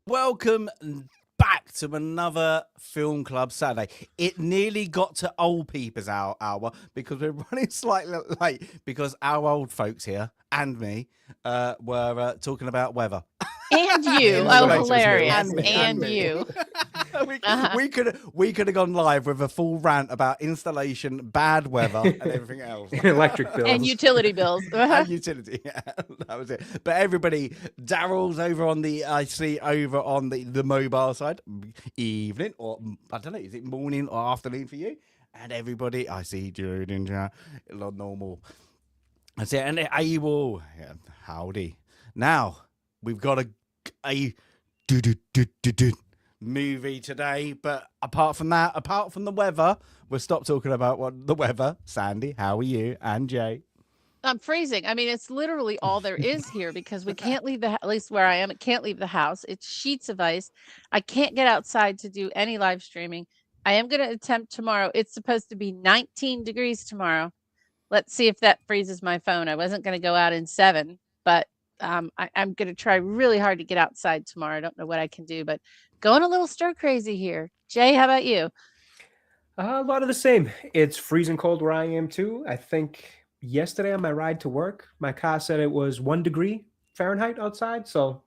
Welcome back to another Film Club Saturday. It nearly got to old people's hour because we're running slightly late because our old folks here and me were talking about weather. And you. Oh, hilarious. And you. We could have gone live with a full rant about installation, bad weather, and everything else. Electric bills. And utility bills. And utility, yeah, that was it. But everybody, Daryl's over on the, I see over on the mobile side, evening, or I don't know, is it morning or afternoon for you? And everybody, I see Jude in normal. I say, and Abel, yeah, howdy. Now, we've got a movie today, but apart from that, apart from the weather, we'll stop talking about what the weather. Sandy, how are you? And Jay? I'm freezing. I mean, it's literally all there is here because we can't leave at least where I am, it can't leave the house. It's sheets of ice. I can't get outside to do any live streaming. I am going to attempt tomorrow. It's supposed to be 19 degrees tomorrow. Let's see if that freezes my phone. I wasn't going to go out in 7, but I'm going to try really hard to get outside tomorrow. I don't know what I can do, but going a little stir crazy here. Jay, how about you? A lot of the same. It's freezing cold where I am too. I think yesterday on my ride to work, my car said it was 1 degree Fahrenheit outside. So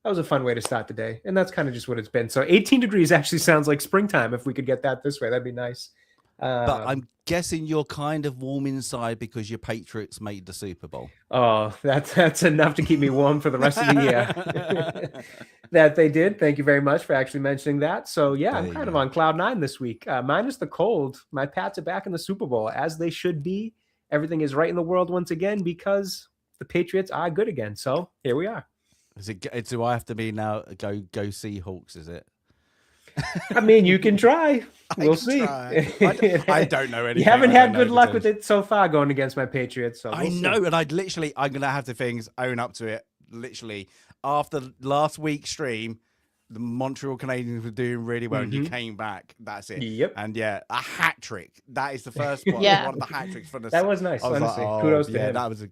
that was a fun way to start the day. And that's kind of just what it's been. So 18 degrees actually sounds like springtime. If we could get that this way, that'd be nice. But I'm guessing you're kind of warm inside because your Patriots made the Super Bowl. Oh, that's enough to keep me warm for the rest of the year. That they did. Thank you very much for actually mentioning that. So yeah, I'm kind of on cloud 9 this week. Minus the cold. My Pats are back in the Super Bowl as they should be. Everything is right in the world once again because the Patriots are good again. So here we are. Do I have to be now go see Hawks? Is it? I mean, you can try. We'll see. I don't know anything. You haven't had good luck with it so far going against my Patriots. So I know, and I'm going to have to own up to it. Literally, after last week's stream, the Montreal Canadiens were doing really well, and you came back. That's it. Yep. And yeah, a hat trick. That is the first one. Yeah. One of the hat tricks for the. That was nice. Honestly, kudos to him.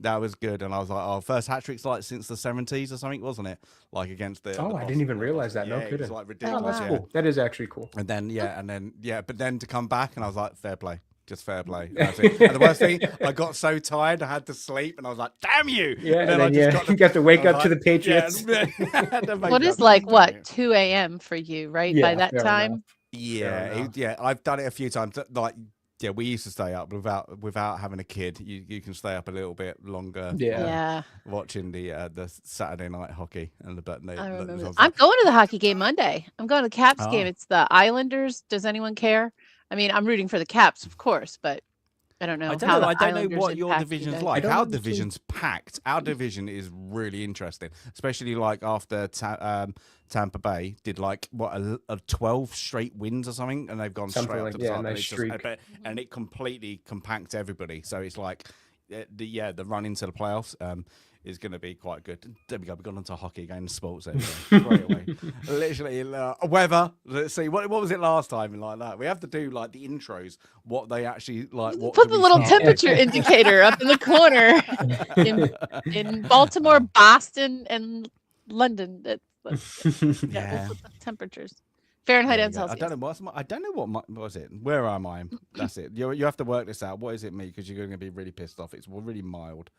That was good, and I was like, first hat trick's like since the 70s or something, wasn't it? Like against the. Oh, I didn't even realize that. Yeah, no kidding. It was like ridiculous. Oh, wow. That's cool. That is actually cool. And then but then to come back, and I was like, fair play. Just fair play. That's it. And the worst thing, I got so tired, I had to sleep, and I was like, "Damn you!" Yeah, and then you got to wake up to the Patriots. What is like 2 a.m. for you, right? Yeah, by that time. Yeah, I've done it a few times. Like, yeah, we used to stay up without having a kid. You can stay up a little bit longer. Yeah. Watching the Saturday night hockey and I remember. I'm going to the hockey game Monday. I'm going to the Caps game. It's the Islanders. Does anyone care? I mean, I'm rooting for the Caps, of course, but I don't know. I don't know what your division's like. Our division's packed. Our division is really interesting, especially like after Tampa Bay did like a 12 straight wins or something, and they've gone straight up to the top. Nice streak. And it completely compacts everybody. So it's like the run into the playoffs is going to be quite good. There we go. We've gone on to hockey again, sports straight away. Literally, weather. Let's see. What was it last time? Like that. We have to do like the intros. What they actually like. What put the little temperature indicator up in the corner in Baltimore, Boston, and London. Yeah. We'll put the temperatures. Fahrenheit and Celsius. I don't know what was it. Where am I? That's it. You have to work this out. What is it, me? Because you're going to be really pissed off. It's really mild.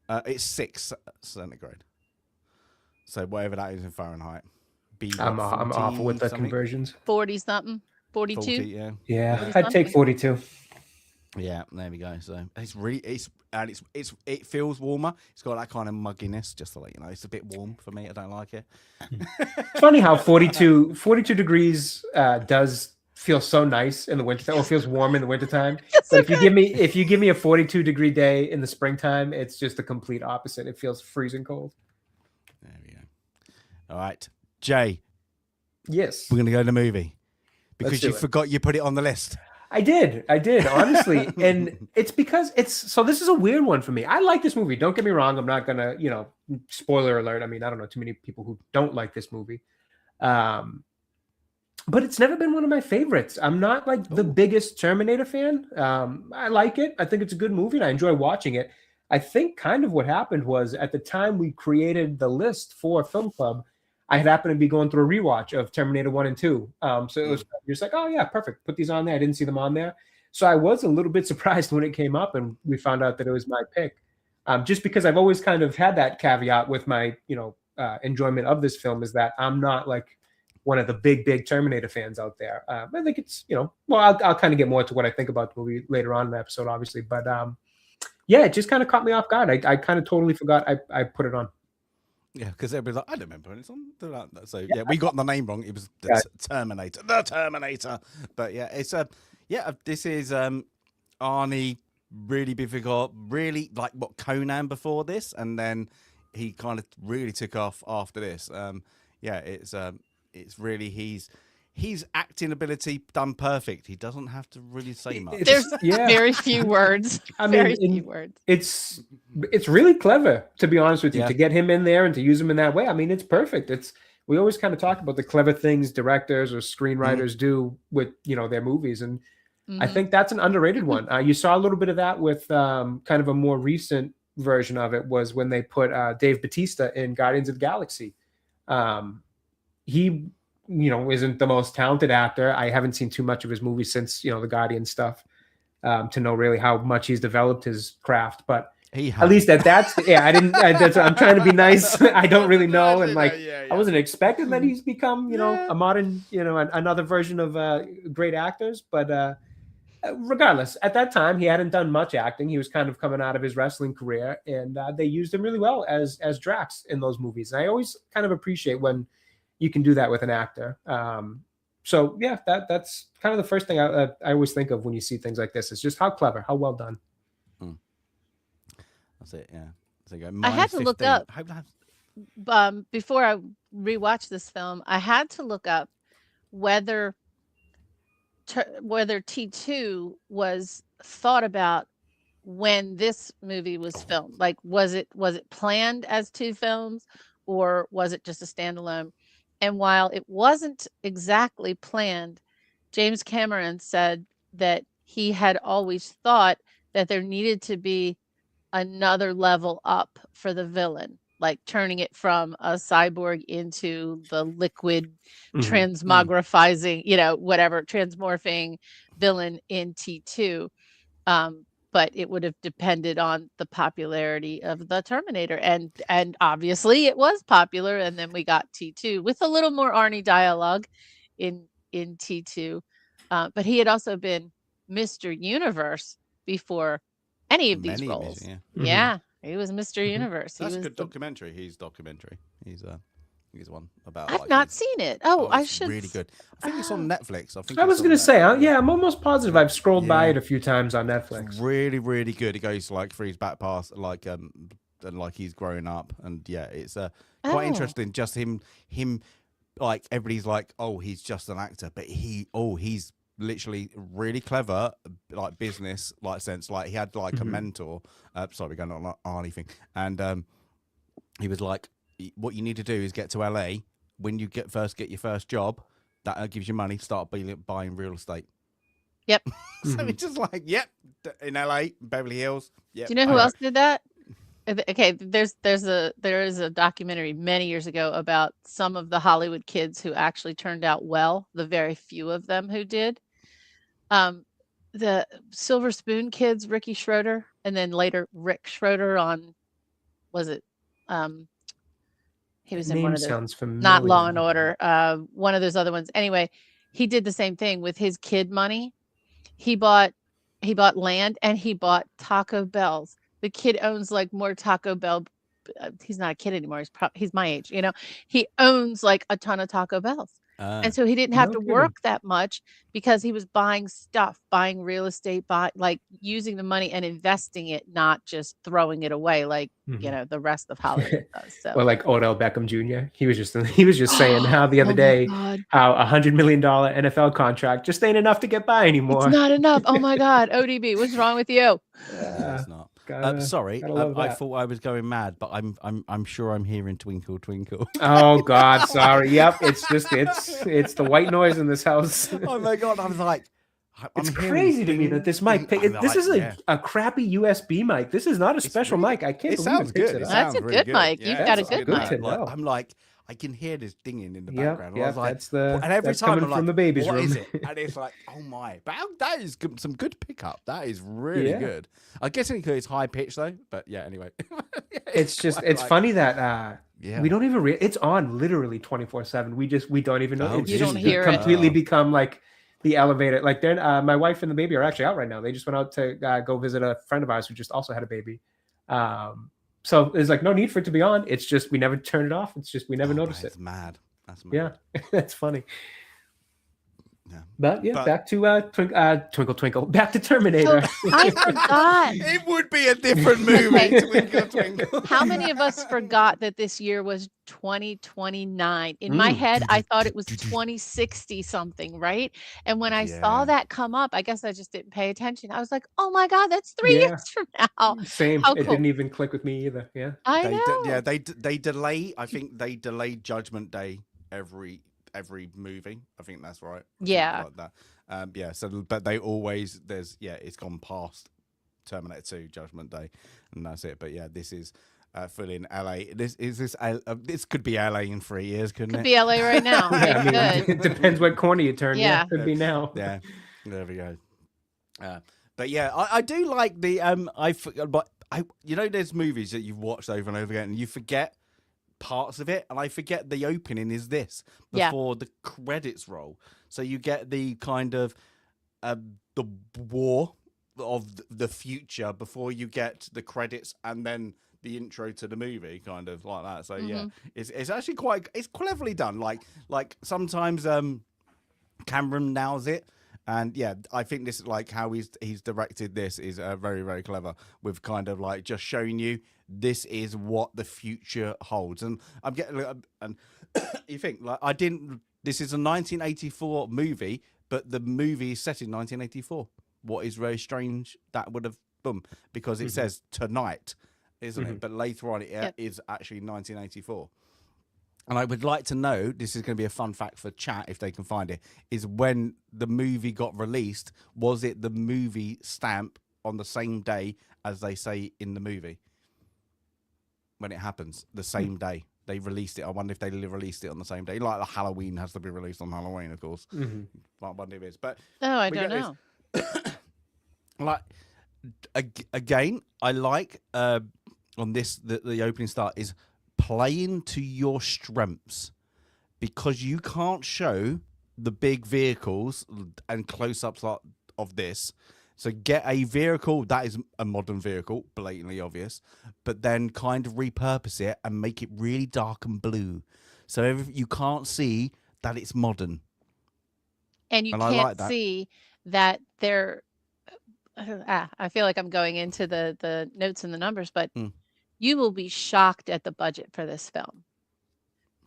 It's 6 centigrade. So whatever that is in Fahrenheit. I'm awful with the conversions. 40 something. 42. 40, yeah. Yeah, I'd take 42. Yeah, there we go. So it feels warmer. It's got that kind of mugginess, just to let you know. It's a bit warm for me. I don't like it. It's funny how 42 degrees does feel so nice in the wintertime, or feels warm in the wintertime. But if you give me a 42-degree day in the springtime, it's just the complete opposite. It feels freezing cold. There we go. All right, Jay. Yes, We're gonna go to the movie because you forgot you put it on the list. I did, honestly. And it's because so this is a weird one for me. I like this movie. Don't get me wrong. I'm not going to, spoiler alert. I mean, I don't know too many people who don't like this movie. But it's never been one of my favorites. I'm not like the biggest Terminator fan. I like it. I think it's a good movie and I enjoy watching it. I think kind of what happened was at the time we created the list for Film Club, I had happened to be going through a rewatch of Terminator 1 and 2. So it was just like, oh, yeah, perfect. Put these on there. I didn't see them on there. So I was a little bit surprised when it came up and we found out that it was my pick. Just because I've always kind of had that caveat with my, enjoyment of this film is that I'm not like one of the big Terminator fans out there. I think it's, well, I'll kind of get more to what I think about the movie later on in the episode, obviously. But yeah, it just kind of caught me off guard. I kind of totally forgot I put it on. Yeah, because everybody's like, I don't remember when it's on. So yeah, we got the name wrong. It was the Terminator, the Terminator. But yeah, it's this is Arnie, really difficult, really like what Conan before this, and then he kind of really took off after this. It's really his acting ability done perfect. He doesn't have to really say much. There's very few words. Few words. It's really clever, to be honest with you, Yeah. to get him in there and to use him in that way. I mean, it's perfect. We always kind of talk about the clever things directors or screenwriters do with their movies, and I think that's an underrated one. You saw a little bit of that with kind of a more recent version of it was when they put Dave Bautista in Guardians of the Galaxy. He isn't the most talented actor. I haven't seen too much of his movies since, the Guardian stuff to know really how much he's developed his craft. But at least I'm trying to be nice. I don't really know. And I wasn't expecting that he's become, a modern, another version of great actors. But regardless, at that time, he hadn't done much acting. He was kind of coming out of his wrestling career, and they used him really well as Drax in those movies. And I always kind of appreciate when you can do that with an actor. So yeah, that's kind of the first thing I always think of when you see things like this. It's just how clever, how well done. That's it. Yeah. So I had to look up before I rewatched this film. I had to look up whether T2 was thought about when this movie was filmed. Like, was it planned as two films, or was it just a standalone? And while it wasn't exactly planned, James Cameron said that he had always thought that there needed to be another level up for the villain, like turning it from a cyborg into the liquid transmogrifying, transmorphing villain in T2. But it would have depended on the popularity of the Terminator, and obviously it was popular. And then we got T2 with a little more Arnie dialogue in T2. But he had also been Mr. Universe before any of these roles. Yeah, he was Mr. Universe. That's a good documentary. He's one about. I've not seen it. I should. Really good. I think it's on Netflix. I was going to say, I'm almost positive I've scrolled by it a few times on Netflix. It's really, really good. It goes like through his back past, and like he's growing up, and it's quite interesting. Just him, like everybody's like, oh, he's just an actor, but he's literally really clever, like business, like sense. Like he had like a mentor. Sorry, we're going on Arnie thing, and he was like, what you need to do is get to LA. When you get your first job, that gives you money. Start buying real estate. Yep. So it's just like, in LA, Beverly Hills. Yep. Do you know who else did that? Okay, there is a documentary many years ago about some of the Hollywood kids who actually turned out well. The very few of them who did. The Silver Spoon kids, Ricky Schroeder, and then later Rick Schroeder on, was it? He was in one of those, not Law and Order, one of those other ones. Anyway, he did the same thing with his kid money. He bought He bought land and he bought Taco Bells. The kid owns like more Taco Bell. He's not a kid anymore. He's my age. You know, he owns like a ton of Taco Bells. And so he didn't have No to kidding. work that much because he was buying stuff, buying real estate, like using the money and investing it, not just throwing it away like, you know, the rest of Hollywood does. So Well, like Odell Beckham Jr. He was just saying how the other Oh my day God. how $100 million NFL contract just ain't enough to get by anymore. It's not enough. Oh my God. ODB, what's wrong with you? It's not. Gotta- Sorry, gotta love I that. thought I was going mad, but I'm sure I'm hearing Twinkle Twinkle. Oh God, sorry. Yep, it's the white noise in this house. Oh my God, I was like, It's I'm hearing crazy to me that this mic. ding. This is Yeah. a crappy USB mic. This is not a special really- mic. I can't It believe sounds it picks good. it It up. That's sounds a really good mic. You've got a it's good good mic. to Like, know. I'm like, I can hear this dinging in the Yep, background. I yep, was like, that's the and every that's time coming I'm from like, the baby's what room. is it? And it's like, oh my, that is some good pickup. That is really Yeah. good. I guess it's high pitch though, but yeah. Anyway, It's just quite it's like- funny that Yeah. we don't even it's on literally 24/7. We don't even know. Oh, It's You just don't hear it. completely Oh. become like the elevator. Like then my wife and the baby are actually out right now. They just went out to go visit a friend of ours who just also had a baby. So there's like no need for it to be on. It's just we never turn it off. It's just we never notice it. It's mad. That's mad. Yeah, that's funny. Yeah. But yeah, But- back to Twinkle Twinkle. Back to Terminator. I forgot. It would be a different movie. Okay. Twinkle, twinkle. How many of us forgot that this year was 2029? In my head, I thought it was 2060 something, right? And when I saw Yeah. that come up, I guess I just didn't pay attention. I was like, oh my God, that's 3 Yeah. years from now. Same. How It cool. didn't even click with me either. Yeah. I know. They delay. I think they delay Judgment Day every movie. I think that's right. Something Yeah. like that. Yeah. So, but they always it's gone past Terminator 2 Judgment Day, and that's it. But yeah, this is full in LA. This could be LA in 3 years, couldn't Could it? be LA right now. Yeah, I It mean, could. it depends what corner you turn. Yeah, Yeah. could be now. Yeah, there we go. But yeah, I do like the there's movies that you've watched over and over again, and you forget parts of it, and I forget the opening is this Yeah. before the credits roll, so you get the kind of the war of the future before you get the credits and then the intro to the movie, kind of like that. So yeah, it's actually it's cleverly done. Like sometimes Cameron nails it. And yeah, I think this like how he's directed this is very, very clever, with kind of like just showing you this is what the future holds. And I'm getting and you think like this is a 1984 movie, but the movie is set in 1984. What is very strange that would have because it says tonight, isn't it? But later on it is actually 1984. And I would like to know, this is going to be a fun fact for chat if they can find it, is when the movie got released, was it the movie stamp on the same day as they say in the movie? When it happens, the same day they released it. I wonder if they released it on the same day. Like the Halloween has to be released on Halloween, of course. I wonder if it is. But Oh, I we don't get this. know. like again, I like on this the opening start is playing to your strengths, because you can't show the big vehicles and close-ups of this. So get a vehicle that is a modern vehicle, blatantly obvious, but then kind of repurpose it and make it really dark and blue, so you can't see that it's modern. And you And I can't like that. see that they're I feel like I'm going into the notes and the numbers, but you will be shocked at the budget for this film.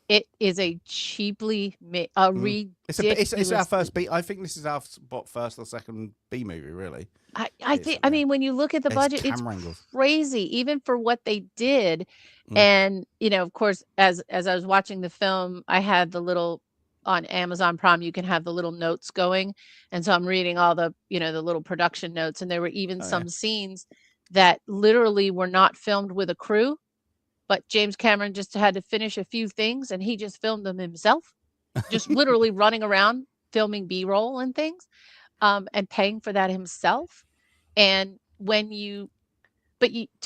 It is a cheaply made, It's our first B. I think this is our first or second B movie, really. I mean, when you look at the budget, it's camera angles. crazy, even for what they did. And of course, as I was watching the film, I had the little on Amazon Prime. You can have the little notes going, and so I'm reading all the the little production notes, and there were even some scenes that literally were not filmed with a crew, but James Cameron just had to finish a few things, and he just filmed them himself, just literally running around filming B-roll and things, and paying for that himself. And to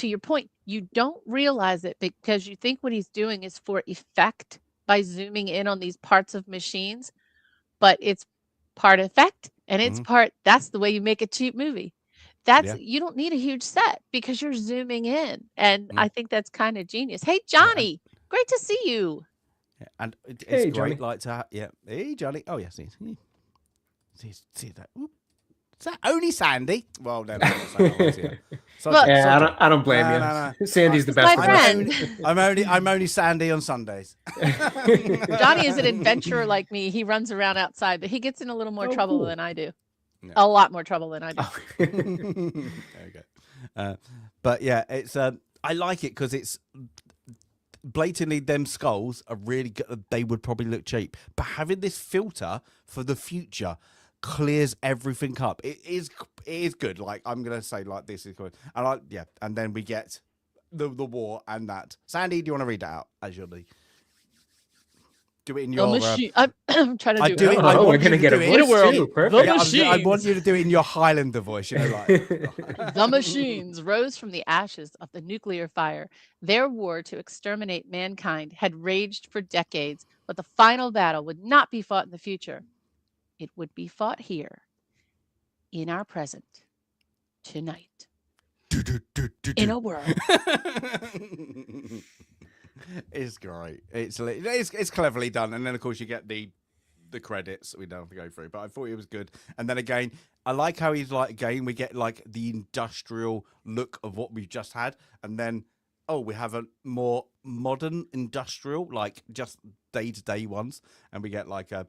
your point, you don't realize it because you think what he's doing is for effect by zooming in on these parts of machines, but it's part effect and it's part, that's the way you make a cheap movie. That's you don't need a huge set because you're zooming in, and I think that's kind of genius. Hey, Johnny, great to see you. Yeah, and it's Hey, great, Johnny. like to hey Johnny. Oh yes, see that. Oop. Is that only Sandy? Well, no, Look, Yeah, I don't blame you. No. Sandy's the He's best. my of us. friend. I'm only Sandy on Sundays. Johnny is an adventurer like me. He runs around outside, but he gets in a little more trouble cool. than I do. Yeah. A lot more trouble than I do. There we go. But yeah, it's I like it because it's blatantly them skulls are really good. They would probably look cheap, but having this filter for the future clears everything up. It is good. Like I'm gonna say, like this is good, and and then we get the war and that. Sandy, do you want to read that out as you're the? Do it in your machine. I'm trying to I do do it. it. I Oh, want we're you gonna to get do a it. voice world. too. The Perfect. I want machines. you to do it in your Highlander voice. You know, like The machines rose from the ashes of the nuclear fire. Their war to exterminate mankind had raged for decades, but the final battle would not be fought in the future. It would be fought here, in our present, tonight, in a world. It's great. It's cleverly done, and then of course you get the credits we don't have to go through. But I thought it was good, and then again, I like how he's like again we get like the industrial look of what we've just had, and then we have a more modern industrial, like just day-to-day ones, and we get like a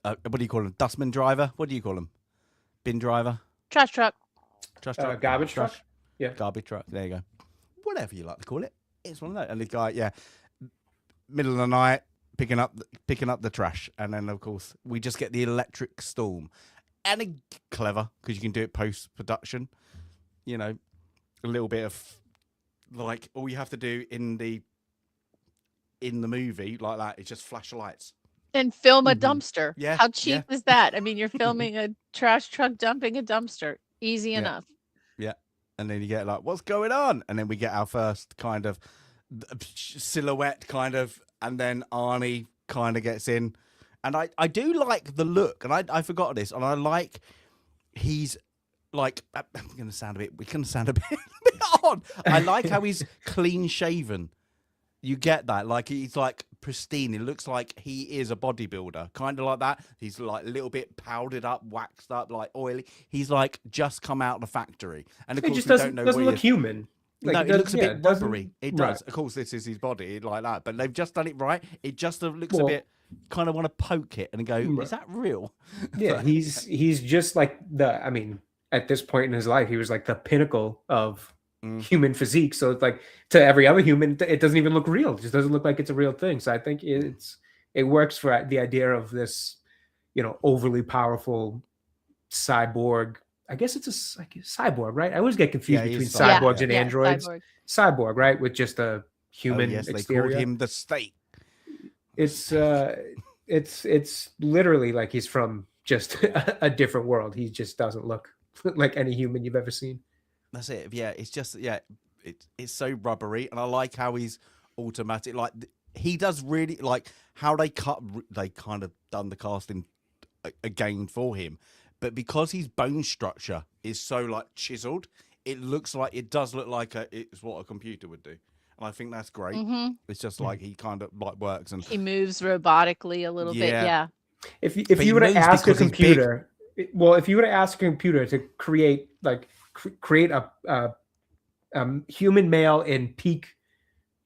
what do you call them? Dustman driver? What do you call them? Bin driver? Trash truck. Trash truck? Garbage truck. Yeah. Garbage truck. There you go. Whatever you like to call it. It's one of those. And the guy, middle of the night, picking up the trash, and then of course we just get the electric storm, and clever because you can do it post production. You know, a little bit of like all you have to do in the movie like that is just flash lights. And film a dumpster. Yeah, How cheap is that? I mean, you're filming a trash truck dumping a dumpster. Easy enough. Yeah. And then you get like, what's going on? And then we get our first kind of silhouette kind of, and then Arnie kind of gets in. And I do like the look, and I forgot this, and I like he's like, I'm going to sound a bit odd. I like how he's clean shaven. You get that, like he's like pristine. It looks like he is a bodybuilder, kind of like that. He's like a little bit powdered up, waxed up, like oily. He's like just come out of the factory, and of course just we don't know doesn't what look human. Like, no, it looks a bit rubbery. It does. Right. Of course, this is his body, like that. But they've just done it right. It just looks a bit. Kind of want to poke it and go, is that real? Yeah, he's just like I mean, at this point in his life, he was like the pinnacle of human physique. So it's like to every other human, it doesn't even look real. It just doesn't look like it's a real thing. So I think it works for the idea of this, overly powerful cyborg. I guess it's like a cyborg, right? I always get confused between cyborgs and androids. Cyborg, right? With just a human exterior. They called him the State. It's literally like he's from just a different world. He just doesn't look like any human you've ever seen. That's it. Yeah, it's just it's so rubbery, and I like how he's automatic. Like he does really like how they kind of done the casting again for him, but because his bone structure is so like chiseled, it does look like it's what a computer would do. And I think that's great. Mm-hmm. It's just like he kind of like works and he moves robotically a little bit. Yeah. If you were to ask a computer, if you were to ask a computer to create a human male in peak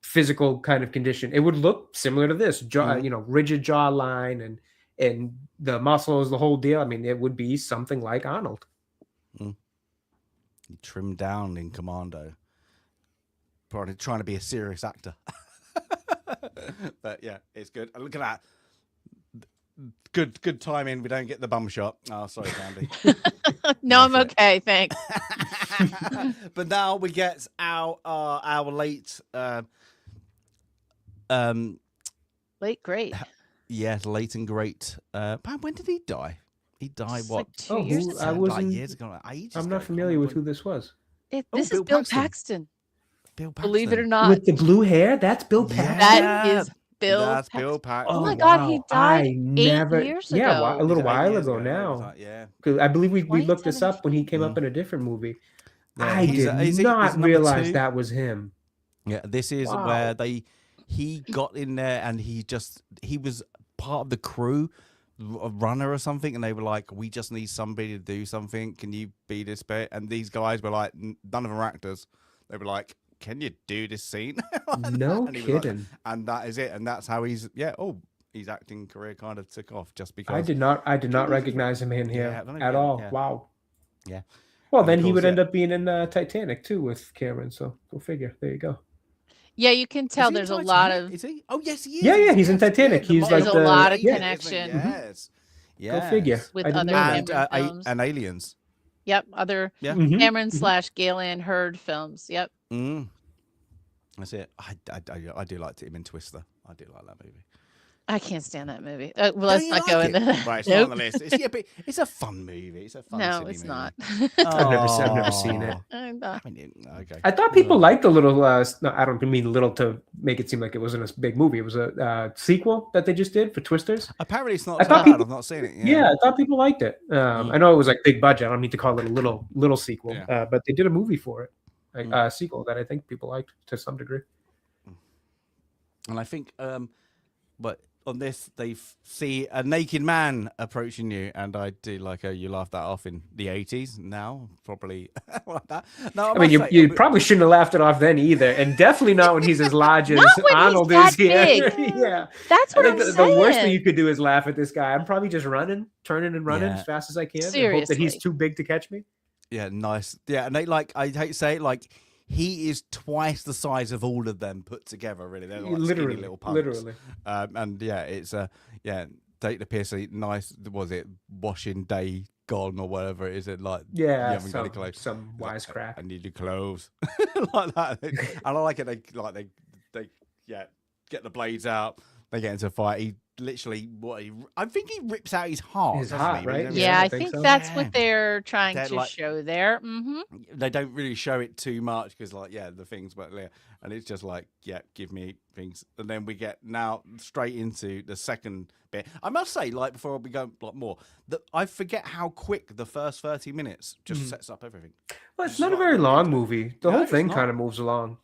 physical kind of condition, it would look similar to this rigid jawline and the muscles, the whole deal. I mean, it would be something like Arnold. He trimmed down in Commando. Probably trying to be a serious actor. But yeah, it's good. Look at that. Good timing. We don't get the bum shot. Oh, sorry, Sandy. No, I'm okay. Thanks. But now we get our late late great. Yes, late and great. When did he die? He died It's what? like 2 years ago. Years ago. I'm not familiar with who this was. This is Bill Paxton. Bill Paxton. Believe it or not. With the blue hair? That's Bill Paxton? That is Bill. That's Bill Paxton. Oh my God, he died I never. 8 years Yeah, ago. a little He's 8 while years ago ago, yeah, it was now. like, yeah. Because I believe we looked this up when he came 2017. up in a different movie. Yeah, I he's did he's not number realize 2. that was him. Yeah, this is Wow. where he got in there and he was part of the crew, a runner or something, and they were like, we just need somebody to do something. Can you be this bit? And these guys were like, none of them are actors. They were like, can you do this scene? Like No and he was like, kidding. and that is it. And that's how his acting career kind of took off just because I did not recognize him in here at all. Yeah. Wow. Yeah. Well, And then of he course, would yeah. end up being in Titanic too with Cameron. So go figure. There you go. Yeah, you can Is tell he in there's a lot Titanic? of Is he? Oh yes, he is. Yeah, he's in Titanic. He's There's like a lot of alien, connection. isn't he? Yes. Go figure. with I didn't other know that. Cameron films. And aliens. Yep, other Yeah. Mhm. Cameron / Galen Hurd films. Yep. Mm. That's it. I do like him in Twister. I do like that movie. I can't stand that movie. Well, let's Don't you not go like into it? that. Right, it's not on Nope. the list. But it's a fun movie. It's a fun. No, silly it's movie. not. I've never seen it. I'm not. Okay. I thought people liked the little. No, I don't mean little to make it seem like it wasn't a big movie. It was a sequel that they just did for Twisters. Apparently, it's not. I So thought bad. people- I've not seen it. Yeah, I thought people liked it. I know it was like big budget. I don't mean to call it a little sequel, Yeah. but they did a movie for it, a sequel that I think people liked to some degree. And I think, but on this, they see a naked man approaching you, and I do like how you laughed that off in the 80s. Now, probably like that. No, I mean, you probably shouldn't have laughed it off then either, and definitely not when he's as large as Not when he's Arnold that is here. big. Yeah, That's I what think I'm the saying. worst thing you could do is laugh at this guy. I'm probably just turning and running Yeah. as fast as I can, and hope that he's Seriously. too big to catch me. Yeah, nice. Yeah, and they I hate to say it, he is twice the size of all of them put together. Really, they're like skinny little punks. Literally. And yeah, it's Date the Piercy, nice. Was it washing day gone or whatever it is? It like you Yeah, haven't got any clothes. some wisecrack. I need your clothes like that. And I like it. They get the blades out. They get into a fight. He literally I think he rips out his heart. His doesn't heart, he? right? Yeah, I I think think so. that's Yeah. what they're trying They're to like- show there. They don't really show it too much because the things, but and it's just give me things, and then we get now straight into the second bit. I must say, before we go more, that I forget how quick the first 30 minutes just sets up everything. Well, it's Just not a like very really long into it. movie. The No, whole it's thing not. kind of moves along.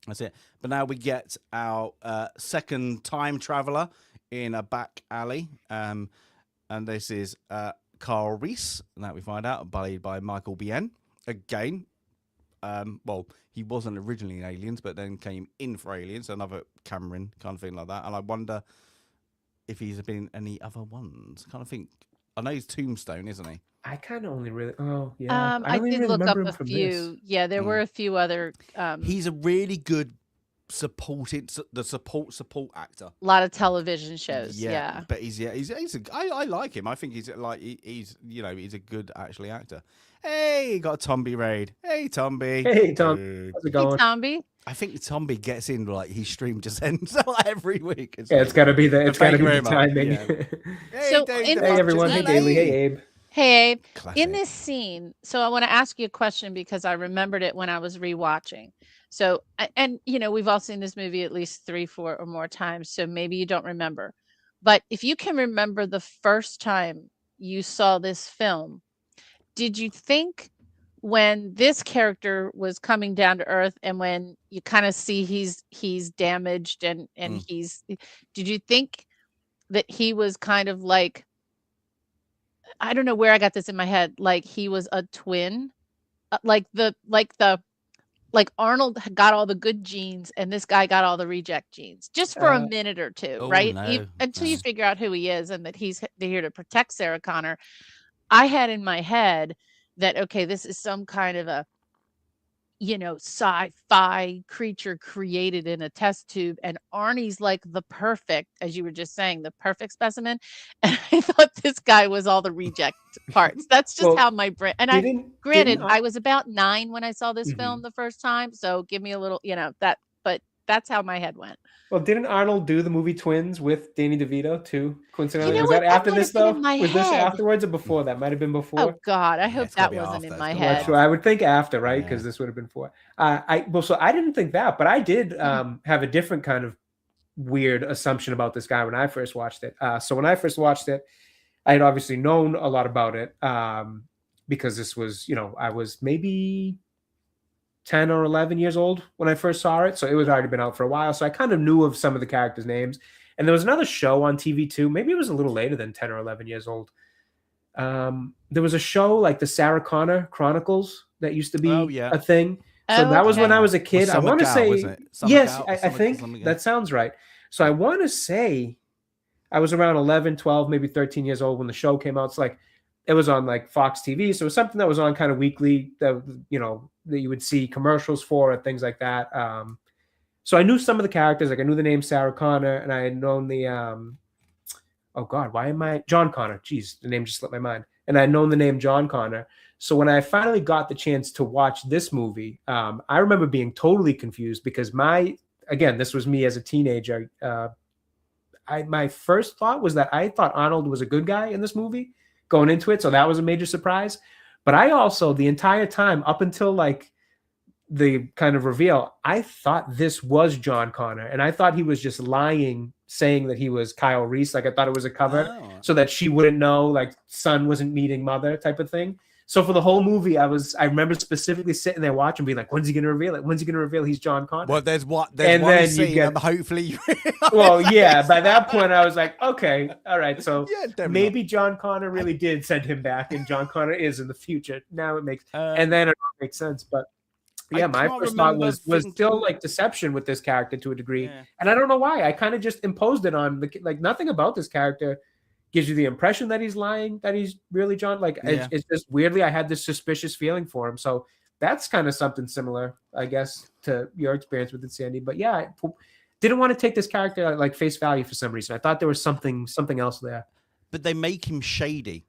That's it. But now we get our second time traveler in a back alley, and this is Carl Reese. And that we find out, played by Michael Biehn again. Well, he wasn't originally in Aliens, but then came in for Aliens, another Cameron kind of thing like that. And I wonder if he's been in any other ones. Kind of think. I know he's Tombstone, isn't he? I kind of only really. Oh yeah, I don't did even look up remember him a from few. this. Yeah, there were a few other. He's a really good support actor. A lot of television shows. Yeah. But I like him. I think he's he's a good actually actor. Hey, got Tomby Raid. Hey, Tomby. Hey Tom, Hey. how's it Hey, going? Tomby. I think Tomby gets in his stream just ends every week. Yeah, it's got to be the Thank you very much. timing. Yeah. Hey, So Dave, in- the Hey Bunch everyone, is hey LA. Daly, hey Abe. Hey, Abe. Classic. In this scene, so I want to ask you a question because I remembered it when I was rewatching. So, and we've all seen this movie at least 3, 4 or more times. So maybe you don't remember, but if you can remember the first time you saw this film, did you think when this character was coming down to earth and when you kind of see he's damaged and did you think that he was kind of like, I don't know where I got this in my head, like he was a twin, like Arnold got all the good genes and this guy got all the reject genes just for a minute or two, oh, right? no, Until you no. figure out who he is and that he's here to protect Sarah Connor. I had in my head that, okay, this is some kind of a, sci-fi creature created in a test tube. And Arnie's like the perfect, as you were just saying, the perfect specimen. And I thought this guy was all the reject parts. That's just Well, how my brain, and didn't I was about 9 when I saw this film the first time. So give me a little, but that's how my head went. Well, didn't Arnold do the movie Twins with Danny DeVito too? Coincidentally, know was what? that That after might this have been though? in my Was this head. afterwards or before? That might have been before. Oh God, I hope it's gotta that be wasn't after. in my It's I'm head. not sure. I would think after, right? Yeah. Because this would have been before. So I didn't think that, but I did have a different kind of weird assumption about this guy when I first watched it. So when I first watched it, I had obviously known a lot about it because this was, I was maybe 10 or 11 years old when I first saw it. So it was already been out for a while. So I kind of knew of some of the characters' names. And there was another show on TV too. Maybe it was a little later than 10 or 11 years old. There was a show like the Sarah Connor Chronicles that used to be a thing. So that was when I was a kid. I want to say, yes, I think that sounds right. So I want to say I was around 11, 12, maybe 13 years old when the show came out. It's like, it was on like Fox TV. So it was something that was on kind of weekly that, that you would see commercials for and things like that. So I knew some of the characters, like I knew the name Sarah Connor, and I had known the, oh God, John Connor. Jeez, the name just slipped my mind. And I had known the name John Connor. So when I finally got the chance to watch this movie, I remember being totally confused because again, this was me as a teenager. My first thought was that I thought Arnold was a good guy in this movie going into it. So that was a major surprise. But I also, the entire time up until like the kind of reveal, I thought this was John Connor. And I thought he was just lying, saying that he was Kyle Reese. Like I thought it was a cover so that she wouldn't know, like son wasn't meeting mother type of thing. So for the whole movie, I remember specifically sitting there watching, being like, when's he going to reveal it? When's he going to reveal he's John Connor? Well, there's one scene, hopefully. Well, yeah, by that point, I was like, okay, all right. So maybe John Connor really did send him back, and John Connor is in the future. Now it makes, and then it makes sense. But yeah, my first thought was still like deception with this character to a degree. Yeah. And I don't know why. I kind of just imposed it on like nothing about this character gives you the impression that he's lying, that he's really John. Like it's just weirdly, I had this suspicious feeling for him. So that's kind of something similar, I guess, to your experience with it, Sandy. But yeah, I didn't want to take this character at like face value for some reason. I thought there was something else there. But they make him shady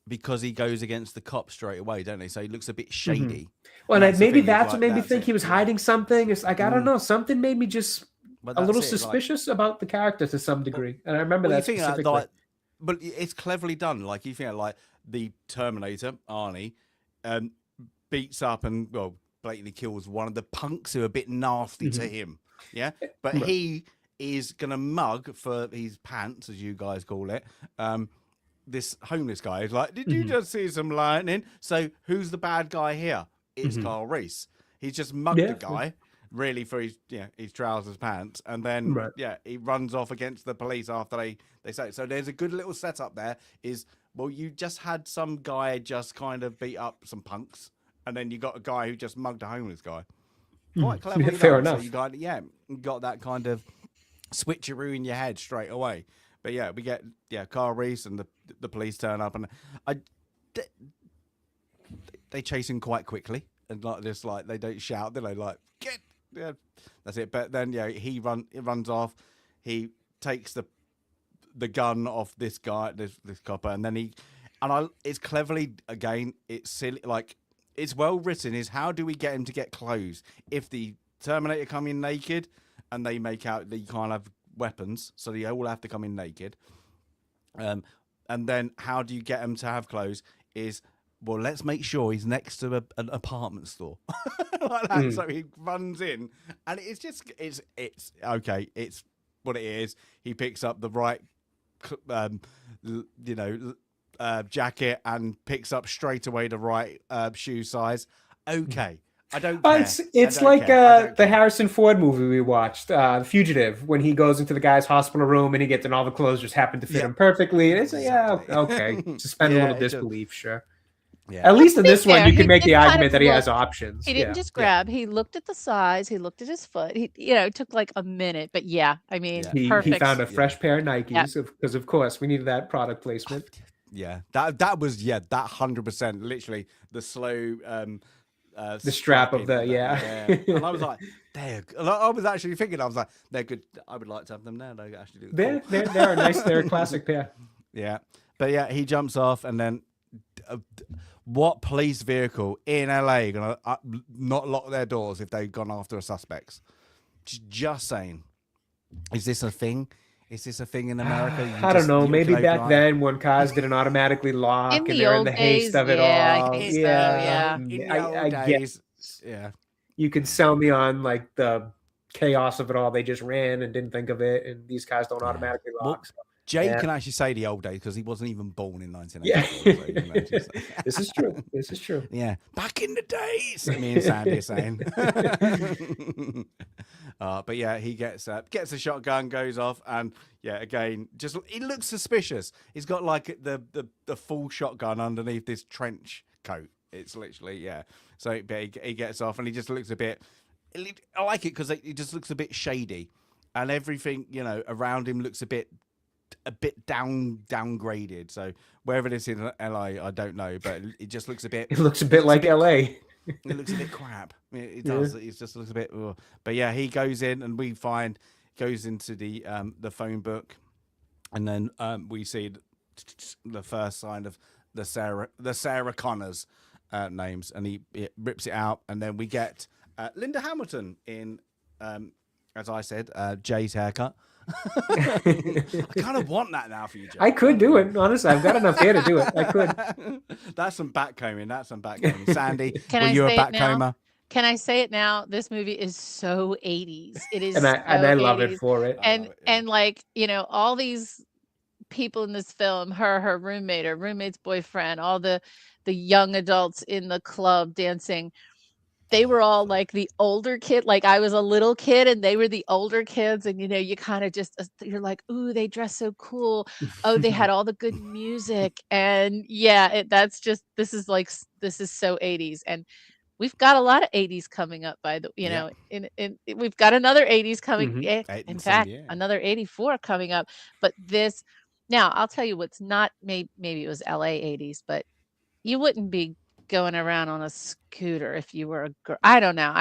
because he goes against the cop straight away, don't they? So he looks a bit shady. Mm-hmm. Well, and maybe that's what made me think he was hiding something. It's like, I don't know, something made me just a little suspicious about the character to some degree. And I remember that specifically. But it's cleverly done. Like you think like the Terminator, Arnie, beats up and blatantly kills one of the punks who are a bit nasty to him. Yeah, but he is gonna mug for his pants, as you guys call it. This homeless guy is like, did you just see some lightning? So who's the bad guy here? It's Carl Reese. He's just mugged the guy. Really for his trousers, pants, and then he runs off against the police after they say it. So there's a good little setup there. You just had some guy just kind of beat up some punks, and then you got a guy who just mugged a homeless guy. Quite clever. Fair enough. So you got that kind of switcheroo in your head straight away. But yeah, we get Carl Reese and the police turn up, and they chase him quite quickly, and like they don't shout, they like get. Yeah, that's it. But then he runs off. He takes the gun off this guy, this copper, and then it's cleverly, again, it's silly, like it's well written. Is how do we get him to get clothes if the Terminator come in naked and they make out that you can't have weapons, so they all have to come in naked. And then how do you get him to have clothes? Is let's make sure he's next to an apartment store. Like that. So he runs in, and it's okay. It's what it is. He picks up the right, jacket and picks up straight away the right shoe size. Okay. I don't care. It's like the Harrison Ford movie we watched, The Fugitive, when he goes into the guy's hospital room and he gets, and all the clothes just happen to fit him perfectly. And it's okay. Suspend a little disbelief, sure. Yeah. At least in this one, you can make the argument that he has options. He didn't just grab. He looked at the size. He looked at his foot. It took like a minute, but I mean, perfect. He found a fresh pair of Nikes because, of course, we needed that product placement. Yeah, that was that 100%. Literally the slow. The strap of the and I was like, I was actually thinking, I was like, they're good. I would like to have them now. They actually do. They're a nice. They're a classic pair. Yeah, but he jumps off, and then what police vehicle in LA gonna not lock their doors if they've gone after a suspect? Just saying, is this a thing? Is this a thing in America? I don't know. Maybe back then when cars didn't automatically lock and they're in the haste of it all. I think so, I guess. Yeah. You could sell me on like the chaos of it all, they just ran and didn't think of it, and these guys don't Yeah. automatically Well, lock. Jay Yeah. can actually say the old days because he wasn't even born in Yeah. 1984. So you can actually say. This is true. This is true. Yeah, back in the days. Me and Sandy are saying. But yeah, he gets a shotgun, goes off, and yeah, again, just he looks suspicious. He's got like the full shotgun underneath this trench coat. It's literally So but he gets off, and he just looks a bit. I like it because he just looks a bit shady, and everything around him looks a bit downgraded. So wherever it is in LA, I don't know, but it just looks a bit. It looks a bit like LA. It looks a bit crap. It does. Yeah. It just looks a bit. But yeah, he goes in, and we goes into the phone book, and then we see the first sign of the Sarah Connors names, and he rips it out, and then we get Linda Hamilton in, as I said, Jay's haircut. I kind of want that now for you, Jay. I could do it, honestly. I've got enough hair to do it. I could. That's some backcombing. Sandy, Can you I a say it now? backcomber? Can I say it now? This movie is so 80s. It is, and I love 80s. it for it. And like, all these people in this film, her roommate, her roommate's boyfriend, all the young adults in the club dancing, they were all like the older kid. Like I was a little kid and they were the older kids. And, you kind of just, you're like, ooh, they dress so cool. Oh, they had all the good music. And yeah, this is so 80s. And we've got a lot of 80s coming up we've got another 80s coming. Mm-hmm. In fact, another 84 coming up. But now I'll tell you what's not, maybe it was LA 80s, but you wouldn't be going around on a scooter if you were a girl. I don't know.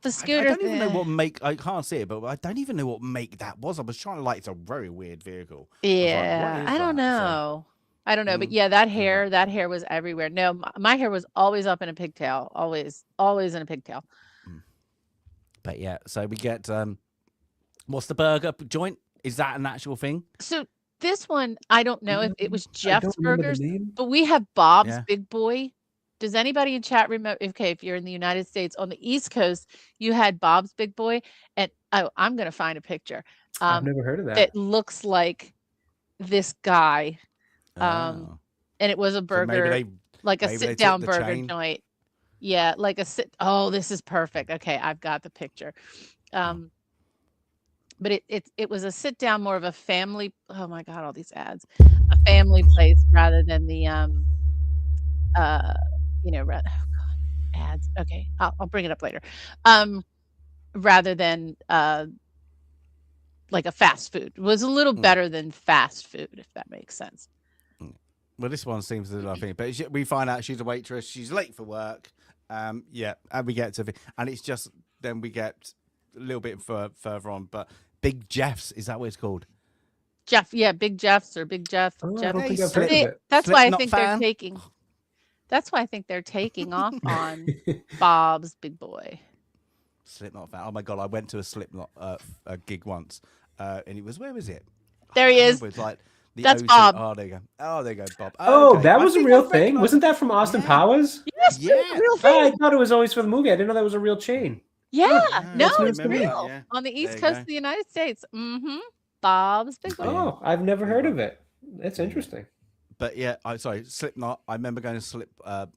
The scooter. I don't even know what make. I can't see it, but I don't even know what make that was. I was trying to it's a very weird vehicle. Yeah, I don't know. I don't know, but yeah, that hair was everywhere. No, my hair was always up in a pigtail. Always in a pigtail. But yeah, so we get what's the burger joint? Is that an actual thing? So this one, I don't know if it was Jeff's Burgers, but we have Bob's Big Boy. Does anybody in chat remember? Okay, if you're in the United States, on the East Coast, you had Bob's Big Boy, and I'm gonna find a picture. I've never heard of that. That looks like this guy, and it was a burger, so like a sit-down burger joint. Yeah, like a sit. Oh, this is perfect. Okay, I've got the picture. But it was a sit-down, more of a family. Oh my God, all these ads. A family place rather than the ads. Okay, I'll bring it up later. Rather than like a fast food. It was a little better than fast food, if that makes sense. Well, this one seems a little thing, but we find out she's a waitress. She's late for work. And we get to, and it's just then we get a little bit further on, but Big Jeff's, is that what it's called? Jeff, yeah, Big Jeff's or Big Jeff. Oh, Jeff. I don't think I've heard of it. That's why I think they're taking. That's why I think they're taking off on Bob's Big Boy. Slipknot fan. Oh my God, I went to a Slipknot a gig once, and it was, where was it? There he is. It was like that's OC. Bob. Oh, there you go. Oh, there you go, Bob. Oh, okay. that was a real thing. Wasn't that from Austin Powers? Yes, yeah. Real thing. I thought it was always for the movie. I didn't know that was a real chain. Yeah, no, That's it's real. Yeah. On the East Coast of the United States. Mm-hmm. Bob's Big Boy. Oh, I've never heard of it. That's interesting. But yeah, sorry, Slipknot. I remember going to Slipknot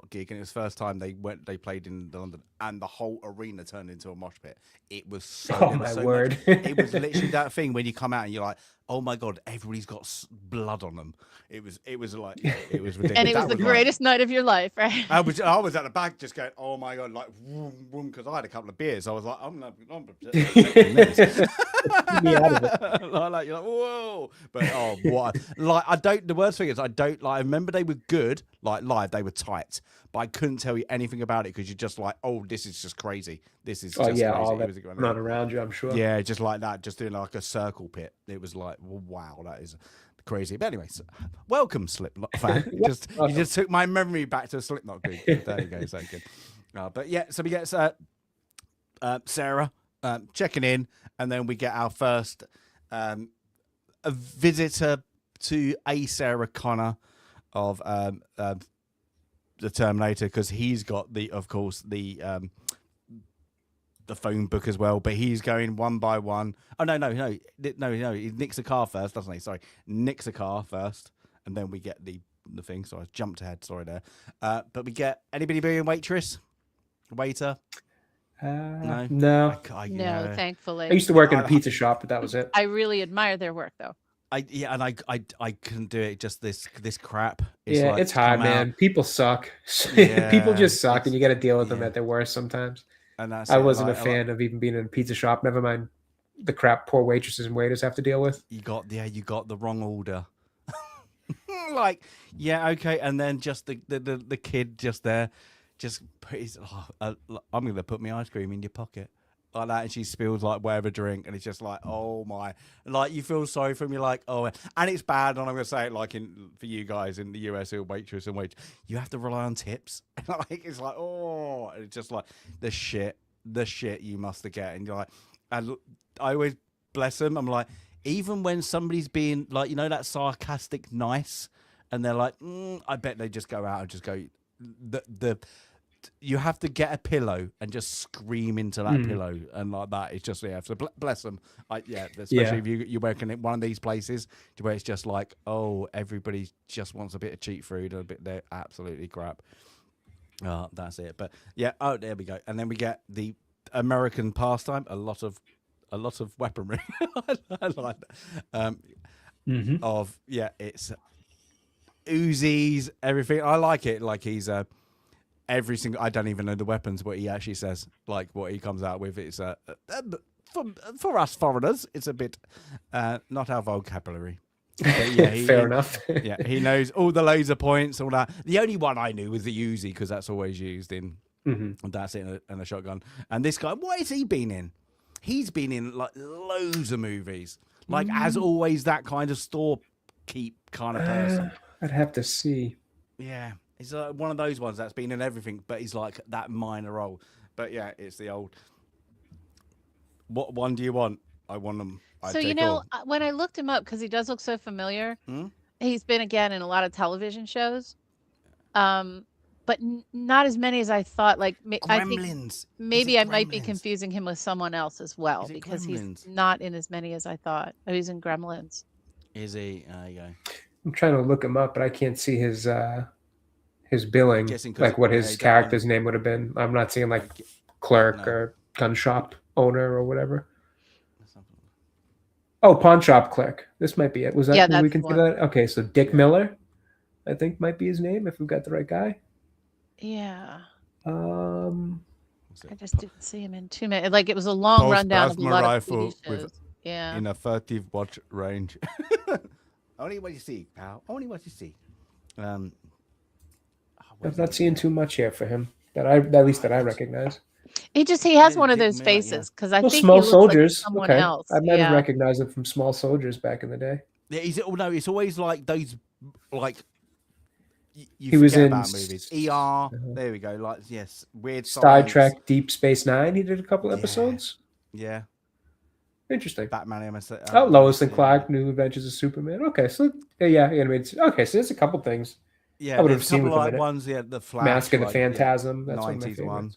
gig, and it was the first time they played in London, and the whole arena turned into a mosh pit. It was so. Oh my word! It was literally that thing when you come out and you're like, oh my God, everybody's got blood on them. It was like it was ridiculous. And it was the greatest night of your life, right? I was at the back just going, oh my God, like vroom, because I had a couple of beers. I was like, I'm taking this. Me out of it. Like, you're like, whoa. But oh, what? Like, the worst thing is, I don't like. I remember they were good, like live, they were tight, but I couldn't tell you anything about it because you're just like, oh, this is just crazy. This is just crazy. All that run around you, I'm sure. Yeah, just like that, just doing like a circle pit. It was like, wow, that is crazy. But anyway, welcome, Slipknot fan. You just took my memory back to a Slipknot group. There you go, so good. But yeah, so we get Sarah checking in, and then we get our first a visitor to a Sarah Connor of the Terminator, because he's got the the phone book as well, but he's going one by one. Oh no! He nicks a car first, doesn't he? Sorry, nicks a car first, and then we get the thing. So I jumped ahead. Sorry there. But we get anybody being waitress, waiter. No. No. No, thankfully. I used to work in a pizza shop, but that was it. I really admire their work, though. I couldn't do it. Just this crap. It's hard, man. People suck. Yeah, People just suck, and you got to deal with them at their worst sometimes. And that's I wasn't a fan of even being in a pizza shop. Never mind the crap poor waitresses and waiters have to deal with. You got the wrong order. Like, yeah, okay, and then just the kid just there, just put his. I'm gonna put my ice cream in your pocket. Like that, and she spills like whatever drink, and it's just like, oh my, like you feel sorry for him. You're like, oh, and it's bad. And I'm gonna say it like for you guys in the US who are waitress and wait, you have to rely on tips. Like it's like, oh, and it's just like the shit you must have get, and you're like, and I always bless them. I'm like, even when somebody's being like, that sarcastic nice, and they're like, I bet they just go out and just go you have to get a pillow and just scream into that pillow, and like that. It's just so bless them. Especially if you're working at one of these places where it's just like, oh, everybody just wants a bit of cheap food and they're absolutely crap. That's it. But yeah, there we go. And then we get the American pastime, a lot of weaponry. I like that. It's Uzis, everything. I like it. Like he's every single. I don't even know the weapons. What he actually says, like what he comes out with. It's for us foreigners, it's a bit not our vocabulary. But yeah, fair enough. Yeah, he knows all the laser points, all that. The only one I knew was the Uzi because that's always used in. That's it, in a shotgun. And this guy, what has he been in? He's been in like loads of movies. Like as always, that kind of store keep kind of person. I'd have to see. Yeah, he's one of those ones that's been in everything, but he's like that minor role. But yeah, it's the old. What one do you want? I want them. So when I looked him up, because he does look so familiar, Hmm? he's been again in a lot of television shows, but not as many as I thought. Like I think Gremlins. maybe I might be Gremlins? confusing him with someone else as well, Is it because Gremlins? he's not in as many as I thought. Oh, he's in Gremlins. Is he? There you go. I'm trying to look him up, but I can't see his billing, Guessing 'cause like what yeah, his he don't character's name would have been. I'm not seeing like clerk No. or gun shop owner or whatever. Oh, pawn shop clerk. This might be it. Was that? Yeah, did we that's the consider one. that? Okay, so Dick Miller, I think might be his name if we've got the right guy. Yeah, What's I it? just didn't see him in too many. Like it was a long Pulse rundown of a plasma lot of rifle TV with- shows. Yeah. In a furtive watch range. Only what you see, pal. Only what you see. I'm not seeing too much here for him that I recognize. He has Yeah, one of Dick those Miller, yeah. faces because I Well, think Small he looks Soldiers. like someone Okay, else. I might have Yeah. recognized him from Small Soldiers back in the day. Yeah, no, it's always like those, like, you He was forget in about movies. ER, there we go. Like, yes, weird Star science. Trek, Deep Space Nine. He did a couple Yeah. episodes. Yeah, Interesting. Batman. Lois and Clark, New Adventures of Superman. Okay, so animated. Okay, so there's a couple things. Yeah, I would have there's a seen couple with him like in it. ones. Yeah, the Flash, Mask of the like, Phantasm. That's one of my 90s favorites. one.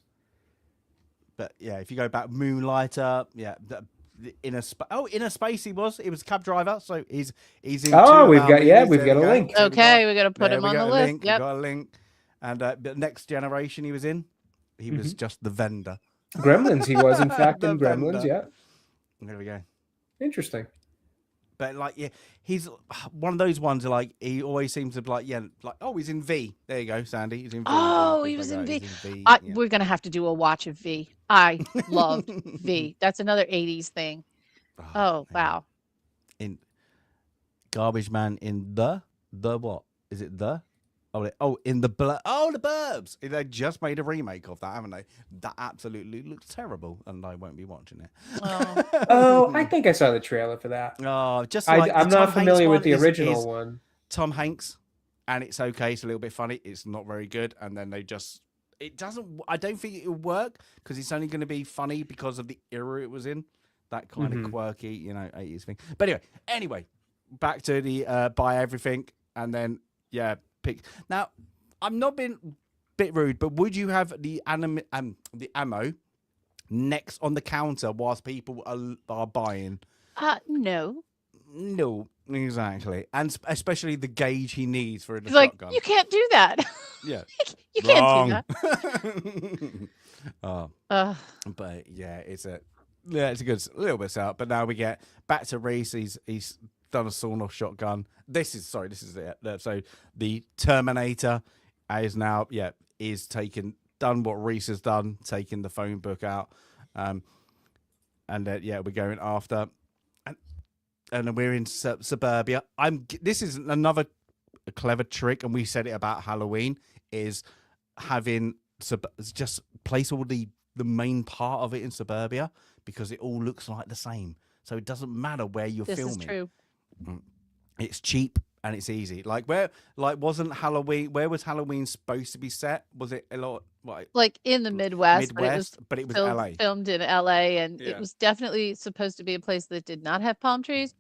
But yeah, if you go back, Moonlighter. Yeah, in a space he was a cab driver, so he's in. Oh, two we've of got our yeah, movies. we've There got we a go. link. There we Okay, go. we got to put There him we on got the a list. link. Yep. We got a link. And but Next Generation, he was in. He was just the vendor. Gremlins. He was in fact The in Gremlins. vendor. Yeah, There we go. interesting. But like, yeah, he's one of those ones. Like, he always seems to be like, oh, he's in V. There you go, Sandy. He's in V. Oh, he Just was like in that. V. He's in V. Yeah. We're gonna have to do a watch of V. I loved V. That's another '80s thing. Oh man. wow. In Garbage Man in the what? Is it the? In the the Burbs. They just made a remake of that, haven't they? That absolutely looks terrible, and I won't be watching it. Oh. Oh, I think I saw the trailer for that. Oh, just like I'm the Tom not familiar Hanks with the one original is one. Tom Hanks, and it's okay. It's a little bit funny. It's not very good, and then it doesn't. I don't think it'll work because it's only going to be funny because of the era it was in. That kind of quirky, 80s thing. But anyway, back to the buy everything, and then pick. Now, I'm not being a bit rude, but would you have the ammo next on the counter whilst people are buying? No. No, exactly. And especially the gauge he needs for the He's like, shotgun. you can't do that. Yeah. You can't do Wrong. that. Oh, but yeah, it's a good little bit out. But now we get back to Reese. He's done a sawn-off shotgun. This is it. So the Terminator is now done what Reese has done, taking the phone book out, and we're going after, and we're in suburbia. This is another clever trick, and we said it about Halloween, is having just place all the main part of it in suburbia, because it all looks like the same, so it doesn't matter where you're filming. This is true. It's cheap and it's easy. Where was Halloween supposed to be set? Was it a lot like in the Midwest, but it was LA. Filmed in LA, and it was definitely supposed to be a place that did not have palm trees,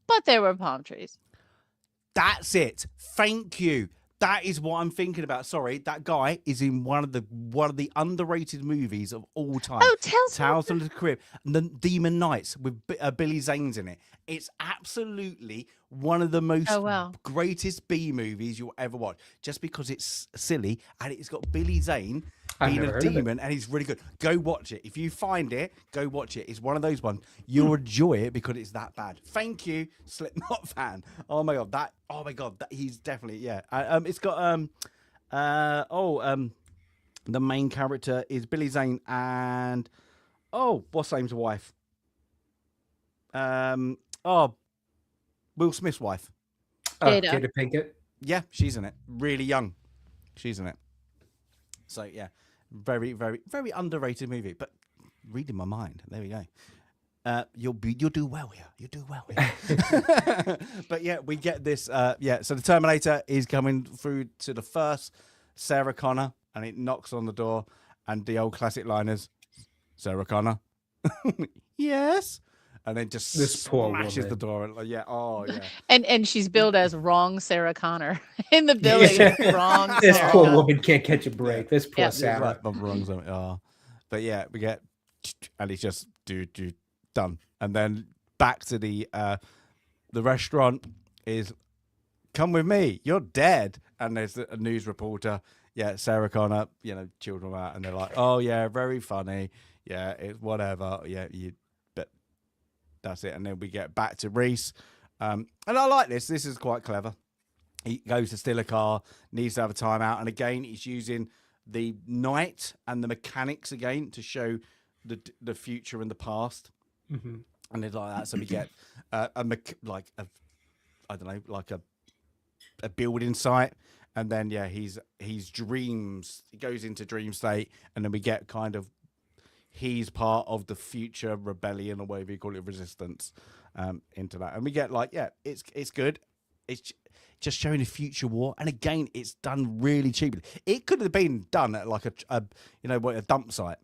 but there were palm trees. That's it. Thank you. That is what I'm thinking about. Sorry, that guy is in one of the underrated movies of all time. Oh, Tales from the Crib, the Demon Knights with Billy Zane's in it. It's absolutely one of the most greatest B movies you'll ever watch. Just because it's silly and it's got Billy Zane being a demon, and he's really good. Go watch it. If you find it, go watch it. It's one of those ones you'll enjoy it because it's that bad. Thank you, Slipknot fan. Oh my god, he's definitely it's got the main character is Billy Zane and what's the name's wife? Will Smith's wife. Jada Pinkett. Yeah, she's in it. Really young. She's in it. So yeah, very, very, very underrated movie. But reading my mind, there we go. You'll do well here. You do well here. But yeah, we get this. So the Terminator is coming through to the first Sarah Connor, and it knocks on the door, and the old classic liners, Sarah Connor, yes. And then just smashes the door. And she's billed as wrong Sarah Connor in the billing. Wrong. This poor woman can't catch a break. This poor Sarah. Wrong something. But yeah, we get, and it's just done. And then back to the restaurant is, come with me. You're dead. And there's a news reporter. Yeah, Sarah Connor. Children out, and they're like, oh yeah, very funny. Yeah, it's whatever. Yeah, that's it. And then we get back to Reese. And I like this. This is quite clever. He goes to steal a car, needs to have a timeout. And again, he's using the night and the mechanics again to show the future and the past. Mm-hmm. And it's like that. So we get a building site. And then, he's dreams. He goes into dream state. And then we get kind of, he's part of the future rebellion, or whatever you call it, resistance, into that. And we get it's good. It's just showing a future war. And again, it's done really cheaply. It could have been done at like a dump site.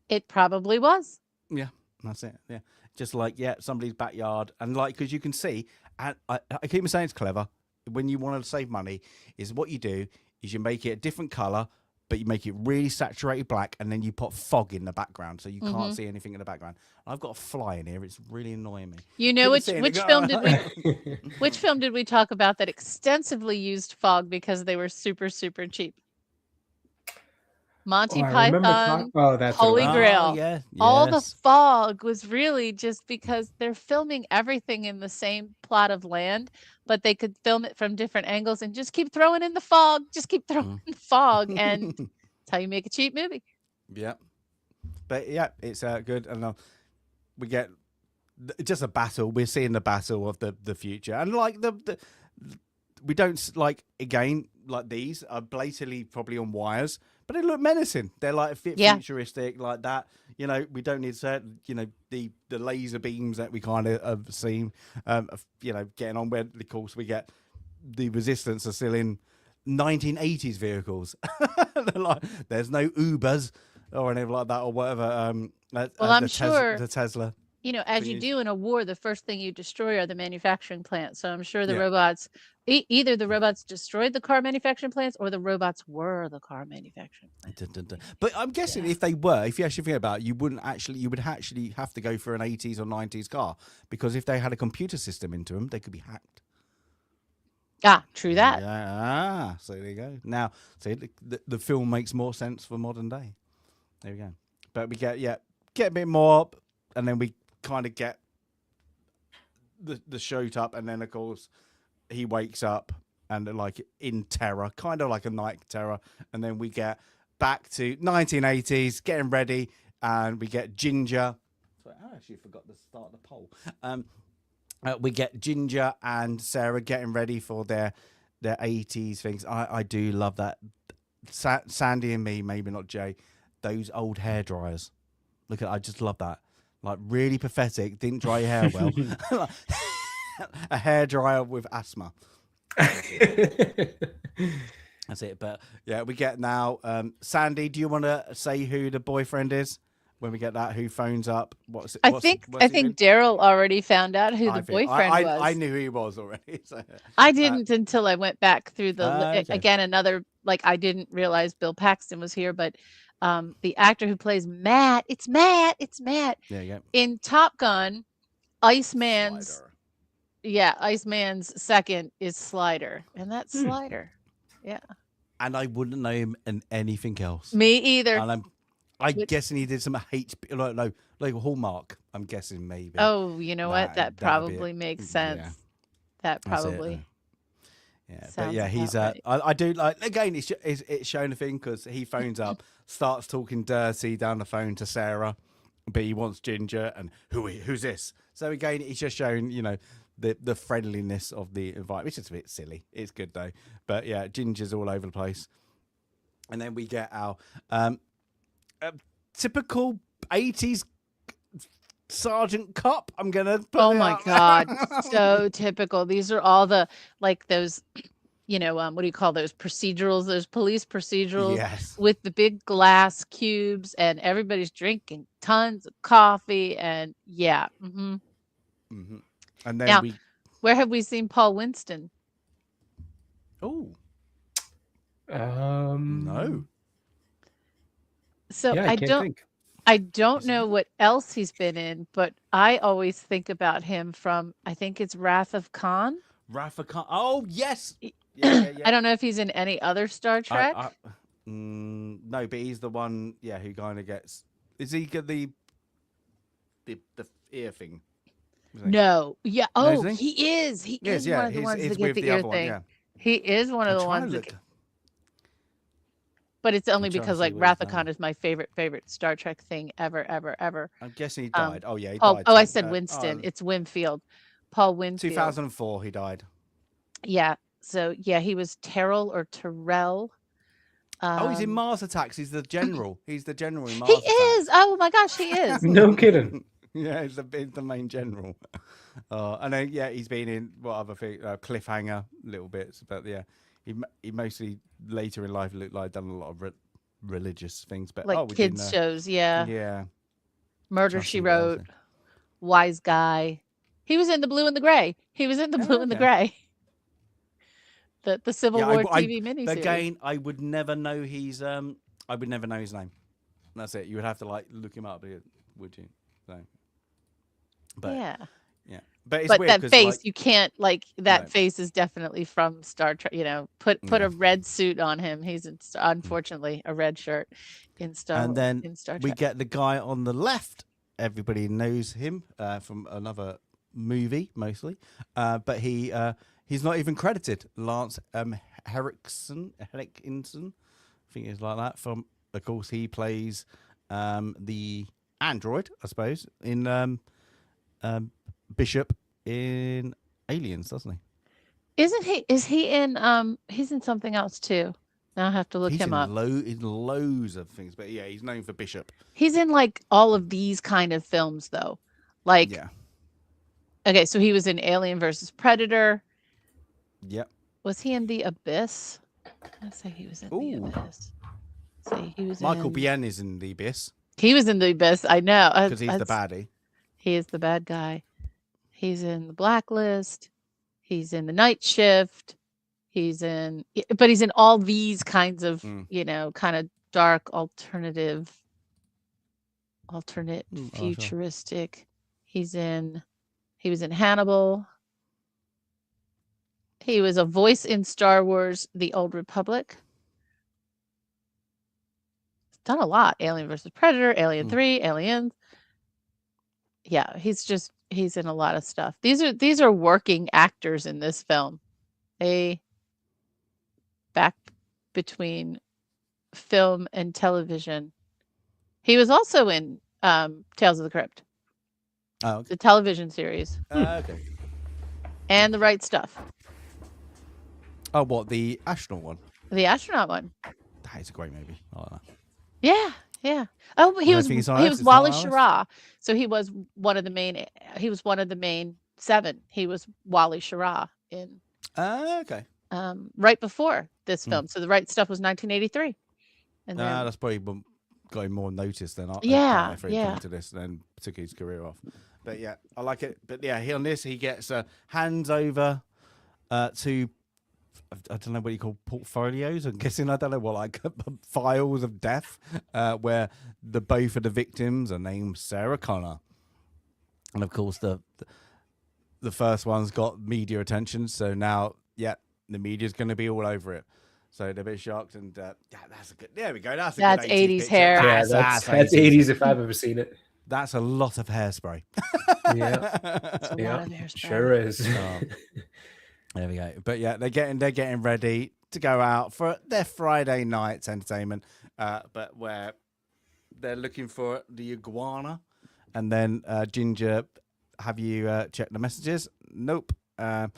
It probably was. Yeah, that's it. Yeah. Just somebody's backyard. And because you can see, and I keep saying it's clever, when you want to save money, is what you do is you make it a different color, but you make it really saturated black, and then you put fog in the background, so you can't see anything in the background. I've got a fly in here; it's really annoying me. You know which film did we talk about that extensively used fog because they were super, super cheap? Monty Python, Holy Grail. Yeah, all the fog was really just because they're filming everything in the same plot of land, but they could film it from different angles and just keep throwing in the fog, and that's how you make a cheap movie. Yeah, but it's good, and we get just a battle. We're seeing the battle of the future, and we don't again these are blatantly probably on wires. But they look menacing. They're futuristic, like that. We don't need certain, the laser beams that we kind of have seen, getting on where, of course, we get the resistance are still in 1980s vehicles. There's no Ubers or anything like that or whatever. I'm sure the Tesla. as thing you is- do in a war, the first thing you destroy are the manufacturing plants. So I'm sure the Yeah. robots, either the robots destroyed the car manufacturing plants or the robots were the car manufacturing plants. Dun, dun, dun. But I'm guessing if they were, if you actually think about it, you would actually have to go for an 80s or 90s car, because if they had a computer system into them, they could be hacked. Ah, true that. Yeah. So there you go. Now, see, the film makes more sense for modern day. There we go. But we get a bit more, and then we kind of get the shoot up, and then of course he wakes up and like in terror, kind of like a night terror, and then we get back to 1980s, getting ready, and we get Ginger. Sorry, I actually forgot to start the poll. We get Ginger and Sarah getting ready for their 80s things. I do love that. Sandy and me, maybe not Jay, those old hair dryers. Look at, I just love that. Like really pathetic, didn't dry your hair well. A hair dryer with asthma. That's it. But yeah, we get now. Sandy, do you want to say who the boyfriend is when we get that? Who phones up? I think Daryl already found out who the boyfriend was. I knew who he was already. So, I didn't until I went back through the okay. again another I didn't realize Bill Paxton was here, but the actor who plays Matt, it's Matt. Yeah. In Top Gun, Iceman's second is Slider, and that's Slider. Yeah. And I wouldn't know him in anything else. Me either. And I'm guessing he did some HP, like Hallmark. I'm guessing maybe. Oh, you know what? That that'd be probably it. makes sense. Yeah. That That's it, probably. Yeah, but sounds yeah, he's about right. I do like, again, it's showing a thing because he phones up, starts talking dirty down the phone to Sarah, but he wants Ginger, and who's this? So again, he's just showing the friendliness of the environment, which is a bit silly. It's good though, but yeah, Ginger's all over the place, and then we get our typical 80s Sergeant Cop. I'm gonna put Oh it my up. God, so typical. These are all the those, what do you call those procedurals? Those police procedurals Yes. with the big glass cubes, and everybody's drinking tons of coffee, and yeah. Mm-hmm. Mm-hmm. And then Now, where have we seen Paul Winston? Oh No. So Yeah, I can't think. I don't know what else he's been in, but I always think about him from, I think it's Wrath of Khan. Wrath of Khan. Oh yes. Yeah. I don't know if he's in any other Star Trek. No, but he's the one. Yeah, who kind of gets. Is he get the ear thing? No. Yeah. No, Oh, isn't he is. He Yes, is yeah. one of the ones that get with the ear other thing. one. He is one of I'm the trying ones to that. look. But it's only I'm trying to because see like what Wrath he's of Khan done. is my favorite Star Trek thing ever. I'm guessing he died. Oh yeah, he Oh, died. I said Winston. It's Winfield. Paul Winfield. 2004. He died. Yeah. So yeah, he was Terrell or Terrell. He's in Mars Attacks. He's the general. He's the general in Mars He Attacks. is. Oh my gosh, he is. No kidding. Yeah, he's the main general. And then he's been in what other thing? Cliffhanger, little bits, but yeah, he mostly later in life looked like done a lot of religious things, but Like kids shows, yeah. Yeah. Murder Trying to She see what else Wrote. Wise Guy. He was in The Blue and the Gray. He was in The Blue and the Gray. The Civil War TV miniseries. Again, I would never know his I would never know his name. That's it. You would have to like look him up, would you? So, but yeah. But it's But weird that face, like, you can't that No. face is definitely from Star Trek. Put a red suit on him. He's unfortunately a red shirt in Star. And then in Star Trek. we get the guy on the left. Everybody knows him from another movie, mostly, but he's not even credited. Lance Henriksen, I think it's like that. Of course, he plays the android, I suppose, in Bishop in Aliens, doesn't he? Isn't he? Is he in? He's in something else too. Now I have to look him up. In loads of things, but yeah, he's known for Bishop. He's in like all of these kind of films, though. Like, Yeah. Okay, so he was in Alien versus Predator. Yep. Was he in The Abyss? Let's say he was in The Abyss. Let's see, he was Michael Biehn is in The Abyss He was in The Abyss. I know because he's the baddie. He is the bad guy. He's in the Blacklist. He's in the Night Shift. But he's in all these kinds of, kind of dark, alternate, futuristic. Sure. He was in Hannibal. He was a voice in Star Wars: The Old Republic. He's done a lot. Alien vs. Predator, Alien 3, Aliens. Yeah, he's in a lot of stuff. These are working actors in this film. They back between film and television. He was also in Tales of the Crypt. Oh, okay. The television series. Okay. And The Right Stuff. Oh, what, the astronaut one? The astronaut one. That is a great movie. I like that. Yeah, yeah. Oh, he was Wally Schirra. So he was one of the main 7. He was Wally Schirra in Okay. Right before this film. So The Right Stuff was 1983. And then, that's probably got him more notice than for coming to this, then took his career off. But yeah, I like it. But yeah, he gets hands over to, I don't know what you call portfolios. I'm guessing, I don't know what, like files of death, where both of the victims are named Sarah Connor, and of course the first one's got media attention. So now, the media's going to be all over it. So they're a bit shocked, and that's a good. There we go. That's a good 80s picture. hair. Yeah, that's 80s if I've ever seen it. That's a lot of hairspray. Yeah, It's a lot of hairspray. Sure is. There we go. But yeah, they're getting ready to go out for their Friday night's entertainment. But where they're looking for the iguana, and then Ginger, have you checked the messages? Nope. And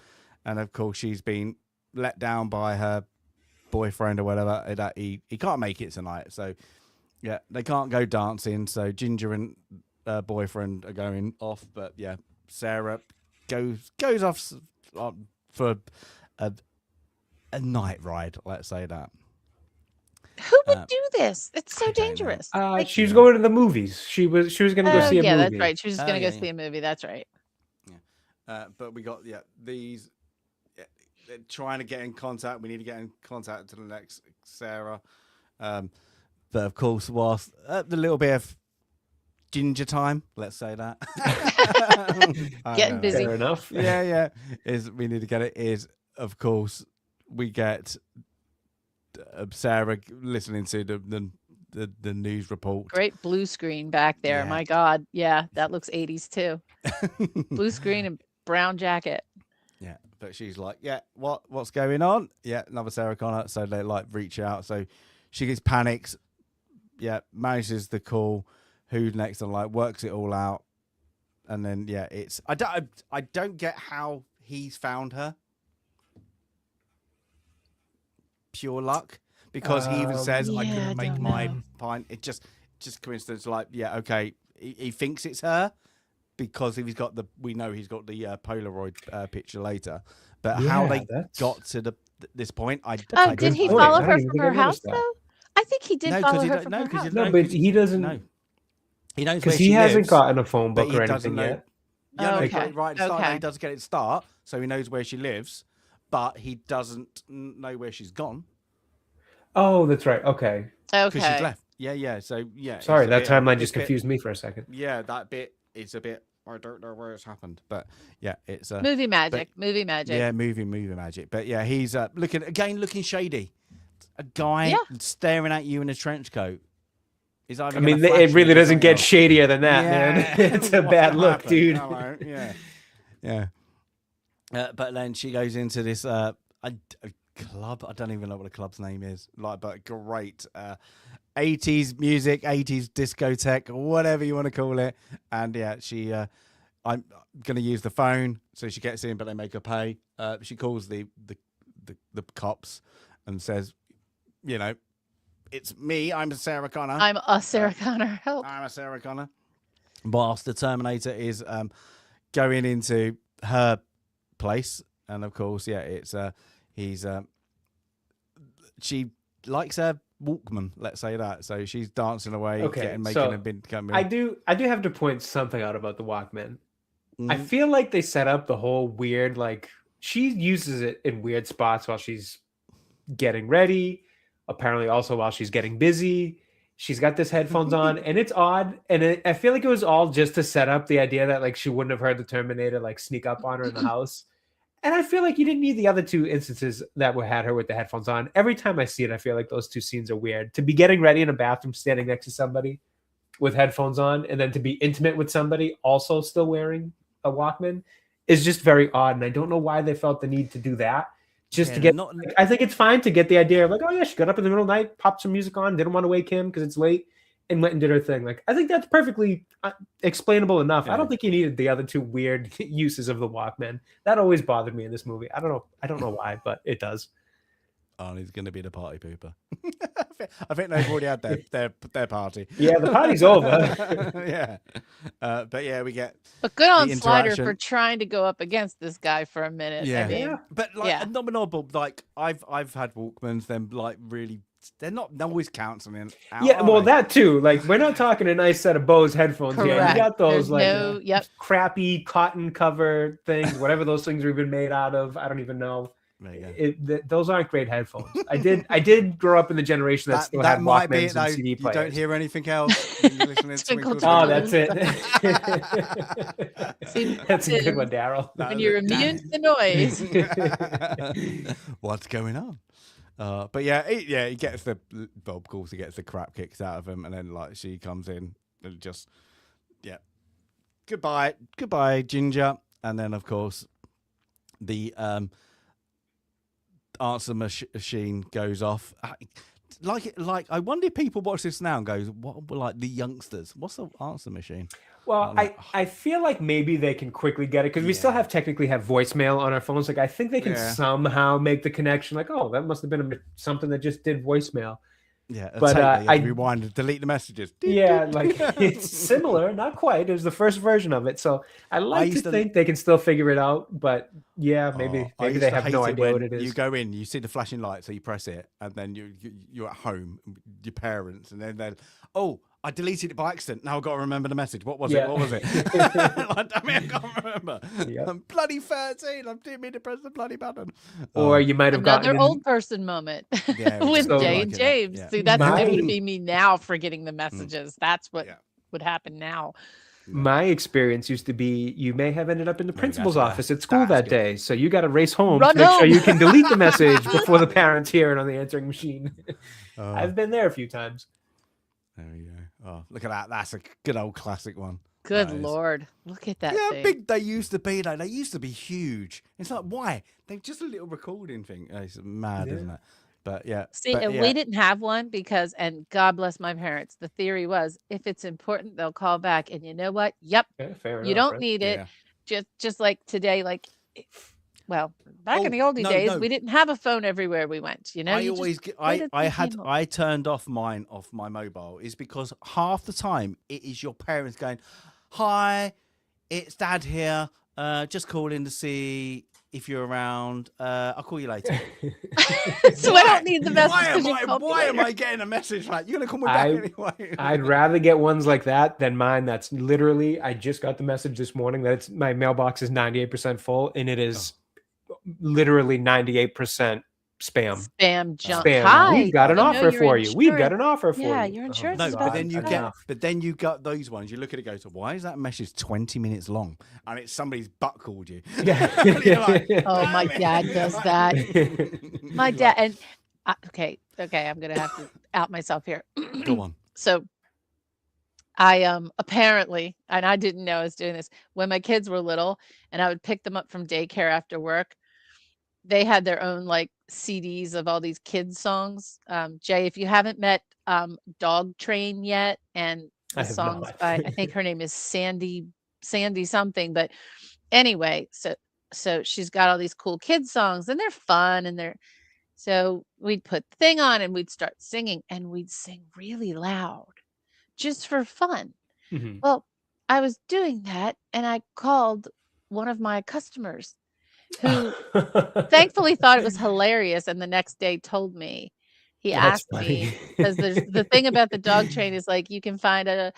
of course, she's been let down by her boyfriend or whatever, that he can't make it tonight. So yeah, they can't go dancing. So Ginger and boyfriend are going off. But yeah, Sarah goes off for a night ride. Let's say that. Who would do this? It's so dangerous. She was going to the movies. She was going to go see a movie. Yeah, that's right. She was just going to go see a movie. That's right. Yeah. But we got these. They're trying to get in contact. We need to get in contact to the next Sarah. But of course, whilst the little bit of Ginger time, let's say that. Getting busy. Fair enough. Yeah. We need to get it. Is of course we get Sarah listening to the news report. Great blue screen back there. Yeah. My God. Yeah, that looks 80s too. Blue screen and brown jacket. Yeah, but she's like, what's going on? Yeah, another Sarah Connor. So they reach out. So she gets panics. Yeah, manages the call. Who's next? And works it all out. And then it's I don't get how he's found her. Pure luck, because he even says I couldn't make my pint. It just coincidence. Okay, he thinks it's her. Because if we know he's got the Polaroid picture later, but how they got to this point, did he follow her from her house though? I think he did follow her from her house. No, but he doesn't. No. He knows because he hasn't gotten a phone book or anything yet. Yeah, right at the start, he doesn't get it start, so he knows where she lives, but he doesn't know where she's gone. Oh, that's right. Okay. Because she's left. Yeah. So yeah. Sorry, that timeline just confused me for a second. Yeah, that bit. It's a bit. I don't know where it's happened, but yeah, it's movie magic. Movie magic. Yeah, movie magic. But yeah, he's looking shady. A guy staring at you in a trench coat. I mean, it really doesn't get shadier than that, man. It's a bad look, dude. Yeah. But then she goes into this a club. I don't even know what the club's name is. But great. 80s music, 80s discotheque, whatever you want to call it. And yeah, she I'm gonna use the phone, so she gets in, but they make her pay. She calls the cops and says, it's me, I'm Sarah Connor. I'm a Sarah Connor. Help. I'm a Sarah Connor. Whilst the Terminator is going into her place, and of course, it's she likes her Walkman. Let's say that. So she's dancing away, Okay, making so a big. I do have to point something out about the Walkman. I Mm. feel like they set up the whole weird, like she uses it in weird spots while she's getting ready. Apparently, also while she's getting busy. She's got this headphones on, and it's odd. And I feel like it was all just to set up the idea that like she wouldn't have heard the Terminator like sneak up on her in the house. And I feel like you didn't need the other two instances that had her with the headphones on. Every time I see it, I feel like those two scenes are weird. To be getting ready in a bathroom, standing next to somebody with headphones on, and then to be intimate with somebody also still wearing a Walkman is just very odd. And I don't know why they felt the need to do that. Just to get, I think it's fine to get the idea of like, oh yeah, she got up in the middle of the night, popped some music on, didn't want to wake him because it's late, and went and did her thing. Like, I think that's perfectly explainable enough. Yeah. I don't think you needed the other two weird uses of the Walkman. That always bothered me in this movie. I don't know why, but it does. Arnie's going to be the party pooper. I think they've already had their party. Yeah, the party's over. Yeah, but yeah, we get. But good on Slider for trying to go up against this guy for a minute. Yeah, I mean, but like not novel. Like I've had Walkmans. Them like really. They're not always counseling. Yeah, well, that too. Like, we're not talking a nice set of Bose headphones. Correct. Yeah, you got those There's crappy cotton cover things, whatever those things are even made out of. I don't even know. Those aren't great headphones. I did grow up in the generation that still had Walkmans and CD players. You don't hear anything else when you're listening to Oh, that's it. That's a good one, Daryl. When you're immune to the noise. What's going on? But he gets the Bob calls. He gets the crap kicks out of him, and then like she comes in and just goodbye, Ginger, and then of course the answer machine goes off. Like I wonder if people watch this now and goes, what like the youngsters? What's the answer machine? Well, I feel like maybe they can quickly get it because we still technically have voicemail on our phones. Like I think they can somehow make the connection. Like, oh, that must have been something that just did voicemail. Yeah, but I rewind and delete the messages. Yeah, like it's similar, not quite. It was the first version of it, so I like to think they can still figure it out. But yeah, maybe they have no idea what it is. You go in, you see the flashing light, so you press it, and then you're at home, with your parents, and then they're I deleted it by accident. Now I've got to remember the message. What was it? What was it? I can't remember. Yep. I'm bloody 13. I didn't mean to press the bloody button. Or you might have gotten another old person moment with Jay and James. Yeah. See, that's going to be me now forgetting the messages. That's what would happen now. My experience used to be you may have ended up in the principal's office at school that day. So you got to race home to make sure you can delete the message before the parents hear it on the answering machine. I've been there a few times. There we go. Oh, look at that. That's a good old classic one. Good Lord. Look at that thing. Big they used to be, though. They used to be huge. It's like, why? They're just a little recording thing. It's mad, isn't it? But yeah. See, we didn't have one because, and God bless my parents, the theory was if it's important, they'll call back. And you know what? Yep. Fair you enough, don't need it. Just like today, like, well, back in the oldie days, we didn't have a phone everywhere we went. You know, I turned off my mobile is because half the time it is your parents going, "Hi, it's Dad here. Just calling to see if you're around. I'll call you later." So I don't need the message. Why am I getting a message like you're gonna call me back anyway? I'd rather get ones like that than mine. That's literally I just got the message this morning that my mailbox is 98% full, and it is. Literally 98% spam. Spam junk. Hi, we've got an offer for you. We've got an offer for you. Yeah, your insurance. No, but then you get those ones. You look at it, go to why is that message 20 minutes long? And it's somebody's butt called you. Yeah. Oh, my dad does that. My dad and okay, I'm gonna have to out myself here. Go on. So I apparently, and I didn't know I was doing this, when my kids were little and I would pick them up from daycare after work, they had their own like CDs of all these kids songs. Jay, if you haven't met Dog Train yet, and the songs by, I think her name is Sandy something, but anyway, so she's got all these cool kids songs and they're fun and so we'd put the thing on and we'd start singing and we'd sing really loud. Just for fun. Mm-hmm. Well, I was doing that and I called one of my customers who thankfully thought it was hilarious and the next day told me. He That's asked me funny. because the thing about the dog train is like you can find a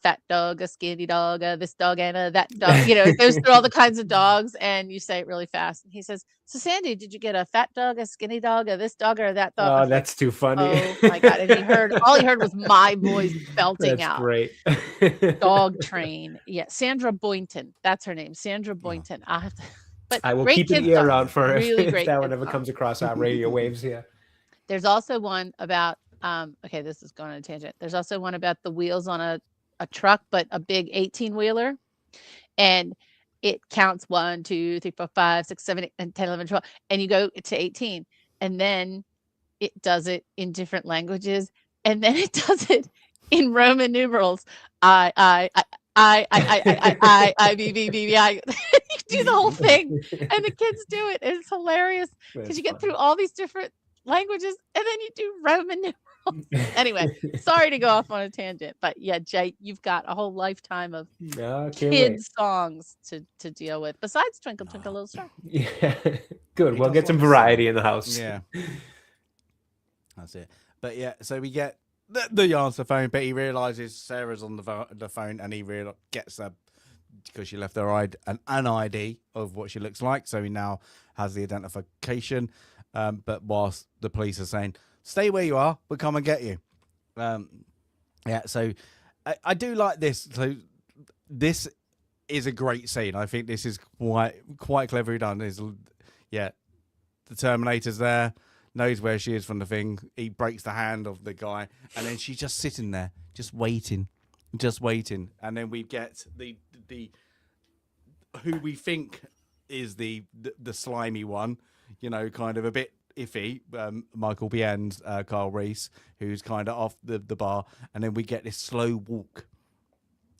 fat dog, a skinny dog, this dog, and that dog. You know, it goes through all the kinds of dogs, and you say it really fast. And he says, "So Sandy, did you get a fat dog, a skinny dog, a this dog, or that dog?" I Oh, was like, that's too funny. "Oh my god!" And all he heard was my voice belting That's out. great. Dog train, yeah. Sandra Boynton, that's her name, Sandra Boynton. I have to, but I will great keep an kid ear song, out for her really if great that kid one ever song. comes across our radio waves. Yeah. There's also one about okay, this is going on a tangent. There's also one about the wheels on a truck, but a big 18-wheeler, and it counts 1, 2, 3, 4, 5, 6, 7, 8, and 10, 11, 12, and you go to 18, and then it does it in different languages, and then it does it in Roman numerals. B, B, B, B, I. You do the whole thing, and the kids do it. And it's hilarious because you get through all these different languages, and then you do Roman numerals. Anyway, sorry to go off on a tangent, but yeah, Jay, you've got a whole lifetime of kids songs to deal with besides Twinkle Twinkle Little Star. Yeah, good. We'll get some variety in the house. Yeah, that's it. But yeah, so we get the answer phone, but he realizes Sarah's on the phone, and he gets her because she left her an ID of what she looks like. So he now has the identification. But whilst the police are saying, "Stay where you are, we'll come and get you." Yeah, so I do like this. So this is a great scene. I think this is quite cleverly done. Yeah, the Terminator's there, knows where she is from the thing. He breaks the hand of the guy, and then she's just sitting there, just waiting. And then we get the who we think is the slimy one, you know, kind of a bit iffy, Michael Bihn's Carl Reese, who's kind of off the bar, and then we get this slow walk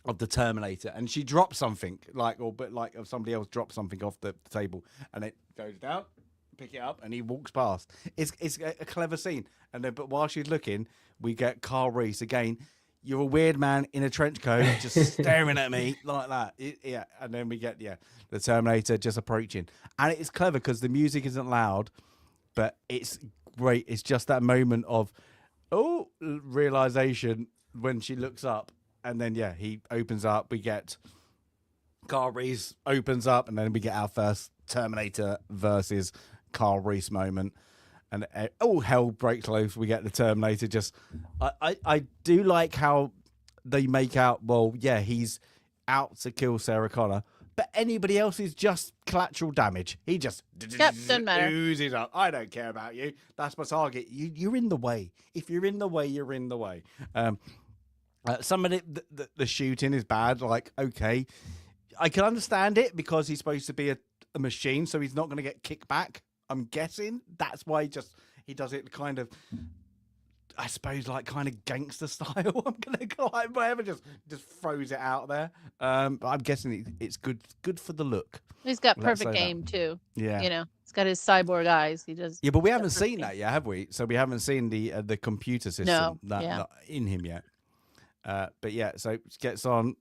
of the Terminator, and she drops something like somebody else drops something off the table, and it goes down, pick it up, and he walks past. It's a clever scene, and then but while she's looking, we get Carl Reese again. You're a weird man in a trench coat, just staring at me like that. Yeah, and then we get the Terminator just approaching, and it's clever because the music isn't loud, but it's great. It's just that moment of realization when she looks up, and then he opens up. We get Carl Reese opens up, and then we get our first Terminator versus Carl Reese moment. And all hell breaks loose. We get the Terminator. Just, I do like how they make out. Well, he's out to kill Sarah Connor, but anybody else is just collateral damage. He just doesn't matter. Oozes up. I don't care about you. That's my target. You're in the way. If you're in the way, you're in the way. Some of the shooting is bad. Like, okay, I can understand it because he's supposed to be a machine, so he's not going to get kicked back. I'm guessing that's why he does it kind of, I suppose, like kind of gangster style. I'm gonna go like whatever, just throws it out there. But I'm guessing it's good for the look. He's got perfect aim too. Yeah, you know, he's got his cyborg eyes. He does. Yeah, but we haven't seen that yet, have we? So we haven't seen the computer system not in him yet. But yeah, so she gets on,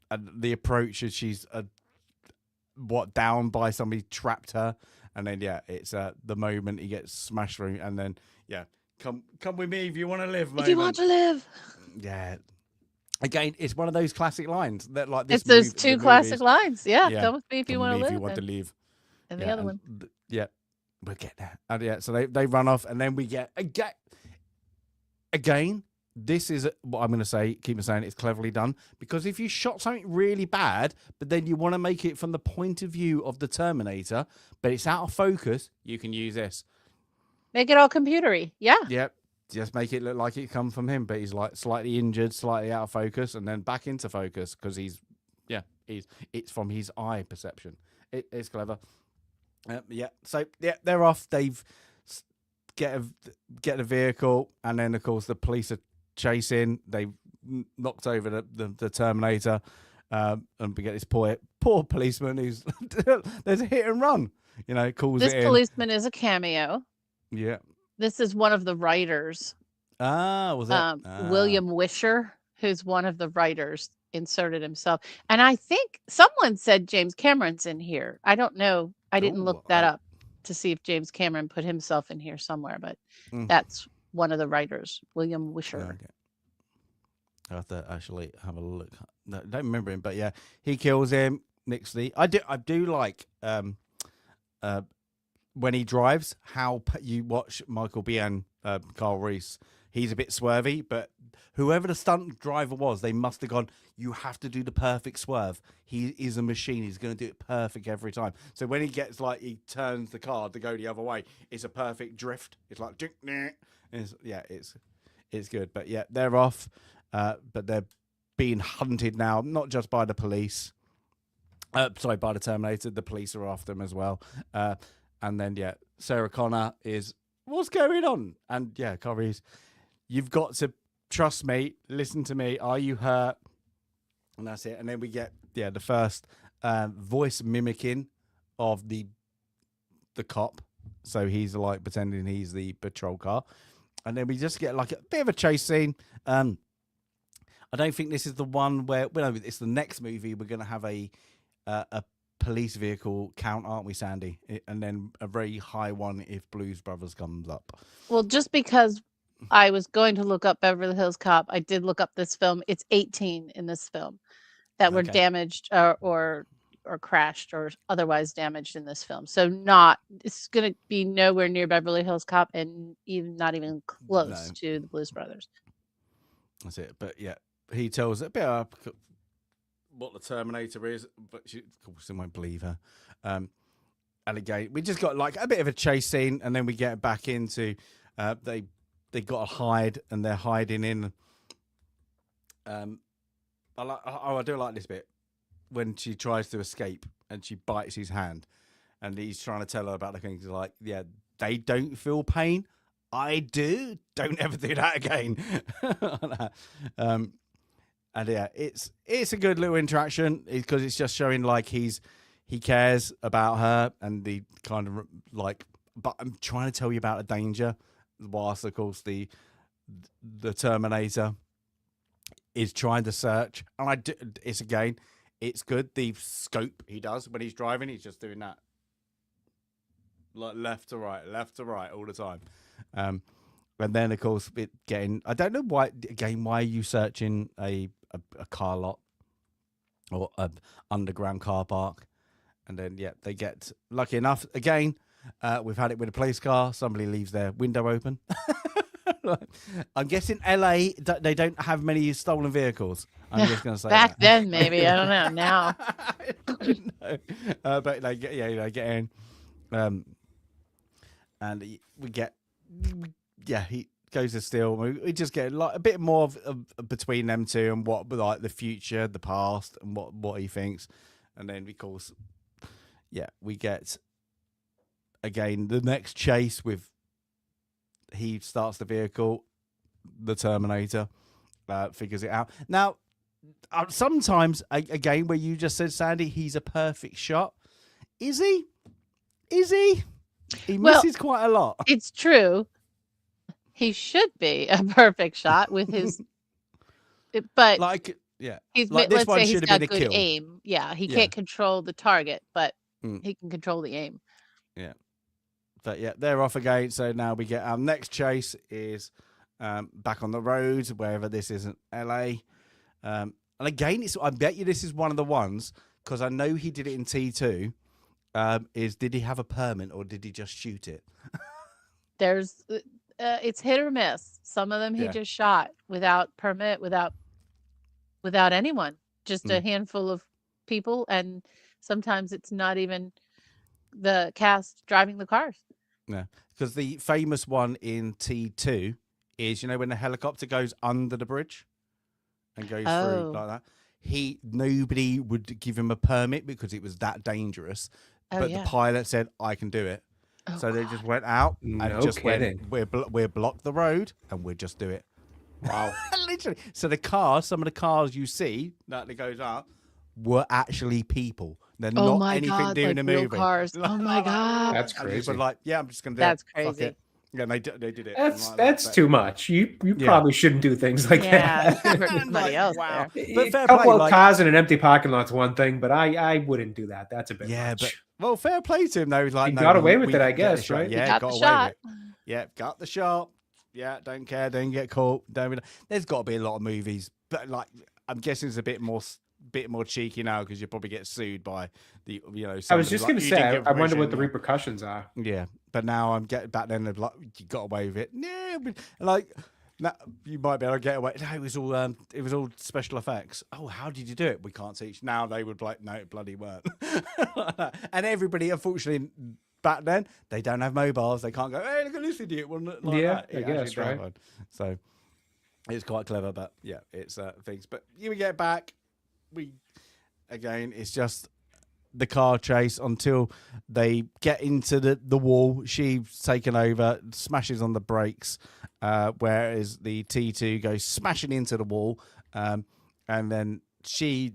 and the approach is she's down by somebody trapped her. And then it's the moment he gets smashed through, and then come with me if you want to live. If you want to live. Yeah. Again, it's one of those classic lines that like this. It's those two classic lines. Yeah, come with me if you want to live. If you want to leave. And the other one. We'll get there. And so they run off, and then we get again. This is what I'm going to say. Keep on saying it's cleverly done, because if you shot something really bad, but then you want to make it from the point of view of the Terminator, but it's out of focus, you can use this. Make it all computery. Yeah. Yep. Just make it look like it come from him, but he's like slightly injured, slightly out of focus, and then back into focus because it's from his eye perception. It's clever. So they're off. They've get a vehicle, and then of course the police are chasing. They knocked over the Terminator, and we get this poor policeman who's there's a hit and run. You know, calls this it in. Policeman is a cameo. Yeah, this is one of the writers. Was it William Wisher, who's one of the writers, inserted himself, and I think someone said James Cameron's in here. I don't know. I didn't look that up to see if James Cameron put himself in here somewhere, but that's one of the writers, William Wisher. Okay. I have to actually have a look. No, don't remember him, but yeah, he kills him. Nixley. I do like when he drives. How you watch Michael Biehn, Carl Reese. He's a bit swervy, but whoever the stunt driver was, they must have gone, you have to do the perfect swerve. He is a machine. He's going to do it perfect every time. So when he gets he turns the car to go the other way, it's a perfect drift. It's like, it's good. But yeah, they're off. But they're being hunted now, not just by the police. By the Terminator. The police are after them as well. And then, Sarah Connor is, what's going on? And yeah, Corey's, you've got to trust me, listen to me. Are you hurt? And that's it. And then we get, the first voice mimicking of the cop. So he's like pretending he's the patrol car. And then we just get like a bit of a chase scene. I don't think this is the one where, it's the next movie. We're going to have a police vehicle count, aren't we, Sandy? And then a very high one if Blues Brothers comes up. Well, just because I was going to look up Beverly Hills Cop, I did look up this film. It's 18 in this film that were damaged or crashed or otherwise damaged in this film. So it's going to be nowhere near Beverly Hills Cop and not even close to the Blues Brothers. That's it. But yeah, he tells a bit of what the Terminator is, but she, of course, won't believe her. And again, we just got like a bit of a chase scene, and then we get back into they got to hide, and they're hiding in. I do like this bit when she tries to escape and she bites his hand, and he's trying to tell her about the things like, they don't feel pain. I do. Don't ever do that again. And yeah, it's a good little interaction because it's just showing like he cares about her, and the kind of like, but I'm trying to tell you about a danger, whilst of course the Terminator is trying to search, and it's good. The scope he does when he's driving, he's just doing that, like left to right all the time. And then of course I don't know why are you searching a car lot or an underground car park, and then they get lucky enough again. We've had it with a police car. Somebody leaves their window open. I'm guessing LA they don't have many stolen vehicles. I'm just going to say back then maybe, I don't know now. I don't know. But they get in, and we get he goes to steal. We just get like a bit more of between them two, and what like the future, the past, and what he thinks. And then of course we get again the next chase with he starts the vehicle, the Terminator figures it out. Now sometimes again where you just said, Sandy, he's a perfect shot. Is he misses quite a lot. It's true. He should be a perfect shot with his, but he's like this one say he's should have got been a good kill. aim. Yeah, he can't control the target, but he can control the aim. Yeah, but they're off again. So now we get our next chase is back on the road, wherever this isn't LA. And again, I bet you this is one of the ones, because I know he did it in T2. Did he have a permit or did he just shoot it? There's it's hit or miss. Some of them he just shot without permit, without anyone, just a handful of people, and sometimes it's not even the cast driving the cars. Yeah, because the famous one in T2 is, when the helicopter goes under the bridge and goes through like that. Nobody would give him a permit because it was that dangerous. But the pilot said, I can do it. So they just went out and we'll block the road and we'll just do it. Wow. Literally. So some of the cars you see that goes up were actually people. They're not anything doing a movie. Cars. Oh my God. That's crazy. But I'm just going to do That's it. crazy. Fuck it. Yeah, they did it. That's too much. You probably shouldn't do things like that. Everybody else. Wow. There. But fair A couple play, of cars in an empty parking lot's one thing, but I wouldn't do that. That's a bit much. But fair play to him though. He's like, he got away with it, I guess, right? Yeah, got the shot. Yeah, got the shot. Yeah, don't care. Don't get caught. There's got to be a lot of movies, but like I'm guessing it's a bit more cheeky now because you probably get sued by the I was just like, going to you say, didn't get I wonder what the permission, repercussions are. yeah. But now I'm getting back then. Like you got away with it. Yeah, like now, you might be able to get away. No, it was all special effects. Oh, how did you do it? We can't see. Now they would be like, no, it bloody weren't. And everybody, unfortunately, back then they don't have mobiles. They can't go, hey, look at this idiot one like that. I guess, right? Died. So it's quite clever, but yeah, it's things. But you get back. It's just the car chase until they get into the wall. She's taken over, smashes on the brakes, whereas the T2 goes smashing into the wall, and then she,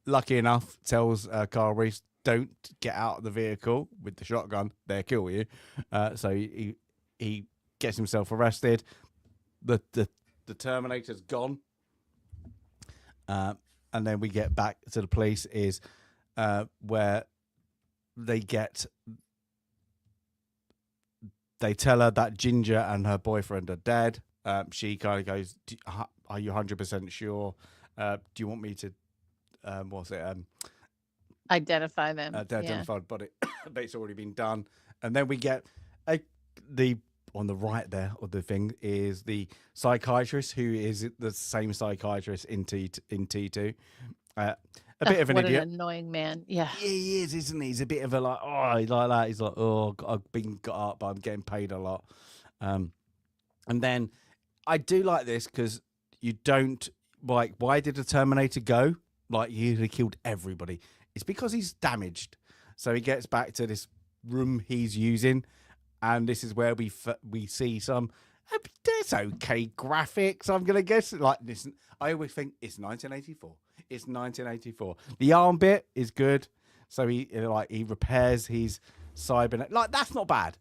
lucky enough, tells Carl Reese, don't get out of the vehicle with the shotgun, they'll kill you. So he gets himself arrested. The Terminator's gone. And then we get back to the police is where they tell her that Ginger and her boyfriend are dead. She kind of goes, are you 100% sure? Do you want me to, identify them? Identified, but it's already been done. And then we get on the right there of the thing is the psychiatrist, who is the same psychiatrist in T2. A bit of an idiot. An annoying man. Yeah. He is, isn't he? He's a bit of a like, oh, he's like that. He's like, oh, I've been got up, but I'm getting paid a lot. And then I do like this because you don't like, why did the Terminator go? Like, he killed everybody. It's because he's damaged. So he gets back to this room he's using. And this is where we see some, there's okay graphics, I'm going to guess. Like this, I always think it's 1984. It's 1984. The arm bit is good. So he repairs his cybernet. Like, that's not bad.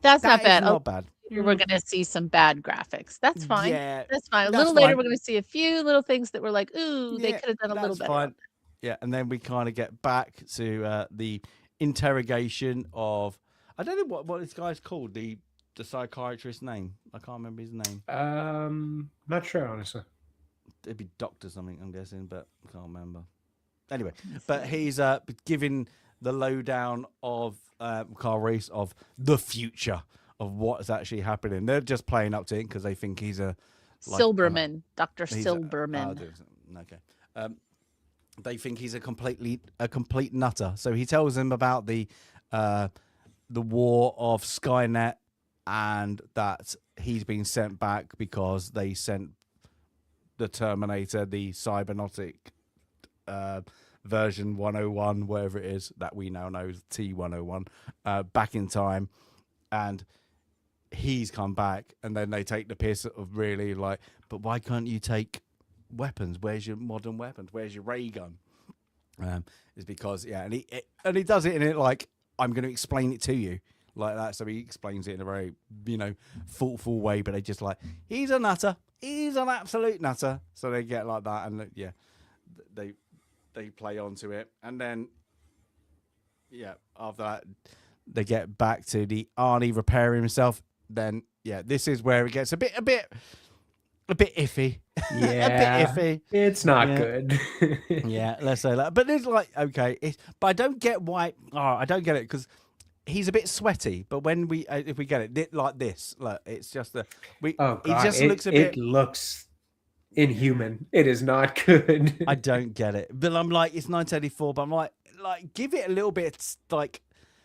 That's not bad. Not bad. We're going to see some bad graphics. That's fine. Yeah, that's fine. A little later, we're going to see a few little things that were like, ooh, they could have done a little better. Fine. Yeah, and then we kind of get back to the interrogation of, I don't know what this guy's called, the psychiatrist's name. I can't remember his name. Not sure, honestly. It'd be Doctor something, I'm guessing, but I can't remember. Anyway, but he's giving the lowdown of Carl Reese of the future of what's actually happening. They're just playing up to it because they think he's a Silberman, Dr. Silberman. Okay. They think he's a complete nutter. So he tells them about the war of Skynet and that he's been sent back because they sent the Terminator, the cybernetic version 101, whatever it is that we now know as T101, back in time. And he's come back, and then they take the piss of really like, but why can't you take weapons? Where's your modern weapons? Where's your ray gun? It's because, and he does it in it like, I'm going to explain it to you like that. So he explains it in a very, thoughtful way, but they just like, he's a nutter. He's an absolute nutter. So they get like that. And they play onto it. And then, after that, they get back to the Arnie repairing himself. Then, this is where it gets a bit iffy. Yeah. A bit iffy. It's not good. Yeah, let's say that. But it's like, okay. But I don't get why. Oh, I don't get it because he's a bit sweaty. But when if we get it like this, like it's just he just looks a bit. It looks inhuman. It is not good. I don't get it. But I'm like, it's 1984. But I'm like, give it a little bit like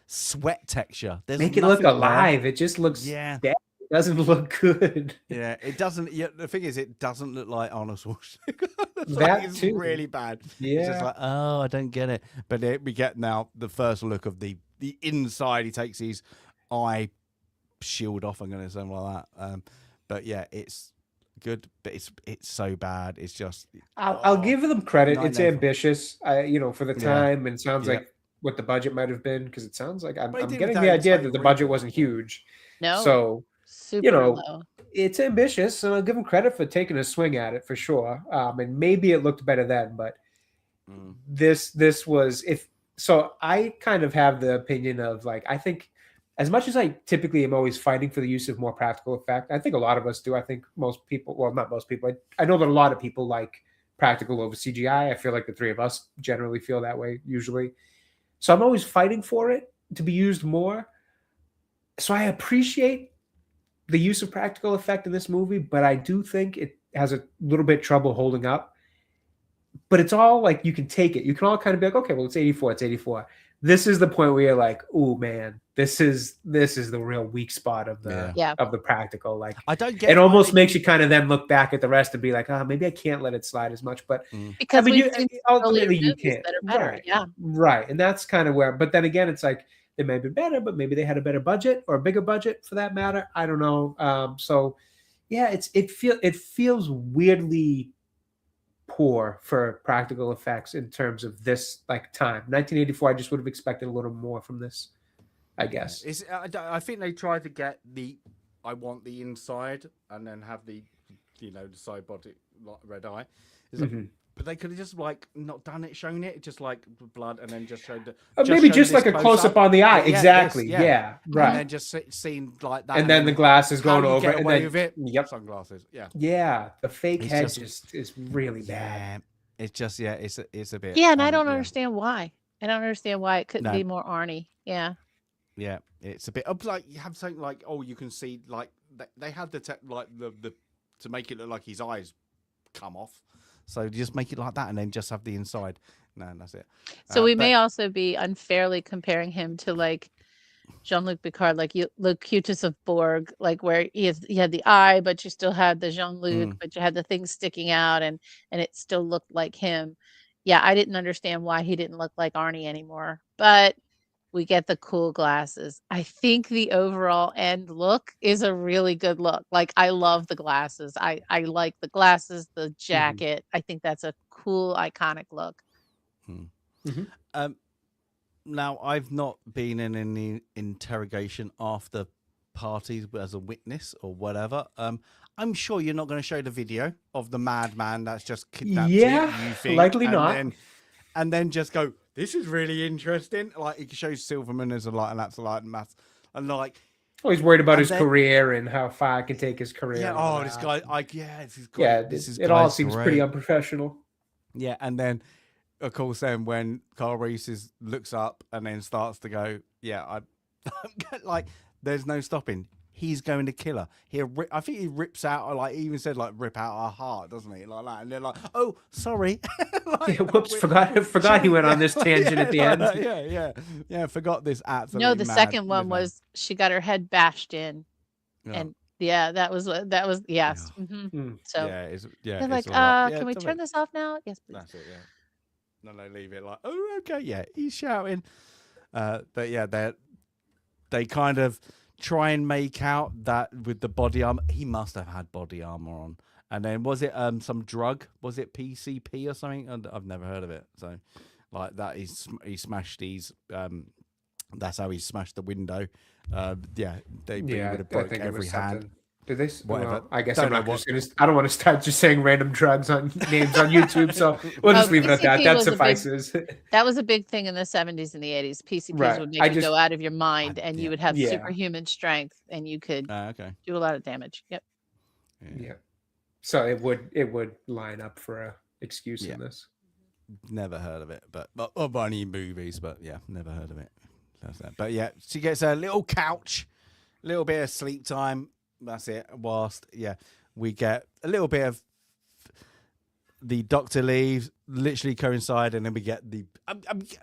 sweat texture. Make it look alive. It just looks dead. It doesn't look good. Yeah, it doesn't. Yeah, the thing is, it doesn't look like Arnold Schwarzenegger. It's too. Really bad. Yeah, it's just like, oh, I don't get it. But we get now the first look of the inside. He takes his eye shield off. I'm going to say something like that. But yeah, it's good, but it's so bad. It's just. I'll give them credit. It's ambitious. For the time, and sounds like what the budget might have been, because it sounds like I'm getting the idea that the budget wasn't huge. No. So. Super low. It's ambitious, and I'll give him credit for taking a swing at it for sure. And maybe it looked better then, but this was so. I kind of have the opinion of like, I think as much as I typically am always fighting for the use of more practical effect, I think a lot of us do. I think most people, well, not most people, I know that a lot of people like practical over CGI. I feel like the three of us generally feel that way usually. So I'm always fighting for it to be used more. So I appreciate the use of practical effect in this movie, but I do think it has a little bit trouble holding up. But it's all like, you can take it. You can all kind of be like, okay, well, it's 84. It's 84. This is the point where you're like, oh man, this is the real weak spot of the of the practical. Like, I don't get it almost makes you kind of then look back at the rest and be like, oh, maybe I can't let it slide as much. But because I mean, we've seen ultimately you movies can't. that are better. Right. Yeah. Right. And that's kind of where, but then again, it's like, they may be better, but maybe they had a better budget or a bigger budget for that matter. I don't know. So yeah, it feels weirdly poor for practical effects in terms of this like time. 1984, I just would have expected a little more from this, I guess. I think they tried to get I want the inside and then have the the side body red eye. But they could have just like not done it, shown it, just like blood, and then just showed the. Maybe just like a close up on the eye. Exactly. Yeah. Right. And then just seen like that. And then the glasses going over. Get away and with it. Yep. Sunglasses. Yeah. Yeah. The fake head just is really bad. Yeah. It's just it's a bit. Yeah, and I don't understand why. I don't understand why it couldn't be more Arnie. Yeah. Yeah, it's a bit like you have something like you can see like they had the to make it look like his eyes come off. So just make it like that and then just have the inside. No, that's it. So we may also be unfairly comparing him to like Jean-Luc Picard, like Locutus of Borg, like where he had the eye, but you still had the Jean-Luc, but you had the thing sticking out and it still looked like him. Yeah, I didn't understand why he didn't look like Arnie anymore. But we get the cool glasses. I think the overall end look is a really good look. Like, I love the glasses. I like the glasses, the jacket. I think that's a cool, iconic look. Now, I've not been in any interrogation after parties as a witness or whatever. I'm sure you're not going to show the video of the madman that's just kidnapped you think, likely not. And then just go, this is really interesting. Like, it shows Silverman as an absolute math. And like, he's worried about his career and how far I can take his career. Yeah. This guy. This is great. Yeah. It all seems pretty unprofessional. Yeah. And then, of course, then when Carl Reese looks up and then starts to go, I'm like, there's no stopping. He's going to kill her. I think he rips out, like, he even said, like, rip out her heart, doesn't he? Like that. And they're like, oh, sorry. Whoops, forgot he went on this tangent at the end. Yeah, forgot this absolutely. No, the second one was she got her head bashed in. Yeah. And that was yes. Yeah. So they're like, can we turn this off now? Yes, please. That's it, yeah. No, they leave it like, oh, okay, yeah, he's shouting. But yeah, they kind of try and make out that with the body armor, he must have had body armor on. And then was it some drug? Was it PCP or something? I've never heard of it. So like that, he smashed these. That's how he smashed the window. They would have broke every hand. Did they? Well, I guess I'm not just gonna. I don't want to start just saying random drugs on names on YouTube, so we'll just leave it at that. That suffices. That was a big thing in the 70s and the 80s. PCPs would make you go out of your mind, and you would have superhuman strength, and you could do a lot of damage. Yep. Yeah. So it would line up for a excuse in this. Never heard of it, but of any movies, but never heard of it. That's that. But yeah, she gets a little couch, little bit of sleep time. That's it. Whilst we get a little bit of the doctor leaves, literally coincide, and then we get the.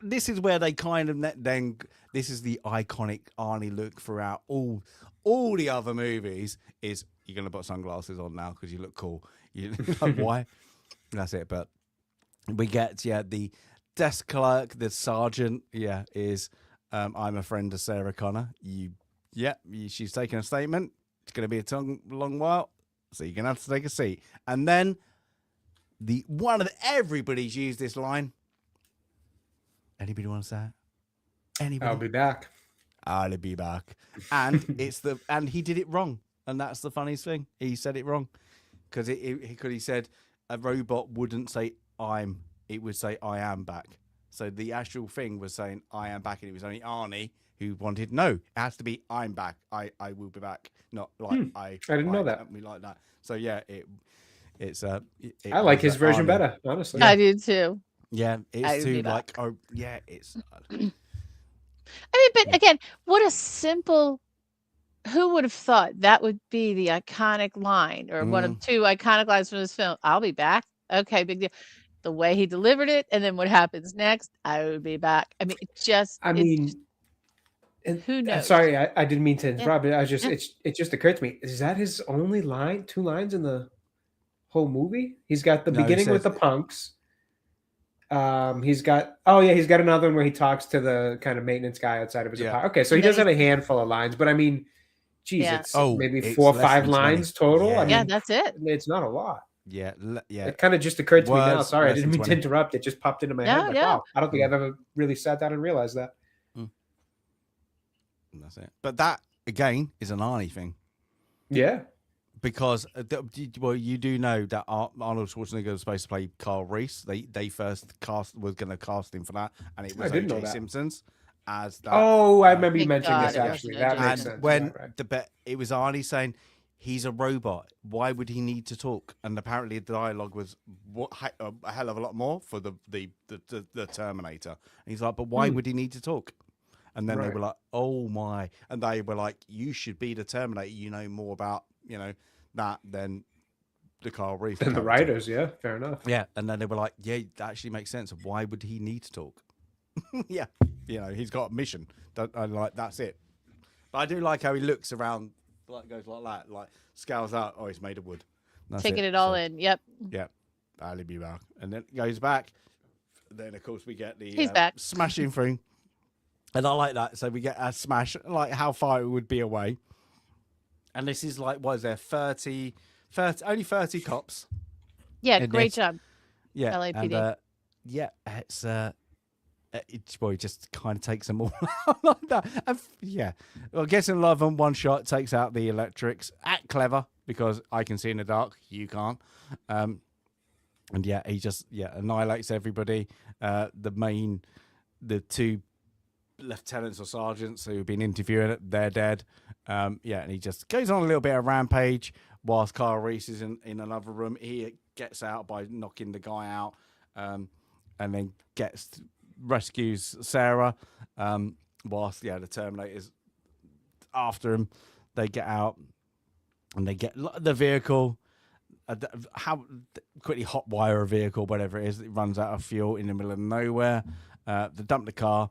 This is where they kind of then. This is the iconic Arnie look throughout all the other movies. Is you're gonna put sunglasses on now because you look cool. You why? That's it. But we get the desk clerk, the sergeant. Is I'm a friend of Sarah Connor. She's taking a statement. It's going to be a long while, so you're going to have to take a seat. And then everybody's used this line. Anybody want to say it? Anybody? I'll be back. I'll be back. And and he did it wrong. And that's the funniest thing. He said it wrong. Because he said a robot wouldn't say I'm, it would say I am back. So the actual thing was saying, I am back. And it was only Arnie who wanted, no, it has to be, I'm back. I will be back. Not like I didn't know that. We like that. So yeah, it's I like his version Arnie. better, honestly. I do too. Yeah, I it's would be too like, back. oh yeah, it's. I mean, but again, what a simple. Who would have thought that would be the iconic line or one of two iconic lines from this film? I'll be back. Okay, big deal. The way he delivered it, and then what happens next? I would be back. I mean, it just. Who knows? Sorry, I didn't mean to interrupt. I just it just occurred to me. Is that his only line? 2 lines in the whole movie? He's got the beginning with the punks. He's got another one where he talks to the kind of maintenance guy outside of his apartment. Okay, so he does have a handful of lines, but I mean, geez, it's maybe 4 or 5 lines total. Yeah. I mean, that's it. It's not a lot. Yeah. It kind of just occurred to me now. Sorry, I didn't mean to interrupt. It just popped into my head. Like, wow, I don't think I've ever really sat down and realized that. And that's it. But that again is an Arnie thing. Yeah. Because you do know that Arnold Schwarzenegger was supposed to play Carl Reese. They first was going to cast him for that, and it was O.J. Simpson's as that. Oh, I remember you mentioning this actually. That makes sense. When it was Arnie saying he's a robot, why would he need to talk? And apparently the dialogue was a hell of a lot more for the Terminator. And he's like, but why would he need to talk? And then they were like, oh my, and they were like, you should be the Terminator. You know more about that than the Carl Reese. Than the writers, yeah, fair enough. Yeah, and then they were like, yeah, that actually makes sense. Why would he need to talk? Yeah, he's got a mission. That's it. But I do like how he looks around, like goes like that, like scales out. Oh, it's made of wood. Taking it all in. Yep. Yeah, I'll be back, and then goes back. Then of course we get the he's back smashing through, and I like that. So we get a smash, like how far it would be away. And this is like, what is there, 30 only 30 cops. Yeah, great job. Yeah, LAPD. And it just kind of takes them all out like that. And, well, getting a lot of them one shot takes out the electrics. Act clever, because I can see in the dark, you can't. And he just annihilates everybody. The 2 lieutenants or sergeants who've been interviewing it, they're dead. And he just goes on a little bit of rampage whilst Carl Reese is in another room. He gets out by knocking the guy out, and then rescues Sarah, whilst the Terminator's after him. They get out and they get the vehicle. How quickly hotwire a vehicle, whatever it is, it runs out of fuel in the middle of nowhere. They dump the car.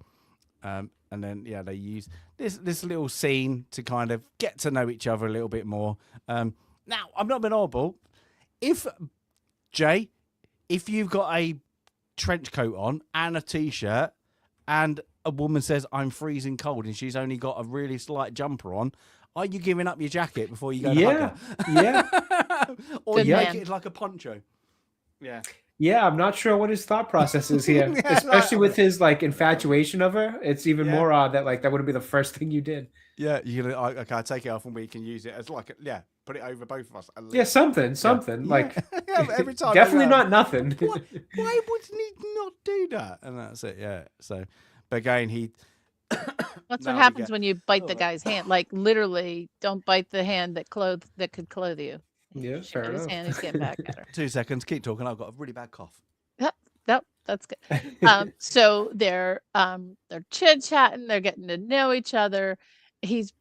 And then they use this little scene to kind of get to know each other a little bit more. Now, I'm not being horrible. If you've got a trench coat on and a t-shirt, and a woman says I'm freezing cold, and she's only got a really slight jumper on, are you giving up your jacket before you go to hug her? Yeah. Or you make it like a poncho? Yeah. Yeah, I'm not sure what his thought process is here, especially with his infatuation of her. It's even more odd that that wouldn't be the first thing you did. Yeah, okay, I'll take it off and we can use it as put it over both of us. Yeah, something. Every time. Definitely not nothing. Why would he not do that? And that's it. Yeah. So, but again, that's what happens when you bite the guy's hand. Like literally, don't bite the hand that could clothe you. Yeah, fair enough. His hand, he's getting back at her. 2 seconds, keep talking. I've got a really bad cough. Yep, that's good. So they're chit-chatting, they're getting to know each other. He's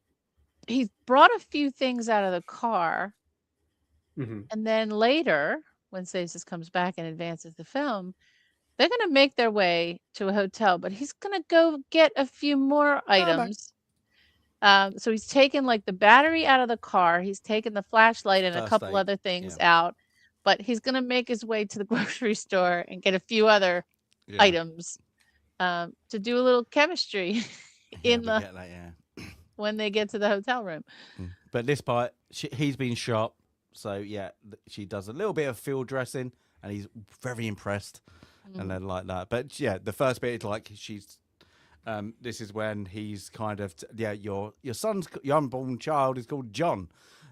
brought a few things out of the car. Mm-hmm. And then later, when Stasis comes back and advances the film, they're going to make their way to a hotel, but he's going to go get a few more items. So he's taken the battery out of the car. He's taken the flashlight and a couple other things out, but he's going to make his way to the grocery store and get a few other items to do a little chemistry when they get to the hotel room. But this part, he's been shot. So she does a little bit of field dressing and he's very impressed. And then like that. But the first bit is she's, this is when he's kind of your unborn child is called John,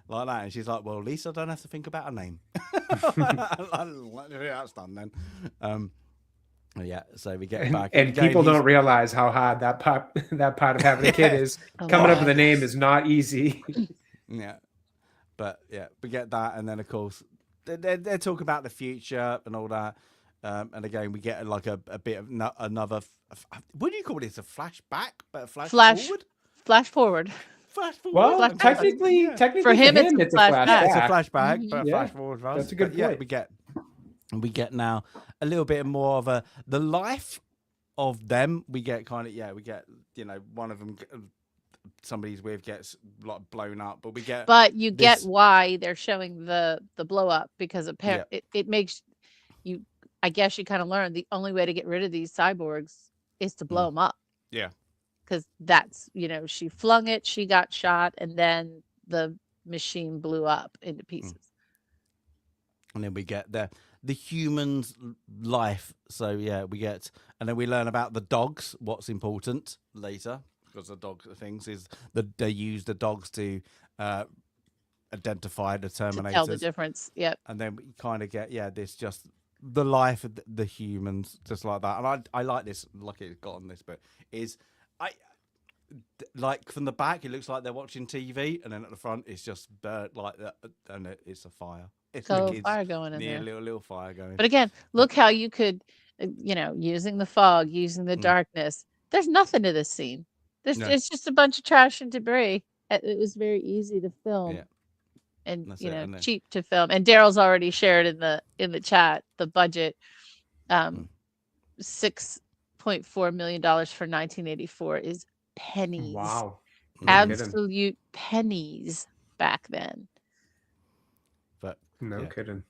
like that, and she's like, well, at least I don't have to think about a name. That's done then. Yeah, so we get And, back. and again, people he's- don't realize how hard that part of having a kid Yeah. is. A Coming up lot. with a name is not easy. Yeah, but yeah, we get that, and then of course they talk about the future and all that. And again, we get like a bit of another. What do you call this? A flashback, but a flash forward. Flash forward. Flash forward. Well, Flashback. technically, Yeah. technically For him, it's a it's a flashback. Yeah, it's a flashback. flashback, Mhm. but a Yeah, flash forward for us. that's a good But yeah, point. we get now a little bit more of the life of them. We get kind of we get one of them somebody's with gets like blown up, but we get But you get this- why they're showing the blow up, because Yeah. it makes you, I guess you kind of learn the only way to get rid of these cyborgs is to blow them up. Yeah. Because that's, she flung it, she got shot, and then the machine blew up into pieces. and then we get the human's life. So yeah, we get, and then we learn about the dogs. What's important later, because the dog things is that they use the dogs to identify the To tell the Terminators, difference. Yep. and then we kind of get this just the life of the humans, just like that. And I like this. Lucky it's got on this, but is like from the back, it looks like they're watching TV, and then at the front, it's just like that, and it's a fire. It's the So kids. fire going in Yeah, there. little fire going. But again, look how you could, using the fog, using the darkness. There's nothing to this scene. No. It's just a bunch of trash and debris. It was very easy to film. Yeah. And That's it, and then- cheap to film. And Daryl's already shared in the chat the budget, $6.4 million for 1984 is pennies. Wow. Mm. Absolute pennies back then. But No Yeah. kidding.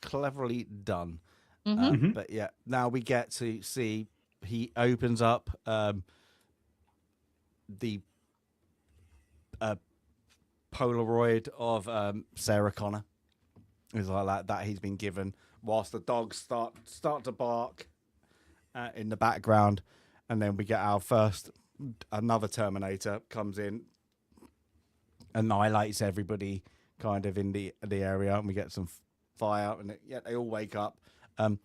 cleverly done. Mhm. Mhm. But yeah, now we get to see he opens up the Polaroid of Sarah Connor. It's like that he's been given whilst the dogs start to bark in the background, and then we get our another Terminator comes in, annihilates everybody kind of in the area, and we get some fire, and they all wake up. And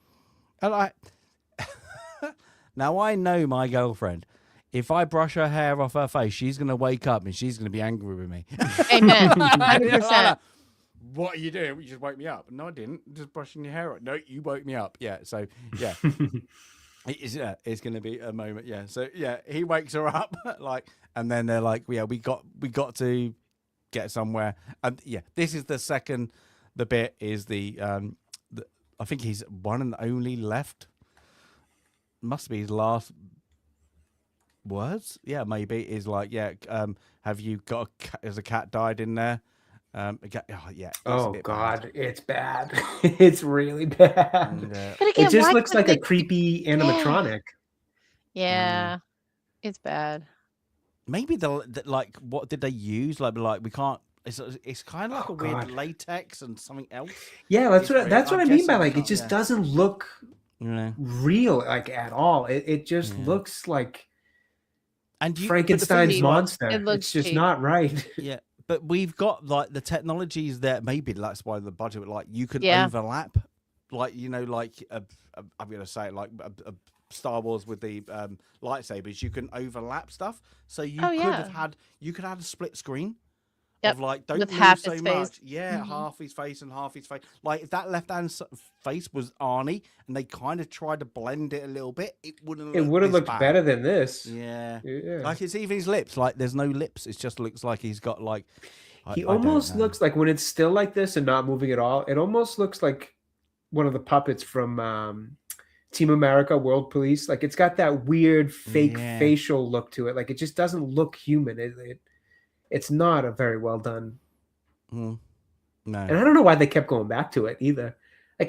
now I know my girlfriend. If I brush her hair off her face, she's gonna wake up and she's gonna be angry with me. Amen. 100%. What are you doing? You just woke me up. No, I didn't. Just brushing your hair. No, you woke me up. Yeah. So yeah, it's gonna be a moment. Yeah. So yeah, he wakes her up and then they're like, yeah, we got to get somewhere. And yeah, this is the bit is I think he's one and only left. Must be his last words. Yeah, maybe is like, have you got has a cat died in there? Yeah. Oh God, it's bad. It's really bad. Yeah. But again, It just why looks couldn't like a they- creepy animatronic. Yeah, it's bad. Maybe like what did they use? Like we can't. It's kind of like Oh, a weird God. latex and something else. Yeah, that's It's what weird. I I'm mean by guessing like not, it just yeah. doesn't look Yeah. real like at all. It just Yeah. looks like And Frankenstein's cheap. monster. It looks It's just cheap. not right. Yeah, but we've got like the technologies that maybe that's why the budget. Like you can Yeah. overlap, like I'm gonna say it, like a Star Wars with the lightsabers. You can overlap stuff, so you Oh, could yeah. have had a split screen. Yep, Of like, don't with move half so his much. face. Yeah, Mhm. half his face and half his face. Like if that left hand face was Arnie, and they kind of tried to blend it a little bit, it wouldn't. It would have looked better than this. Yeah. Yeah. Like it's even his lips. Like there's no lips. It just looks like he's got like. He I don't almost know. looks like when it's still like this and not moving at all, it almost looks like one of the puppets from Team America World Police. Like it's got that weird fake Yeah. facial look to it. Like it just doesn't look human. It's not a very well done. Mm. No. And I don't know why they kept going back to it either. Like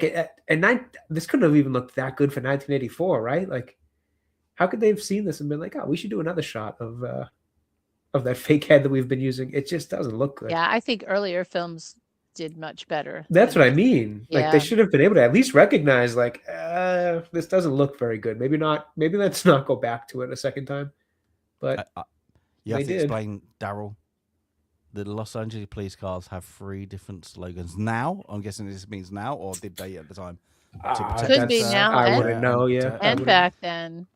this couldn't have even looked that good for 1984, right? Like how could they have seen this and been like, oh, we should do another shot of that fake head that we've been using? It just doesn't look good. Yeah, I think earlier films did much better. That's than what I this. mean. Like Yeah. they should have been able to at least recognize, like, this doesn't look very good. Maybe not. Maybe let's not go back to it a second time. But You have they to did. explain, Daryl. The Los Angeles police cars have 3 different slogans. Now, I'm guessing this means now, or did they at the time? Could be now I and- wouldn't know. Yeah, I And wouldn't- back then,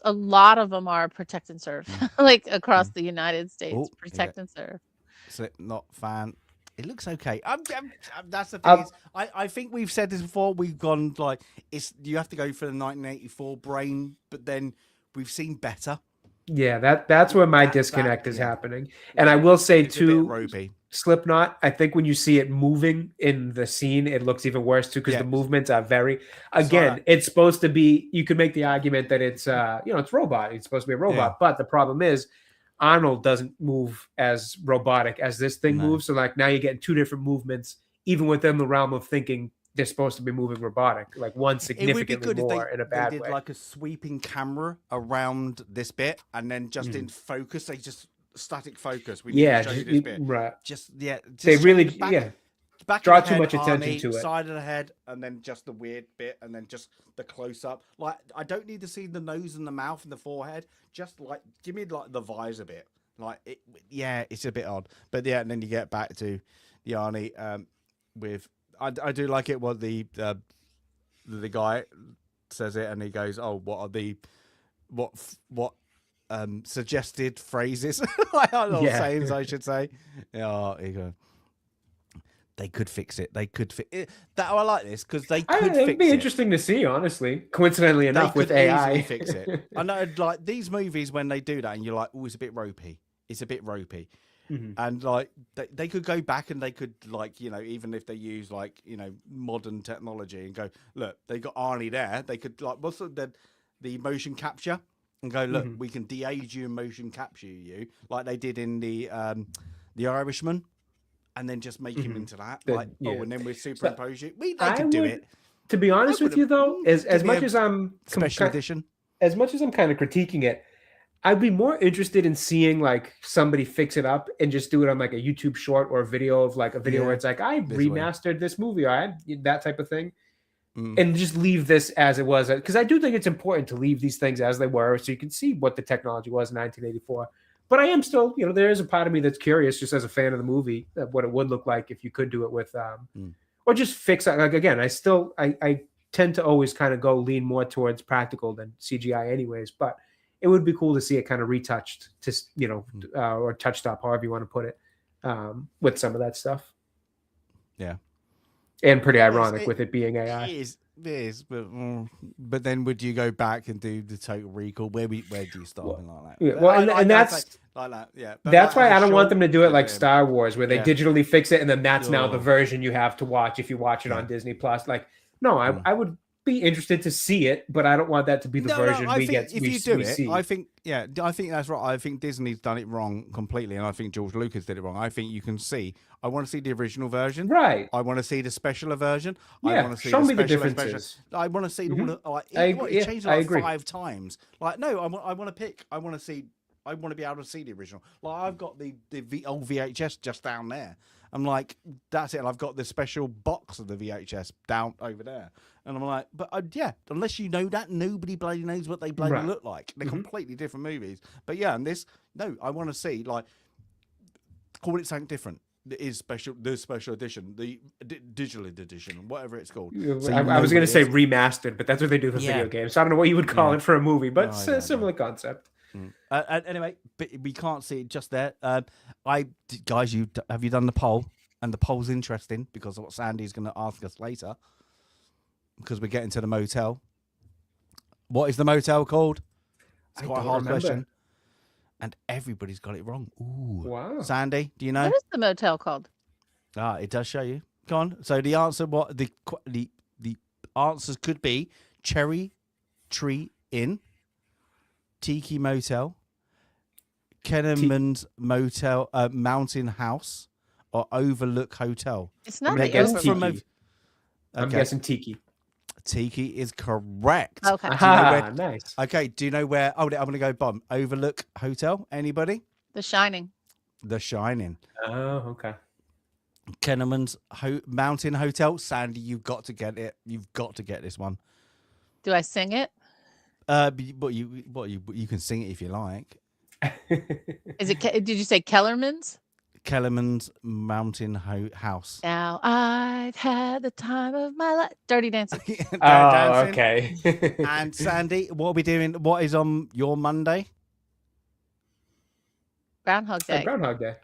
a lot of them are protect and serve, like across the United States. Oh, Protect and serve. Slipknot fan. It looks okay. That's the thing. Is, I think we've said this before. We've gone like you have to go for the 1984 brain, but then we've seen better. Yeah, that's where my disconnect is happening. And I will say It's a bit too, ropey. Slipknot, I think when you see it moving in the scene, it looks even worse too, because the movements are it's supposed to be, you could make the argument that it's it's robot. It's supposed to be a robot, but the problem is Arnold doesn't move as robotic as this thing moves. So like now you're getting two different movements, even within the realm of thinking they're supposed to be moving robotic, like one significantly more in a bad way. They did like a sweeping camera around this bit and then just in focus, they just static focus. We need to show you this bit. Right. They really back draw of the too head, much attention Arnie, to it. side of the head, and then just the weird bit, and then just the close up. Like I don't need to see the nose and the mouth and the forehead. Just like give me like the visor bit. Like it's a bit odd, but and then you get back to the Arnie with. I do like it what the guy says it, and he goes, "Oh, what are the what suggested phrases?" sayings, I should say. Yeah, he goes. They could fix it. They could fix it. I like this because they could fix it. It'd be interesting to see, honestly. Coincidentally enough, with AI, fix it. I know, like these movies when they do that, and you're like, "Oh, it's a bit ropey." It's a bit ropey. And like they could go back and they could like even if they use like modern technology and go look, they got Arnie there, they could like what's the motion capture and go look, we can de-age you and motion capture you like they did in the Irishman, and then just make him into that and then we superimpose you. They could do it. To be honest with you though, as much as I'm special edition, as much as I'm kind of critiquing it, I'd be more interested in seeing like somebody fix it up and just do it on like a YouTube short or a video of like a video where it's like I remastered this movie, or that type of thing, and just leave this as it was, because I do think it's important to leave these things as they were so you can see what the technology was in 1984. But I am still, there is a part of me that's curious, just as a fan of the movie, what it would look like if you could do it with, or just fix it. Like again, I tend to always kind of lean more towards practical than CGI, anyways, but. It would be cool to see it kind of retouched to, or touched up, however you want to put it, with some of that stuff. Yeah. And pretty ironic with it being AI. It is, but then would you go back and do the Total Recall? Where do you start like that? Yeah, well, and that's like that. Yeah. That's why I don't want them to do it like Star Wars, where they digitally fix it, and then that's now the version you have to watch if you watch it on Disney Plus. Like, no, I would be interested to see it, but I don't want that to be the version we get. If you do it, see. I think that's right. I think Disney's done it wrong completely, and I think George Lucas did it wrong. I think you can see. I want to see the original version, right? I want to see the special version. Yeah, I want to see show the me the special differences. I want to see all the. Like, it changed like 5 times. Like, no, I want to pick. I want to see. I want to be able to see the original. Like, I've got the old VHS just down there. I'm like, that's it. And I've got the special box of the VHS down over there. And I'm like, but unless you know that, nobody bloody knows what they bloody look like. They're completely different movies. But yeah, and this, no, I want to see, like, call it something different. It is special, the special edition, the digital edition, whatever it's called. So I was going to say remastered, but that's what they do for video games. So I don't know what you would call it for a movie, but it's a similar concept. Anyway, but we can't see it just there. Guys, have you done the poll? And the poll's interesting because of what Sandy's going to ask us later. Because we're getting to the motel. What is the motel called? It's quite a hard question. And everybody's got it wrong. Ooh. Wow. Sandy, do you know? What is the motel called? It does show you. Go on. So the answer, the answers could be Cherry Tree Inn, Tiki Motel, Kenneman's Motel, Mountain House, or Overlook Hotel. It's not I guess Overlook. Tiki. I'm guessing Tiki. Tiki is correct. Okay. Nice. Okay, do you know where? Oh, I'm going to go bomb. Overlook Hotel. Anybody? The Shining. The Shining. Oh, okay. Kenneman's Mountain Hotel. Sandy, you've got to get it. You've got to get this one. Do I sing it? You can sing it if you like. Is it? Did you say Kellerman's? Kellerman's Mountain House. Now I've had the time of my life. Dirty Dancing. Oh, okay. And Sandy, what are we doing? What is on your Monday? Groundhog Day. Groundhog Day.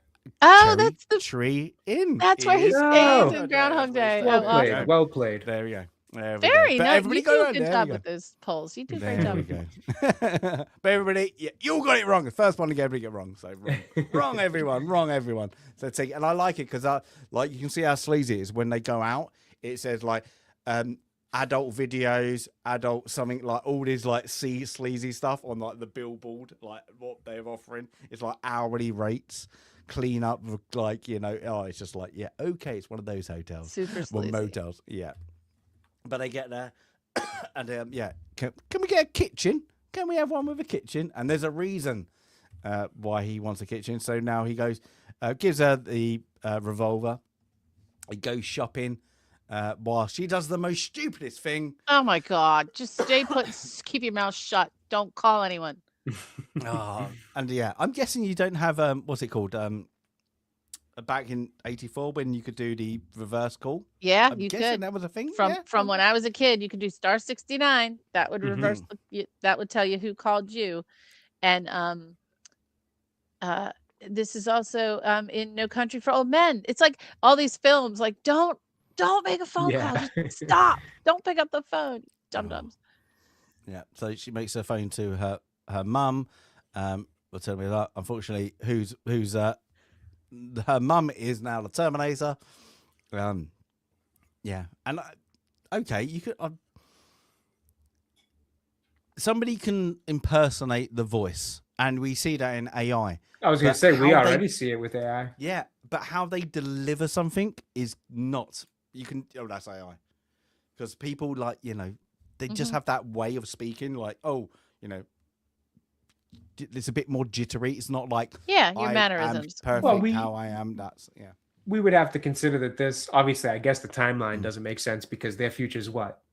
Oh, Cherry that's the. Tree Inn. That's where he is stays Oh. in Groundhog Day. Well Oh, played. awesome. Well played. There we go. There we Very go. But nice. everybody You go do a on. good There job we go. with those polls. You do a There great job. we go. But everybody, you all got it wrong. The first one to get everybody get wrong. So wrong everyone. Wrong everyone. So take, and I like it because like you can see how sleazy it is when they go out. It says like adult videos, adult something, like all this like sleazy stuff on like the billboard, like what they're offering. It's like hourly rates, clean up, like, you know, oh, it's just like, yeah, okay, it's one of those hotels. Super sleazy. Well, motels, yeah. But they get there and yeah, can we get a kitchen? Can we have one with a kitchen? And there's a reason why he wants a kitchen. So now he goes, gives her the revolver. He goes shopping while she does the most stupidest thing. Oh my God. Just stay put. Keep your mouth shut. Don't call anyone. And yeah, I'm guessing you don't have what's it called? Back in '84 when you could do the reverse call. Yeah, I'm you guessing could. that was a thing. From when I was a kid, you could do star 69. That would reverse. That would tell you who called you. And this is also in No Country for Old Men. It's like all these films. Like don't make a phone call. Just stop. Don't pick up the phone. Dum dums. Yeah. So she makes her phone to her mum. Will tell me that unfortunately, who's her mum is now the Terminator. Yeah, and okay, you could. Somebody can impersonate the voice, and we see that in AI. I was going to say, we already see it with AI. Yeah, but how they deliver something is not. You can. Oh, that's AI. Because people like, you know, they just have that way of speaking. Like, oh, you know, it's a bit more jittery. It's not like your mannerisms. Perfect. Well, how I am. That's We would have to consider that this, obviously, I guess the timeline doesn't make sense because their future is what,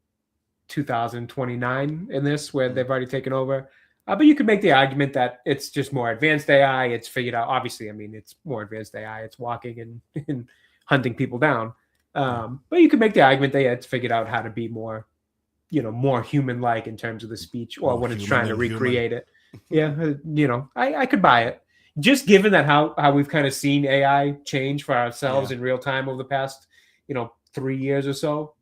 2029 in this, where they've already taken over. But you could make the argument that it's just more advanced AI. It's figured out. Obviously, I mean, it's more advanced AI. It's walking and hunting people down. But you could make the argument that it's figured out how to be more, you know, more human-like in terms of the speech, or when it's trying to recreate it. Yeah, you know, I could buy it. Just given that how we've kind of seen AI change for ourselves in real time over the past, 3 years or so.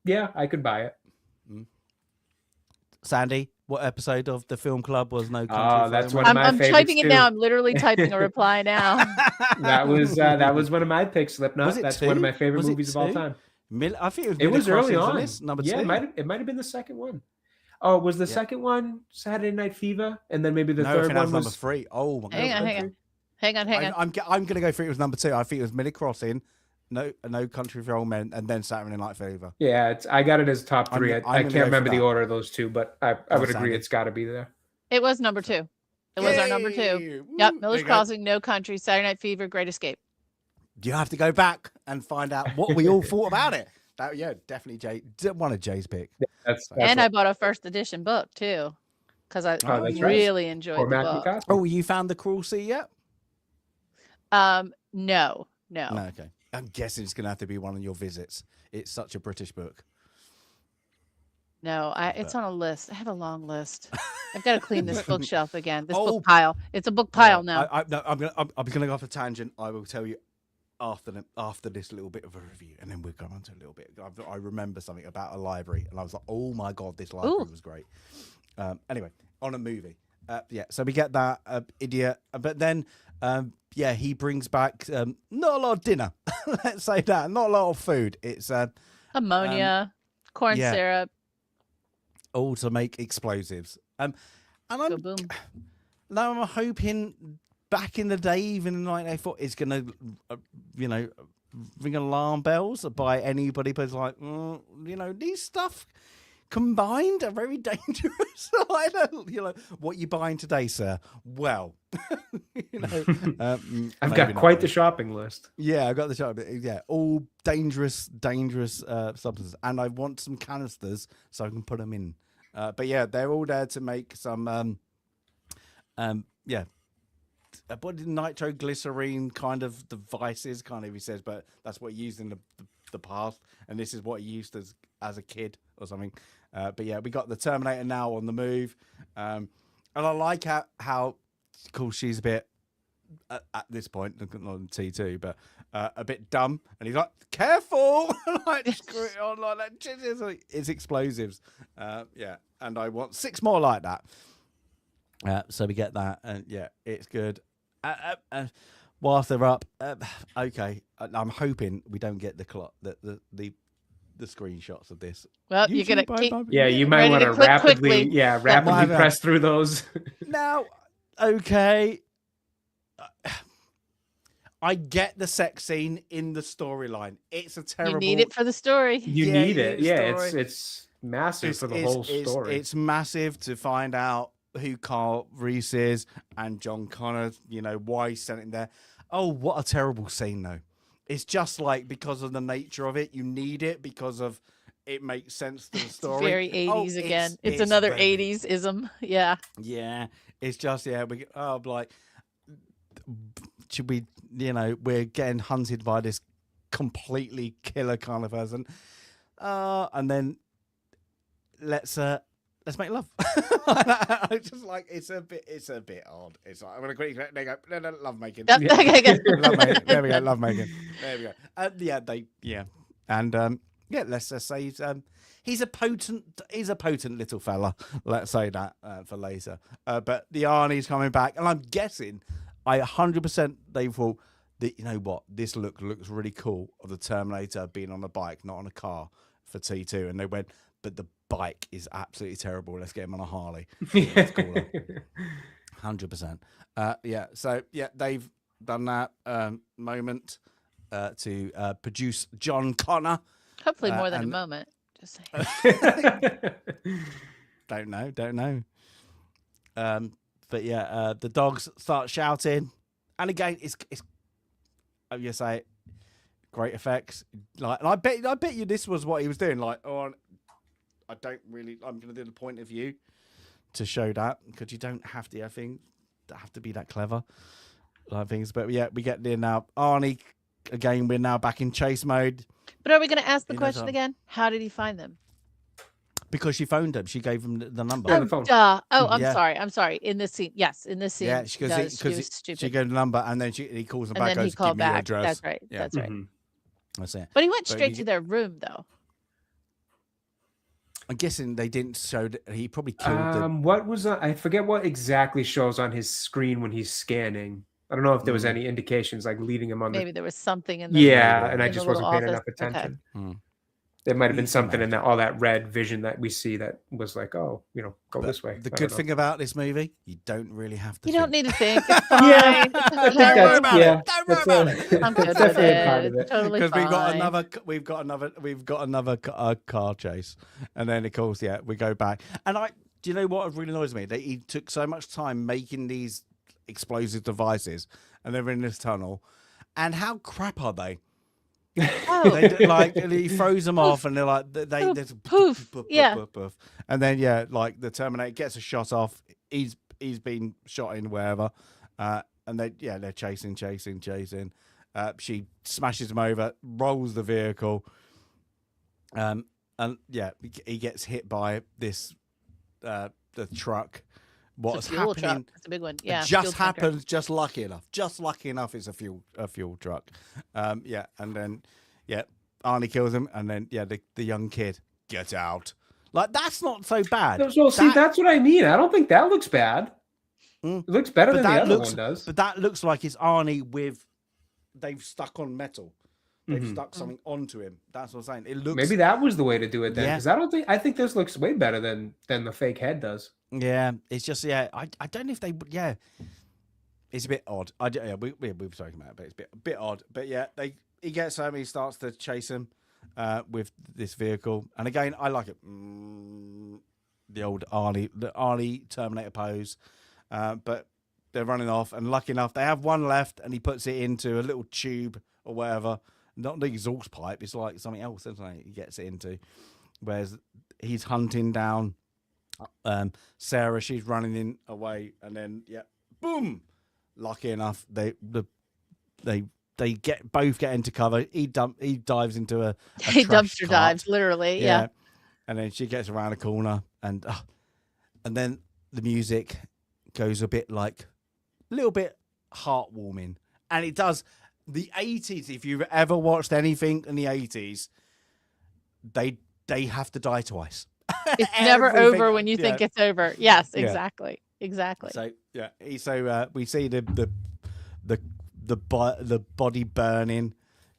Yeah, I could buy it. Sandy, what episode of the film club was No Country for Old that's Men? one of my I'm favorites typing it too. now. I'm literally typing a reply now. That was one of my picks, Slipknot. Was it That's two? one of my favorite Was it movies of all two? time. I think It was early Crossings on. in this, number Yeah, two. it might have been the second one. Oh, was the second one Saturday Night Fever, and then maybe the No, I third think that one was was number three. Oh my god! Hang on. I'm going to go for it was number two. I think it was Millie Crossing, No Country for Old Men, and then Saturday Night Fever. Yeah, I got it as top three. I'm I gonna can't go for remember the that. order of those two, but I would agree Sandy. it's got to be there. It was number two. It was our number two. Yay! Yep, Woo! Miller's There you go. Crossing, No Country, Saturday Night Fever, Great Escape. You have to go back and find out what we all thought about it. Definitely one of Jay's pick. That's And I right. bought a first edition book too, because I that's right. really enjoyed Or the Matt book. McCarthy. Oh, you found the Cruel Sea yet? No. No, okay. I'm guessing it's going to have to be one of your visits. It's such a British book. No, it's on a list. I have a long list. I've got to clean this bookshelf again. This Oh. book pile. It's a book pile now. I'm gonna go off a tangent. I will tell you after this little bit of a review, and then we'll go on to a little bit. I remember something about a library, and I was like, "Oh my god, this library was great." Anyway, on a movie, so we get that idiot, but then he brings back not a lot of dinner. Let's say that, not a lot of food. It's Ammonia, corn syrup. all to make explosives. And Go I'm boom. now I'm hoping back in the day, even in 1984, it's going to, ring alarm bells by anybody. But it's like, these stuff combined are very dangerous. I don't, what you buying today, sir? Well, I've got quite the shopping list. Yeah, I've got the shot. Yeah, all dangerous substances, and I want some canisters so I can put them in. But yeah, they're all there to make some what did nitroglycerine kind of devices, kind of, he says, but that's what he used in the past, and this is what he used as a kid or something. But yeah, we got the Terminator now on the move, and I like how cool she's a bit at this point, not on T2, but a bit dumb, and he's like, "Careful!" like screw it on like that. It's explosives. Yeah, and I want 6 more like that. So we get that, and yeah, it's good. Whilst they're up, okay, I'm hoping we don't get the screenshots of this. Well, you're gonna keep, yeah, you might want to rapidly, rapidly press through those. Now, okay, I get the sex scene in the storyline. It's a terrible. You need it for the story. You need it. Yeah, it's massive for the whole story. It's massive to find out who Carl Reese is and John Connor. You know why he's sent him there. Oh, what a terrible scene, though. It's just like, because of the nature of it, you need it because of it makes sense to the story. It's very 80s again. It's another very 80s ism. Yeah. Yeah. It's just, yeah, like, should we, we're getting hunted by this completely killer kind of person. And then let's make love. It's just like, it's a bit odd. It's like, I'm gonna quickly, there you go, love making. Yep. Love making. There we go, love making. There we go. And let's just say he's a potent little fella. Let's say that for later. But the Arnie's coming back, and I'm guessing, I 100% they thought that, you know what, this looks really cool of the Terminator being on a bike, not on a car for T2, and they went, but the bike is absolutely terrible. Let's get him on a Harley. That's cooler. 100%. So yeah, they've done that moment to produce John Connor. Hopefully more than a moment. Just saying. Don't know. But yeah, the dogs start shouting, and again, it's you say, great effects. Like, and I bet you this was what he was doing. Like, I'm going to do the point of view to show that, because you don't have to, I think, have to be that clever. Like things, but yeah, we get there now. Arnie, again, we're now back in chase mode. But are we going to ask the question again? How did he find them? Because she phoned him. She gave him the number. Oh, duh. Oh, I'm sorry. In this scene. Yes, in this scene. Yeah, because she gave him the number, and then he calls him back. And then he goes, called give me your back. address. That's right. Yeah. That's right. Mm-hmm. That's it. But he went straight to their room, though. I'm guessing they didn't show that he probably killed them. What was I forget what exactly shows on his screen when he's scanning. I don't know if there was any indications like leading him on. Maybe there was something in the and I just wasn't paying enough attention. Okay. There might have been something in that all that red vision that we see that was like, go this way. The good thing about this movie, you don't really have to. You don't need to think. It's fine. Don't worry about it. Don't worry about it. I'm good with it. Totally fine. Because we've got another car chase, and then of course, yeah, we go back. And do you know what really annoys me? That he took so much time making these explosive devices, and they're in this tunnel. And how crap are they? Oh. He throws them off, and they're like they poof, poof. And then like the Terminator gets a shot off. He's been shot in wherever, and they're chasing. She smashes him over, rolls the vehicle, and he gets hit by this the truck. What's happening? Truck. That's a big one. Yeah, just happens. Just lucky enough. It's a fuel truck. And then Arnie kills him, and then the young kid gets out. Like, that's not so bad. So that's what I mean. I don't think that looks bad. It looks better than the other one does. But that looks like it's Arnie they've stuck on metal. They've stuck something onto him. That's what I'm saying. It looks. Maybe that was the way to do it then, because I think this looks way better than the fake head does. Yeah, it's just I don't know if they it's a bit odd. We were talking about it, but it's a bit odd. But yeah, he gets home, he starts to chase him with this vehicle, and again I like it. The old Arnie Terminator pose, but they're running off, and lucky enough they have one left, and he puts it into a little tube or whatever. Not the exhaust pipe, it's like something else, isn't it? He gets it into. Whereas he's hunting down Sarah, she's running away, and then boom, lucky enough, they both get into cover. He dives into a He trash dumpster cart. dives, literally. Yeah. And then she gets around a corner, and then the music goes a little bit heartwarming, and it does. The 80s, if you've ever watched anything in the 80s, they have to die twice. It's never over when you think it's over. Yes, exactly. Exactly. So we see the body burning.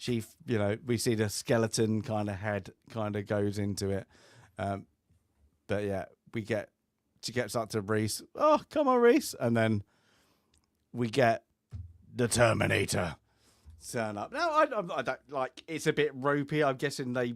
We see the skeleton kind of head kind of goes into it. But yeah, she gets up to Reese. Oh, come on, Reese. And then we get the Terminator turn up. No, I don't like. It's a bit ropey. I'm guessing they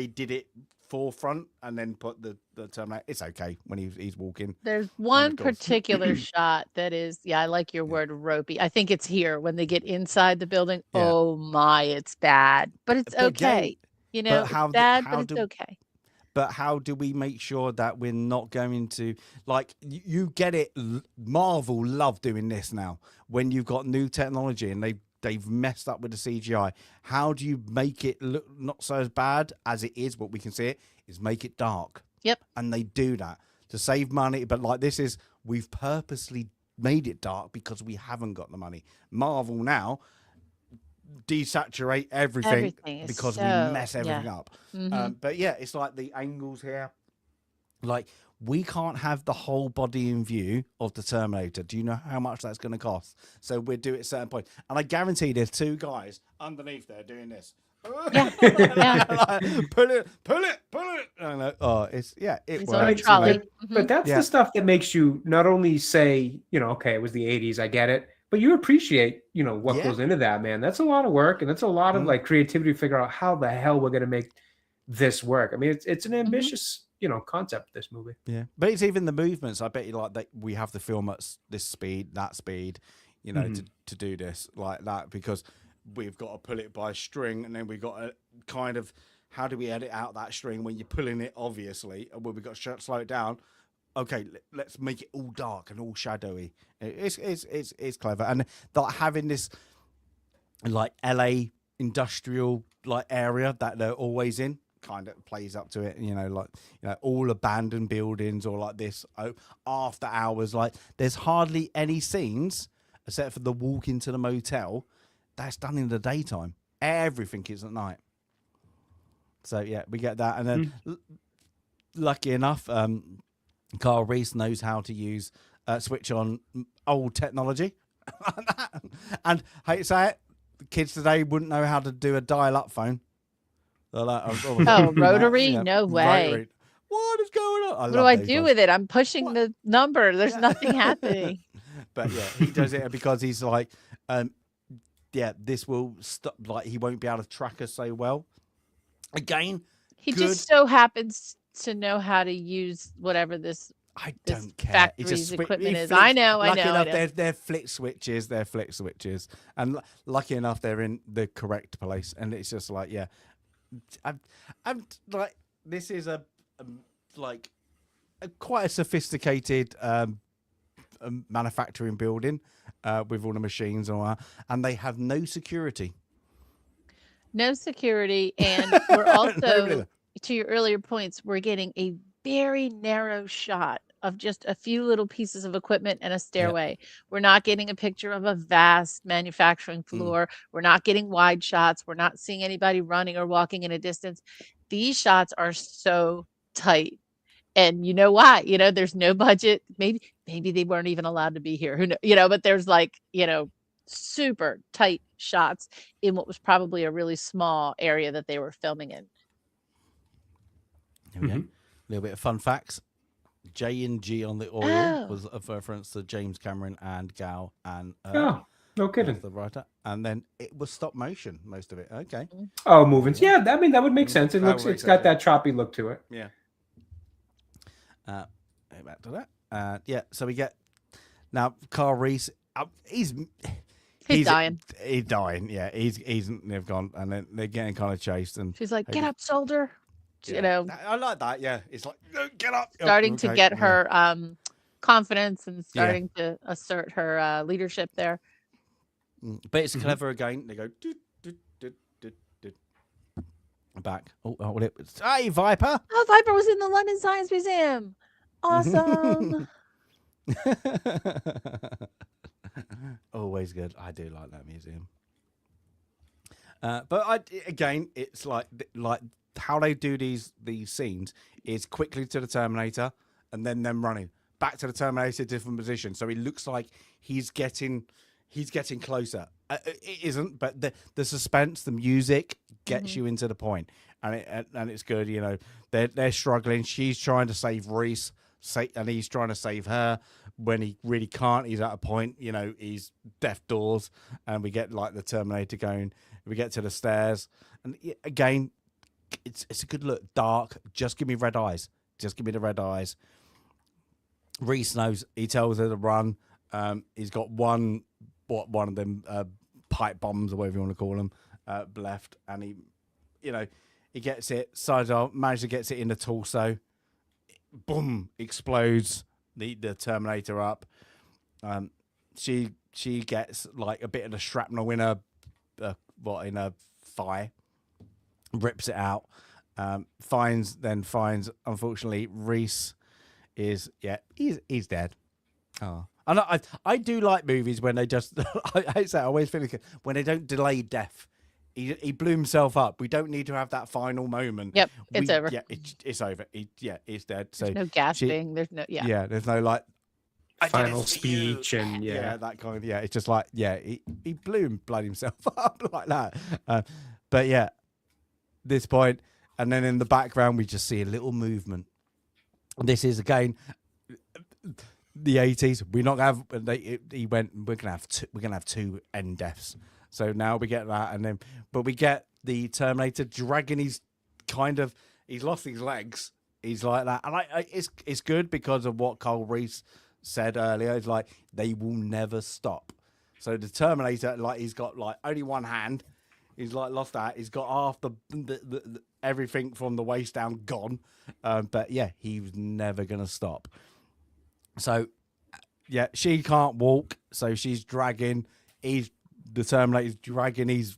did it forefront and then put the Terminator. It's okay when he's walking. There's one particular shot that is, I like your word, ropey. I think it's here when they get inside the building. Yeah. Oh my, it's bad, but it's okay. Again, it's bad, but it's okay. But how do we make sure that we're not going to, like, you get it? Marvel love doing this now when you've got new technology and they've messed up with the CGI. How do you make it look not so as bad as it is, but we can see it, is make it dark. Yep. And they do that to save money. But like we've purposely made it dark because we haven't got the money. Marvel now desaturate everything because we mess everything up. Mm-hmm. But yeah, it's like the angles here. Like, we can't have the whole body in view of the Terminator. Do you know how much that's going to cost? So we'll do it at a certain point. And I guarantee there's two guys underneath there doing this. Yeah. Like, pull it. And it works. But that's the stuff that makes you not only say, okay, it was the 80s, I get it, but you appreciate, what goes into that, man. That's a lot of work, and that's a lot of like creativity to figure out how the hell we're going to make this work. I mean, it's an ambitious concept, this movie. Yeah, but it's even the movements. I bet you like that we have to film at this speed, that speed, to do this like that, because we've got to pull it by string, and then we've got to kind of, how do we edit out that string when you're pulling it, obviously, and we've got to slow it down. Okay, let's make it all dark and all shadowy. It's clever, and like having this like LA industrial like area that they're always in kind of plays up to it. All abandoned buildings or like this after hours. Like, there's hardly any scenes except for the walk into the motel that's done in the daytime. Everything is at night. So yeah, we get that, and then lucky enough, Carl Reese knows how to use switch on old technology. And I hate to say it, the kids today wouldn't know how to do a dial-up phone. Like, rotary? No way. Rotary. What is going on? What do I do with it? I'm pushing the number. There's nothing happening. But yeah, he does it because he's like, this will stop. Like, he won't be able to track us so well. Again, he just so happens to know how to use whatever this factory's equipment is. I know. They're flick switches. And lucky enough, they're in the correct place. And it's just like, I'm like, this is quite a sophisticated manufacturing building with all the machines and all that, and they have no security. No security, and we're also, to your earlier points, we're getting a very narrow shot of just a few little pieces of equipment and a stairway. We're not getting a picture of a vast manufacturing floor. We're not getting wide shots. We're not seeing anybody running or walking in a distance. These shots are so tight. And you know why? There's no budget. Maybe they weren't even allowed to be here. Who knows? But there's super tight shots in what was probably a really small area that they were filming in. Here we go. A little bit of fun facts. J&G on the oil was a reference to James Cameron and Gal and no kidding, the writer, and then it was stop motion, most of it. Okay. Oh, movements. Yeah, I mean that would make sense. It's got that choppy look to it. Yeah. Back to that. So we get now Carl Reese. He's dying. He's dying. Yeah, they've gone, and then they're getting kind of chased. And she's like, "Get up, soldier." I like that. Yeah, it's like, get up. Starting to get her confidence and starting to assert her leadership there. But it's clever again. They go back. Oh, hey, Viper! Oh, Viper was in the London Science Museum. Awesome. Always good. I do like that museum. But again, it's like how they do these scenes is quickly to the Terminator and then them running back to the Terminator, different position. So it looks like he's getting closer. It isn't, but the suspense, the music gets you into the point, and it's good. You know, they're struggling. She's trying to save Reese, and he's trying to save her. When he really can't, he's at a point. You know, he's death doors, and we get like the Terminator going. We get to the stairs, and again, it's a good look. Dark. Just give me red eyes. Just give me the red eyes. Reese knows. He tells her to run. He's got one of them pipe bombs or whatever you want to call them left, and he gets it. Sidearm manages to get it in the torso. Boom! Explodes the Terminator up. She gets like a bit of the shrapnel in her thigh. Rips it out. Finds unfortunately Reese is he's dead. Oh. And I do like movies when they just I always feel like when they don't delay death. He blew himself up. We don't need to have that final moment. Yep, it's over. Yeah, it's over. He's dead. So there's no gasping. There's no there's no like final speech and that kind of It's just like he blew himself up like that. But yeah, this point, and then in the background we just see a little movement. This is again the 80s. We're not gonna have. He went. We're gonna have two end deaths. So now we get that, but we get the Terminator dragging he's lost his legs. He's like that, and it's good because of what Cole Reese said earlier. It's like they will never stop. So the Terminator, like he's got like only one hand. He's like lost that. He's got half the everything from the waist down gone. But yeah, he's never gonna stop. So yeah, she can't walk, so she's dragging. The Terminator's dragging his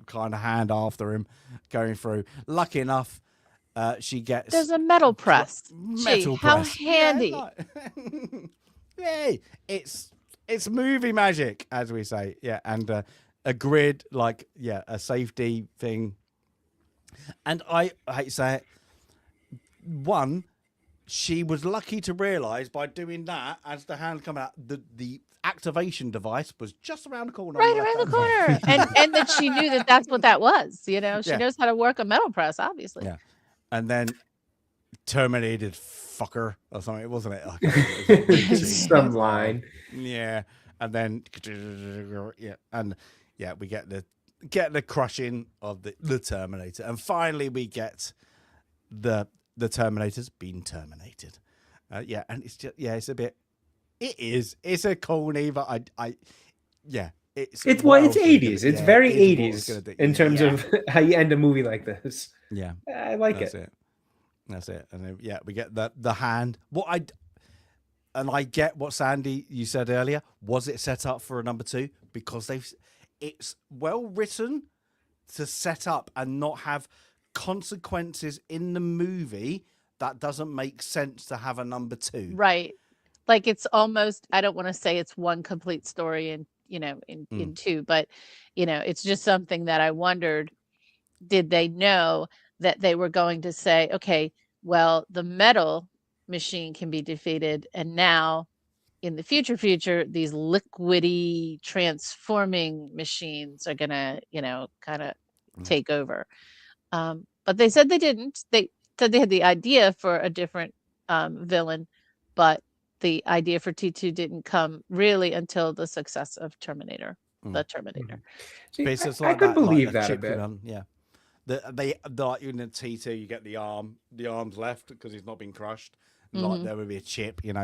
kind of hand after him, going through. Lucky enough, she gets. There's a metal press. Metal How press. handy! Yay! It's movie magic, as we say. Yeah, and a grid, a safety thing. And I hate to say it. One, she was lucky to realise by doing that, as the hand come out, the activation device was just around the corner. Right around the corner. and that she knew that that's what that was. You know, she knows how to work a metal press, obviously. Yeah. And then terminated fucker or something, wasn't it? Some line. Yeah. And then we get the crushing of the Terminator. And finally we get the Terminator's been terminated. And it's just it's a bit. It's a corny, but it's 80s. It's very 80s in terms of how you end a movie like this. Yeah, I like it. That's it. And then, we get the hand. I get what Sandy you said earlier. Was it set up for a number 2? Because it's well written to set up and not have consequences in the movie that doesn't make sense to have a number 2. Right. Like it's almost, I don't want to say it's one complete story in 2, but it's just something that I wondered, did they know that they were going to say, okay, well, the metal machine can be defeated, and now in the future, these liquidy transforming machines are gonna, kind of take over. But they said they didn't. They said they had the idea for a different villain, but the idea for T2 didn't come really until the success of Terminator, the Terminator. See, I could believe that a bit. Yeah. Like in the T2, you get the arms left because he's not been crushed. Like there would be a chip, it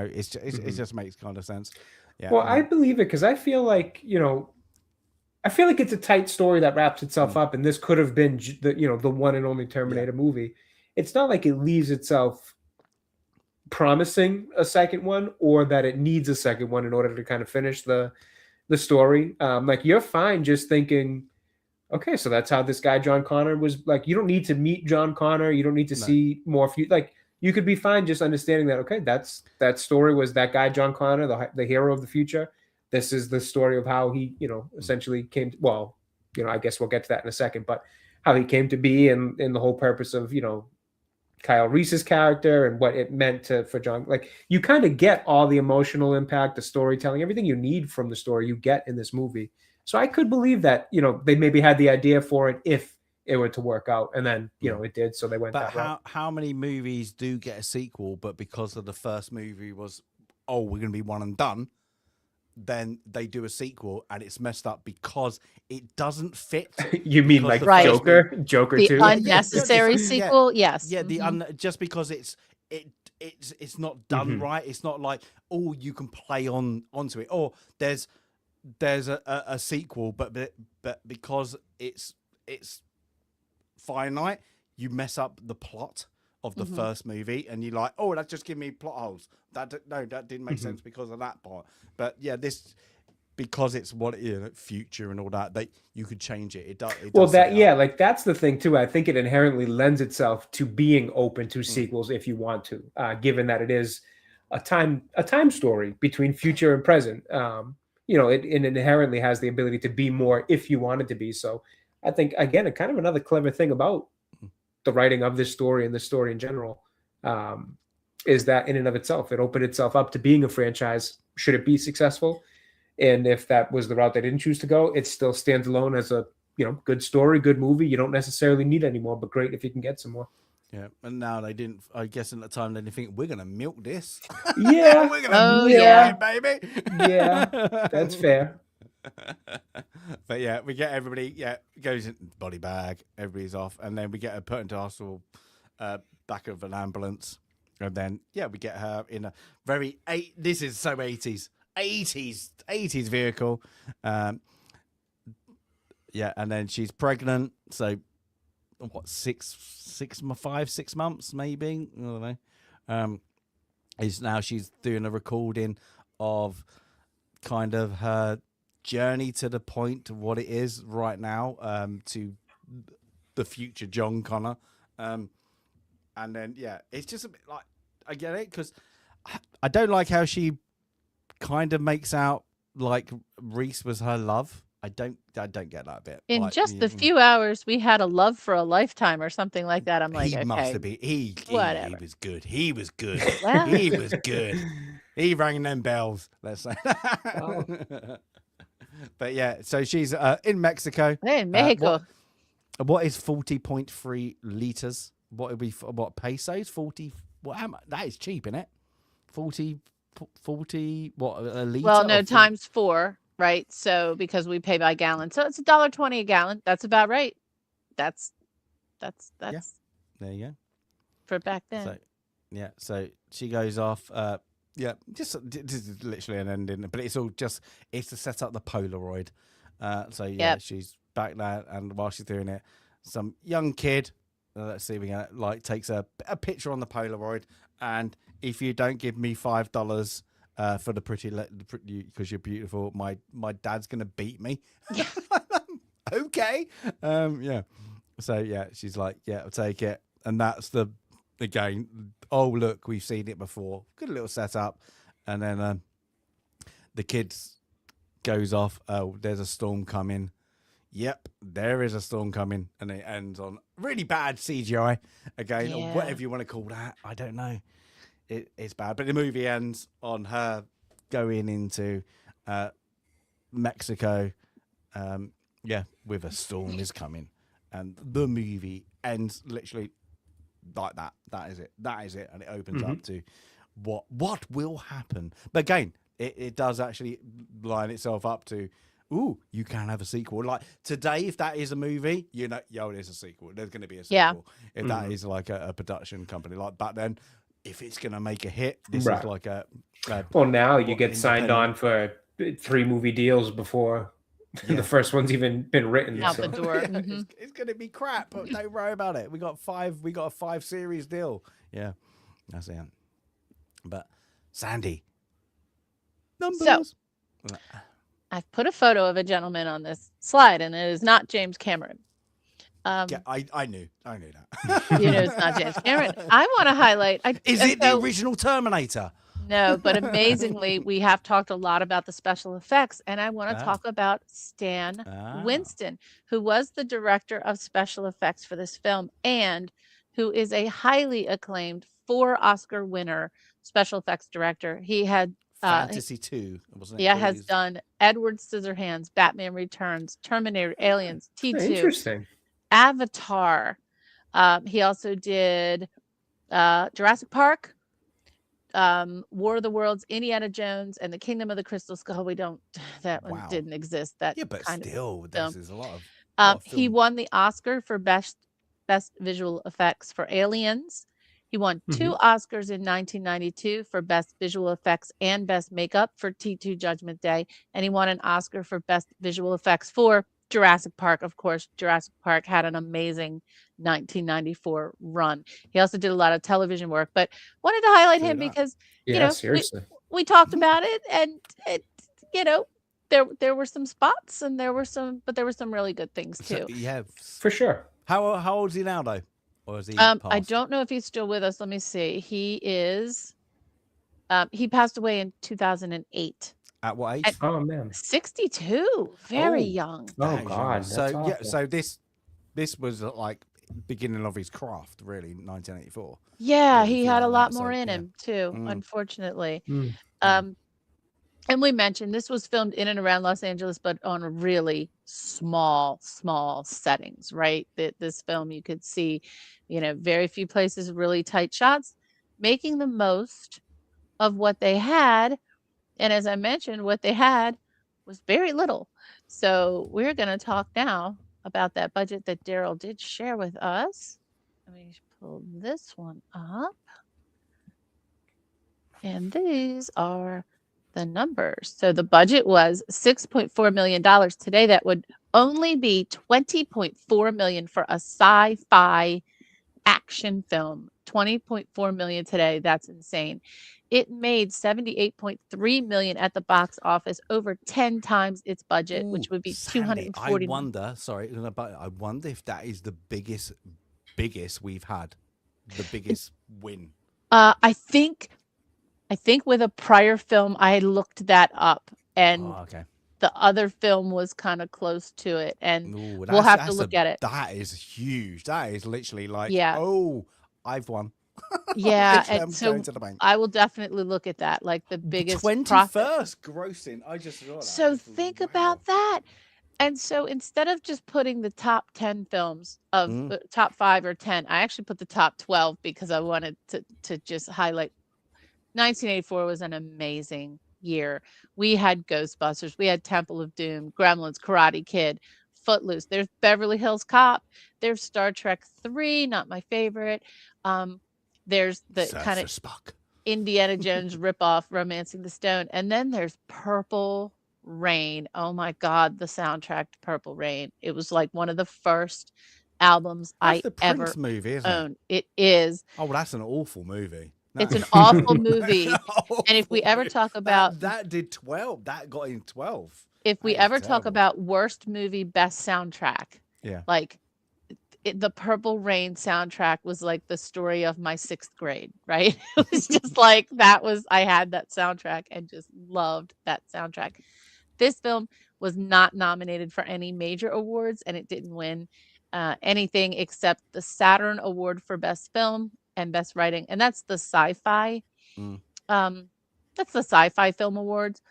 just makes kind of sense. Yeah. Well, I believe it because I feel like, it's a tight story that wraps itself up, and this could have been the one and only Terminator movie. It's not like it leaves itself promising a second one or that it needs a second one in order to kind of finish the story. Like you're fine just thinking, okay, so that's how this guy John Connor was. Like, you don't need to meet John Connor. You don't need to see more. Like, you could be fine just understanding that. Okay, that story was that guy John Connor, the hero of the future. This is the story of how he, essentially came. Well, I guess we'll get to that in a second, but how he came to be and the whole purpose of Kyle Reese's character and what it meant for John. Like, you kind of get all the emotional impact, the storytelling, everything you need from the story you get in this movie. So I could believe that, they maybe had the idea for it if it were to work out, and then, it did. So they went that route. But how many movies do get a sequel, but because of the first movie was, we're going to be one and done, then they do a sequel and it's messed up because it doesn't fit. You mean like Joker the 2? Unnecessary sequel? Yes. Yeah, just because it's not done right. It's not like, you can play onto it. Or there's a sequel, but because it's finite, you mess up the plot of the first movie, and you're like, that just give me plot holes. That didn't make sense because of that part. But yeah, this, because it's what future and all that you could change it. It does. Like that's the thing too. I think it inherently lends itself to being open to sequels if you want to, given that it is a time story between future and present. It inherently has the ability to be more if you want it to be. So I think, again, a kind of another clever thing about the writing of this story and the story in general is that in and of itself, it opened itself up to being a franchise should it be successful. And if that was the route they didn't choose to go, it still stands alone as a good story, good movie. You don't necessarily need any more, but great if you can get some more. Yeah, and now they didn't. I guess at the time they didn't think we're gonna milk this. Yeah, we're gonna milk it, baby. Yeah, that's fair. But yeah, we get everybody. Yeah, goes in body bag. Everybody's off, and then we get her put into hospital, back of an ambulance, and then we get her in a very This is so 80s vehicle. And then she's pregnant. So what, 6 months maybe? I don't know. She's doing a recording of kind of her journey to the point of what it is right now, to the future John Connor. And then it's just a bit like, I get it, because I don't like how she kind of makes out like Reese was her love. I don't get that bit. In like, just the few hours we had a love for a lifetime or something like that. I'm like, he okay, must have been. He was good. He was good. Well. He was good. He rang them bells. Let's say. Oh. But yeah, so she's in Mexico. Hey, Mexico. What is 40.3 liters? What would be pesos? 40. That is cheap, isn't it? 40. What, a liter? Well, no, times 4. Right, so because we pay by gallon, so it's $1.20 a gallon. That's about right. That's there you go. For back then. So she goes off. Just literally an ending, but it's to set up the Polaroid. She's back there, and while she's doing it, some young kid, let's see, takes a picture on the Polaroid, and if you don't give me $5. For the pretty, because you're beautiful, my dad's gonna beat me. Okay. So she's like, I'll take it, and that's again. Oh look, we've seen it before. Good little setup, and then the kid goes off. Oh, there's a storm coming. Yep, there is a storm coming, and it ends on really bad CGI again, or whatever you want to call that. I don't know. It's bad, but the movie ends on her going into Mexico, with a storm is coming, and the movie ends literally like that. That is it, and it opens up to what will happen. But again, it does actually line itself up to, you can have a sequel. Like today, if that is a movie, there's a sequel. There's going to be a sequel. If that is like a production company, like back then. If it's going to make a hit, this is like a well, now you get signed on for 3 movie deals before the first one's even been written. Out the door. It's going to be crap, but don't worry about it. We got a 5 series deal. Yeah, that's it. But Sandy, numbers. So I've put a photo of a gentleman on this slide, and it is not James Cameron. Yeah, I knew that. It's not James Cameron. I want to highlight. Is it the original Terminator? No, but amazingly, we have talked a lot about the special effects, and I want to talk about Stan Winston, who was the director of special effects for this film and who is a highly acclaimed 4 Oscar winner special effects director. He had Fantasy 2, wasn't it? Yeah, has done Edward Scissorhands, Batman Returns, Terminator, Aliens, T2, Interesting. Avatar. He also did Jurassic Park, War of the Worlds, Indiana Jones, and the Kingdom of the Crystal Skull. That one didn't exist. That but kind still, this is a lot of. He won the Oscar for best visual effects for Aliens. He won 2 Oscars in 1992 for best visual effects and best makeup for T2 Judgment Day, and he won an Oscar for best visual effects for Jurassic Park. Of course, Jurassic Park had an amazing 1994 run. He also did a lot of television work, but wanted to highlight him because seriously, we talked about it, and there were some spots, and there were some really good things too. Yeah, for sure. How old is he now, though? Or is he I don't know if he's still with us. Let me see. He is. He passed away in 2008. At what age? Oh man, 62. Very young. Oh God. So this was like beginning of his craft, really, in 1984. Yeah, he had a lot more in him too, unfortunately. And we mentioned this was filmed in and around Los Angeles, but on really small settings, right? This film, you could see, very few places, really tight shots, making the most of what they had. And as I mentioned, what they had was very little. So we're going to talk now about that budget that Daryl did share with us. Let me pull this one up. And these are the numbers. So the budget was $6.4 million. Today, that would only be $20.4 million for a sci-fi action film. $20.4 million today. That's insane. It made $78.3 million at the box office, over 10 times its budget, which would be $240. I wonder if that is the biggest we've had, the biggest win. I think with a prior film, I had looked that up, and the other film was kind of close to it, and we'll have to look at it. That is huge. That is literally like, I've won. Yeah, and so I will definitely look at that, like the biggest 21st grossing. I just saw that. So think about that. And so instead of just putting the top 10 films of top 5 or 10, I actually put the top 12 because I wanted to just highlight 1984 was an amazing year. We had Ghostbusters, we had Temple of Doom, Gremlins, Karate Kid, Footloose. There's Beverly Hills Cop. There's Star Trek 3, not my favorite. There's the kind of Indiana Jones ripoff, Romancing the Stone. And then there's Purple Rain. Oh my God, the soundtrack to Purple Rain. It was like one of the first albums that's I ever movie, isn't owned. It is. Oh, well, that's an awful movie. No. It's an awful movie. And if we ever talk about that did 12, that got in 12. If we ever talk about worst movie, best soundtrack, like the Purple Rain soundtrack was like the story of my 6th grade, right? It was just like I had that soundtrack and just loved that soundtrack. This film was not nominated for any major awards, and it didn't win anything except the Saturn Award for Best Film and Best Writing, and that's the sci-fi. That's the Sci-Fi Film Awards.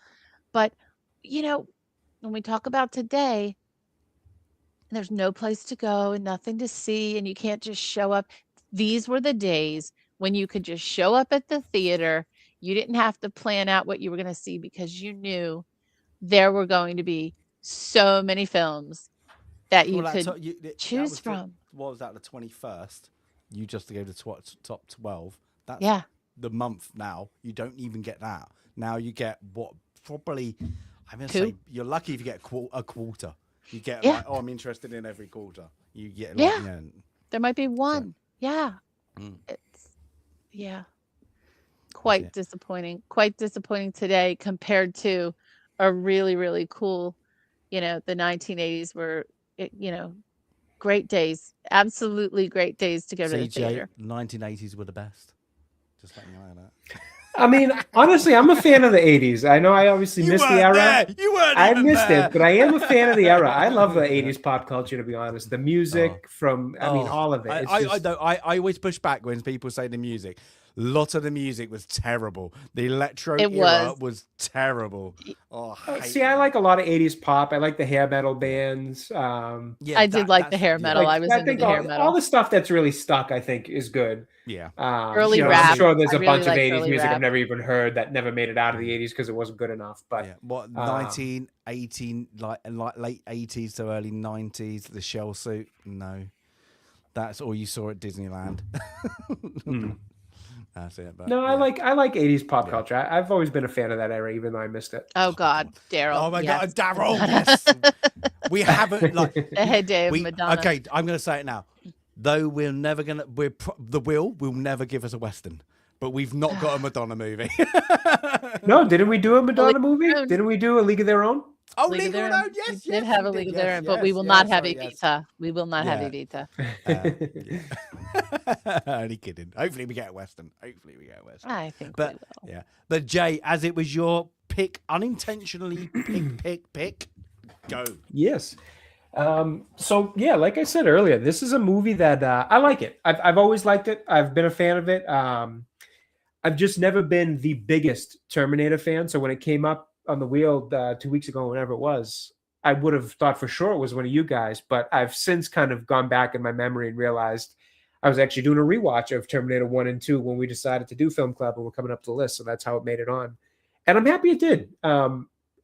But when we talk about today, there's no place to go and nothing to see, and you can't just show up. These were the days when you could just show up at the theater. You didn't have to plan out what you were going to see because you knew there were going to be so many films that you could choose from. What was that, the 21st? You just gave the top 12. That's the month now. You don't even get that. Now you get what probably, I'm going to say, you're lucky if you get a quarter. You get like, I'm interested in every quarter. You get like, there might be one. It's quite disappointing. Quite disappointing today compared to a really, really cool, the 1980s were, great days. Absolutely great days to go to the CJ, theater. 1980s were the best. Just letting you know that. I mean, honestly, I'm a fan of the 80s. I know I obviously missed the era. There. You weren't I even missed there. it, but I am a fan of the era. I love the 80s pop culture, to be honest. The music from, I mean, all of it. I always push back when people say the music. A lot of the music was terrible. The electro era was terrible. Oh, I like a lot of 80s pop. I like the hair metal bands. I did like the hair metal. I was into the hair metal. All the stuff that's really stuck, I think, is good. Yeah. Early rap. I'm sure there's a really bunch of like 80s music rap. I've never even heard that never made it out of the 80s because it wasn't good enough. But yeah. What 1918, like late 80s to early 90s, the shell suit? No, that's all you saw at Disneyland. That's it. But, no, yeah. I like 80s pop culture. I've always been a fan of that era, even though I missed it. Oh God, Daryl. Oh my yes. God, Daryl. Yes. We haven't like the heyday of Madonna. Okay, I'm going to say it now. Though we'll never give us a Western, but we've not got a Madonna movie. No, didn't we do a Madonna movie? Didn't we do a League of Their Own? Oh, League of Their Own, yes. We did have a League of Their Own, but we will not have Evita. We will not have Evita. Only kidding. Hopefully we get a Western. I think we will. Yeah. But Jay, as it was your pick, unintentionally pick, go. Yes. So yeah, like I said earlier, this is a movie that I like it. I've always liked it. I've been a fan of it. I've just never been the biggest Terminator fan. So when it came up on the wheel 2 weeks ago, whenever it was, I would have thought for sure it was one of you guys. But I've since kind of gone back in my memory and realized I was actually doing a rewatch of Terminator 1 and 2 when we decided to do Film Club and we're coming up to the list. So that's how it made it on. And I'm happy it did.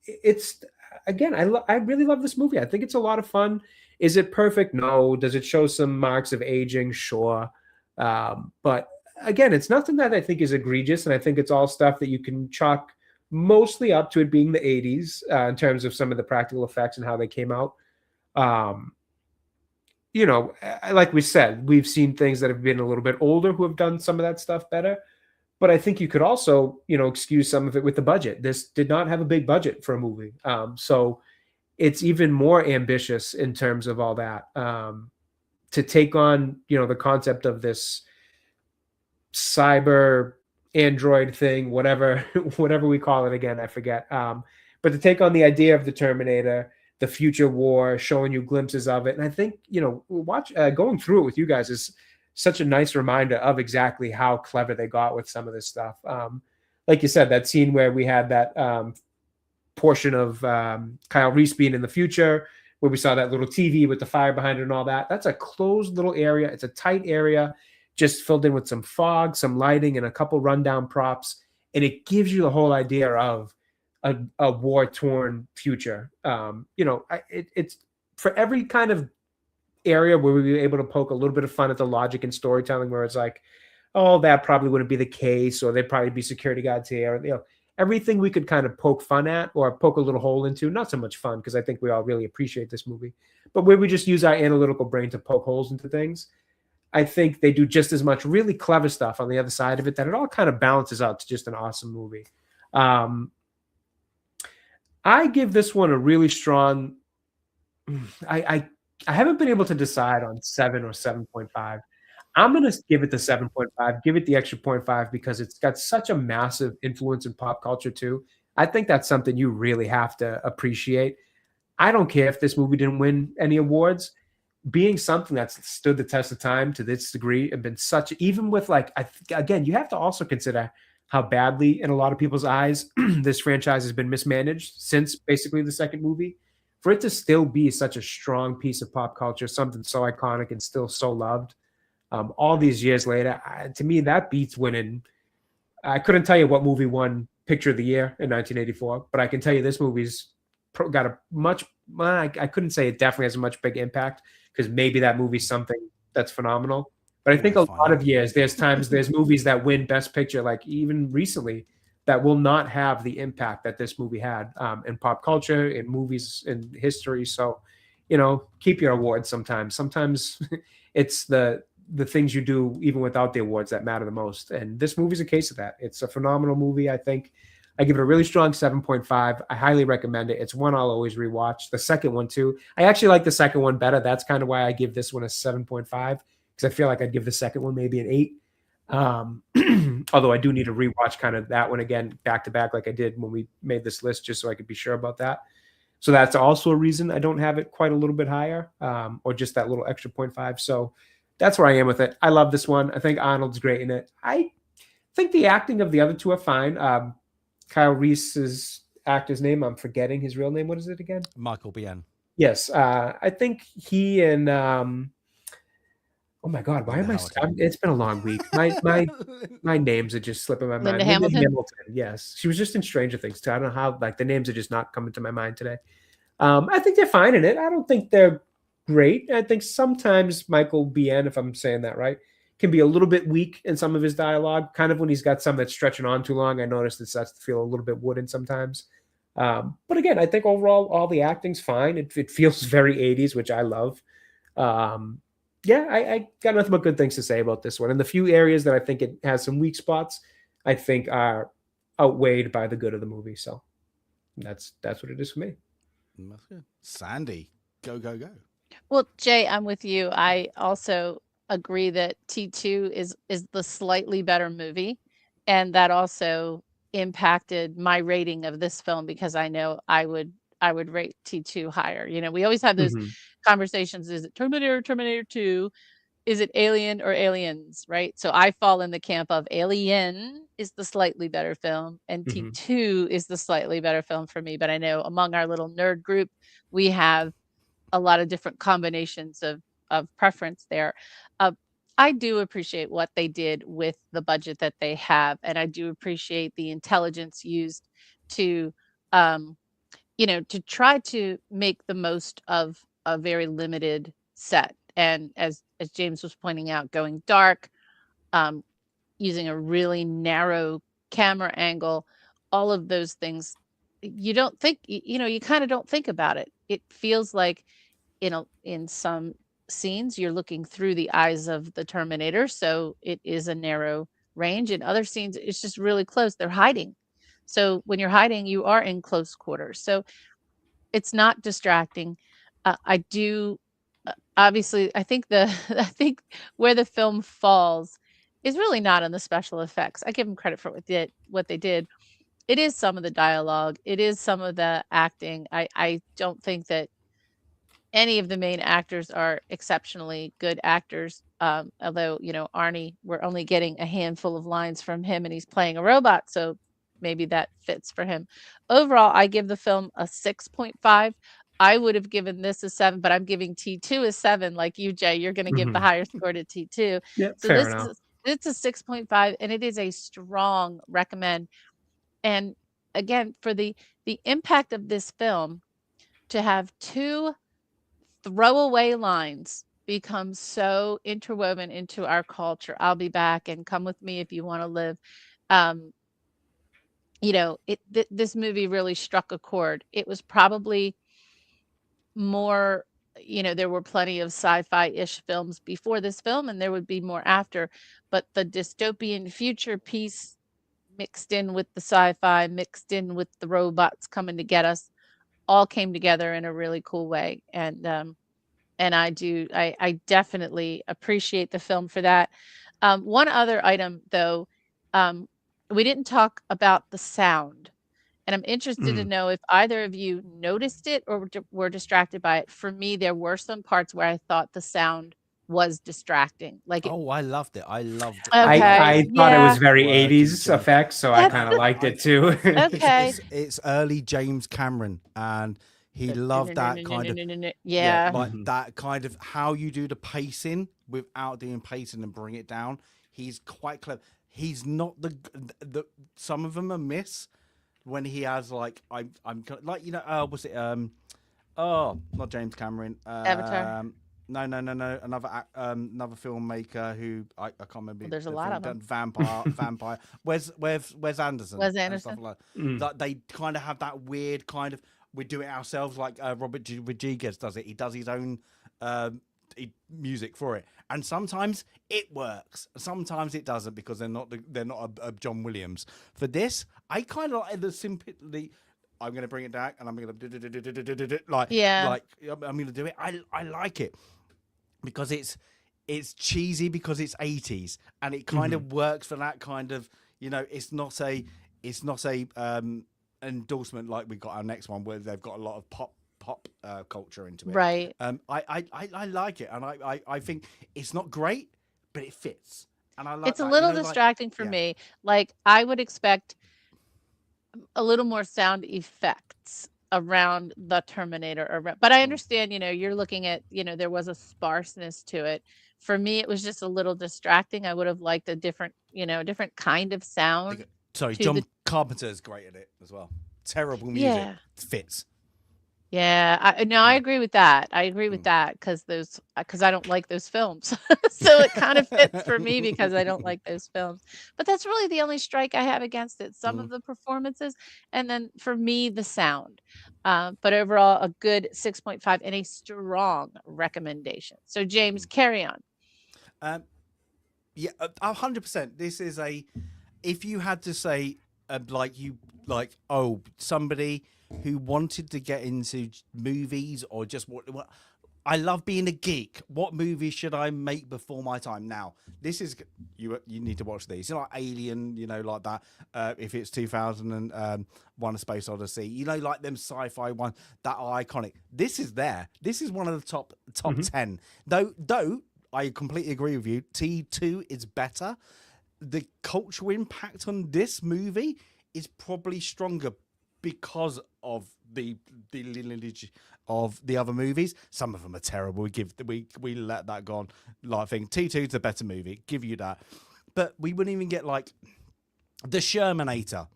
It's again, I really love this movie. I think it's a lot of fun. Is it perfect? No. Does it show some marks of aging? Sure. But again, it's nothing that I think is egregious. And I think it's all stuff that you can chalk mostly up to it being the 80s in terms of some of the practical effects and how they came out. Like we said, we've seen things that have been a little bit older who have done some of that stuff better. But I think you could also, excuse some of it with the budget. This did not have a big budget for a movie. So it's even more ambitious in terms of all that. To take on, the concept of this cyber android thing, whatever we call it again, I forget. But to take on the idea of the Terminator, the future war, showing you glimpses of it. And I think, going through it with you guys is such a nice reminder of exactly how clever they got with some of this stuff. Like you said, that scene where we had that portion of Kyle Reese being in the future, where we saw that little TV with the fire behind it and all that. That's a closed little area. It's a tight area, just filled in with some fog, some lighting, and a couple rundown props. And it gives you the whole idea of a war-torn future. It's for every kind of area where we were able to poke a little bit of fun at the logic and storytelling, where it's like, oh, that probably wouldn't be the case, or they'd probably be security guards here. Everything we could kind of poke fun at or poke a little hole into. Not so much fun, because I think we all really appreciate this movie, but where we just use our analytical brain to poke holes into things. I think they do just as much really clever stuff on the other side of it, that it all kind of balances out to just an awesome movie. I give this one a really strong. I haven't been able to decide on 7 or 7.5. I'm going to give it the 7.5, give it the extra 0.5, because it's got such a massive influence in pop culture too. I think that's something you really have to appreciate. I don't care if this movie didn't win any awards. Being something that's stood the test of time to this degree and been such, even with again, you have to also consider how badly in a lot of people's eyes this franchise has been mismanaged since basically the second movie. For it to still be such a strong piece of pop culture, something so iconic and still so loved, all these years later, to me, that beats winning. I couldn't tell you what movie won Picture of the Year in 1984, but I can tell you this movie's got a much, I couldn't say it definitely has a much big impact, because maybe that movie's something that's phenomenal. But I think a lot of years, there's movies that win Best Picture, like even recently, that will not have the impact that this movie had in pop culture, in movies, in history. So, keep your awards sometimes. Sometimes it's the the things you do even without the awards that matter the most. And this movie's a case of that. It's a phenomenal movie. I think I give it a really strong 7.5. I highly recommend it. It's one I'll always rewatch. The second one too. I actually like the second one better. That's kind of why I give this one a 7.5, because I feel like I'd give the second one maybe an 8. Although I do need to rewatch kind of that one again back to back like I did when we made this list, just so I could be sure about that. So that's also a reason I don't have it quite a little bit higher, or just that little extra 0.5. So that's where I am with it. I love this one. I think Arnold's great in it. I think the acting of the other two are fine. Kyle Reese's actor's name, I'm forgetting his real name. What is it again? Michael Biehn. Yes. I think he and oh my God, why am I? It's been a long week. My names are just slipping my mind. Linda Hamilton. Yes, she was just in Stranger Things too. I don't know how, like, the names are just not coming to my mind today. I think they're fine in it. I don't think they're great. I think sometimes Michael Biehn, if I'm saying that right, can be a little bit weak in some of his dialogue. Kind of when he's got some that's stretching on too long, I noticed it starts to feel a little bit wooden sometimes. But again, I think overall all the acting's fine. It feels very 80s, which I love. Yeah, I got nothing but good things to say about this one. And the few areas that I think it has some weak spots, I think are outweighed by the good of the movie. So that's what it is for me. That's good. Sandy, go. Well, Jay, I'm with you. I also agree that T2 is the slightly better movie, and that also impacted my rating of this film, because I know I would rate T2 higher. You know, we always have those conversations. Is it Terminator, Terminator 2? Is it Alien or Aliens, right? So I fall in the camp of Alien is the slightly better film, and T2 is the slightly better film for me. But I know among our little nerd group, we have a lot of different combinations of preference there. I do appreciate what they did with the budget that they have, and I do appreciate the intelligence used to, to try to make the most of a very limited set. And as James was pointing out, going dark, using a really narrow camera angle, all of those things, you don't think, you kind of don't think about it. It feels like in some scenes you're looking through the eyes of the Terminator, so it is a narrow range. In other scenes it's just really close. They're hiding. So when you're hiding, you are in close quarters. So it's not distracting. I do obviously, I think where the film falls is really not on the special effects. I give them credit for what they did. It is some of the dialogue. It is some of the acting. I don't think that any of the main actors are exceptionally good actors. Although, Arnie, we're only getting a handful of lines from him, and he's playing a robot, so maybe that fits for him. Overall, I give the film a 6.5. I would have given this a 7, but I'm giving T2 a 7. Like you, Jay, you're going to give the higher score to T2. Yeah, so fair enough. It's a 6.5, and it is a strong recommend. And again, for the impact of this film, to have 2 throwaway lines become so interwoven into our culture. I'll be back, and come with me if you want to live. This movie really struck a chord. It was probably more, there were plenty of sci-fi-ish films before this film, and there would be more after, but the dystopian future piece mixed in with the sci-fi, mixed in with the robots coming to get us, all came together in a really cool way. And I definitely appreciate the film for that. One other item though, we didn't talk about the sound, and I'm interested to know if either of you noticed it or were distracted by it. For me, there were some parts where I thought the sound was distracting. I loved it. I loved it. Okay. I thought it was very Working 80s job. effects, so I kind of liked it too. Okay. It's early James Cameron, and he loved that kind of like that kind of how you do the pacing without doing pacing and bring it down. He's quite clever. He's not the some of them are miss when he has like I'm like was it not James Cameron, Avatar. No, another filmmaker who I can't remember. Well, there's a lot of them. Vampire. Wes Anderson. Wes and Anderson. stuff like that. They kind of have that weird kind of, we do it ourselves, like Robert Rodriguez does it. He does his own music for it, and sometimes it works, sometimes it doesn't, because they're not a John Williams. For this, I kind of like the simply. I'm going to bring it down, and I'm going to like I'm going to do it. I like it because it's cheesy, because it's 80s, and it kind of works for that kind of, it's not a endorsement like we got our next one where they've got a lot of pop culture into it. Right. I like it, and I think it's not great, but it fits, and I like. It's a little distracting for me. Like, I would expect a little more sound effects around the Terminator, but I understand, you're looking at, there was a sparseness to it. For me, it was just a little distracting. I would have liked a different kind of sound. Sorry, John Carpenter's great at it as well. Terrible music fits. Yeah, I agree with that. I agree with that because I don't like those films. So it kind of fits for me because I don't like those films. But that's really the only strike I have against it. Some of the performances, and then for me, the sound. But overall, a good 6.5 and a strong recommendation. So James, carry on. Yeah, 100%. This is if you had to say, somebody who wanted to get into movies, or just what I love being a geek. What movie should I make before my time? Now, this is you need to watch these. Like Alien, like that. If it's 2001: A Space Odyssey, like them sci-fi one that are iconic. This is there. This is one of the top 10. Though I completely agree with you. T2 is better. The cultural impact on this movie is probably stronger because of the lineage of the other movies. Some of them are terrible. We let that go on. I think T2's a better movie. Give you that. But we wouldn't even get like the Shermanator.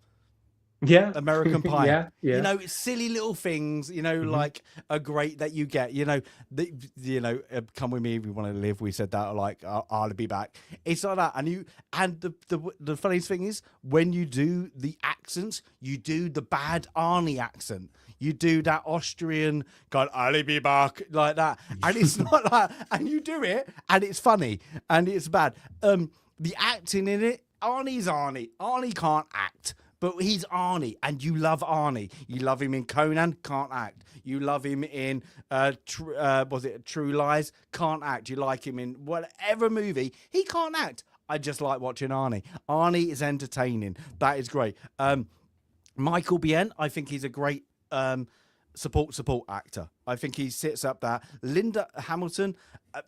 Yeah. American Pie. Yeah. It's silly little things, like are great that you get, come with me if you want to live. We said that, like, I'll be back. It's like that. And the funniest thing is when you do the accents, you do the bad Arnie accent. You do that Austrian God, I'll be back, like that. And it's not like, and you do it and it's funny and it's bad. The acting in it, Arnie's Arnie. Arnie can't act. But he's Arnie, and you love Arnie. You love him in Conan, can't act. You love him in True Lies, can't act. You like him in whatever movie, he can't act. I just like watching Arnie. Arnie is entertaining. That is great. Michael Biehn, I think he's a great support actor. I think he sits up there. Linda Hamilton,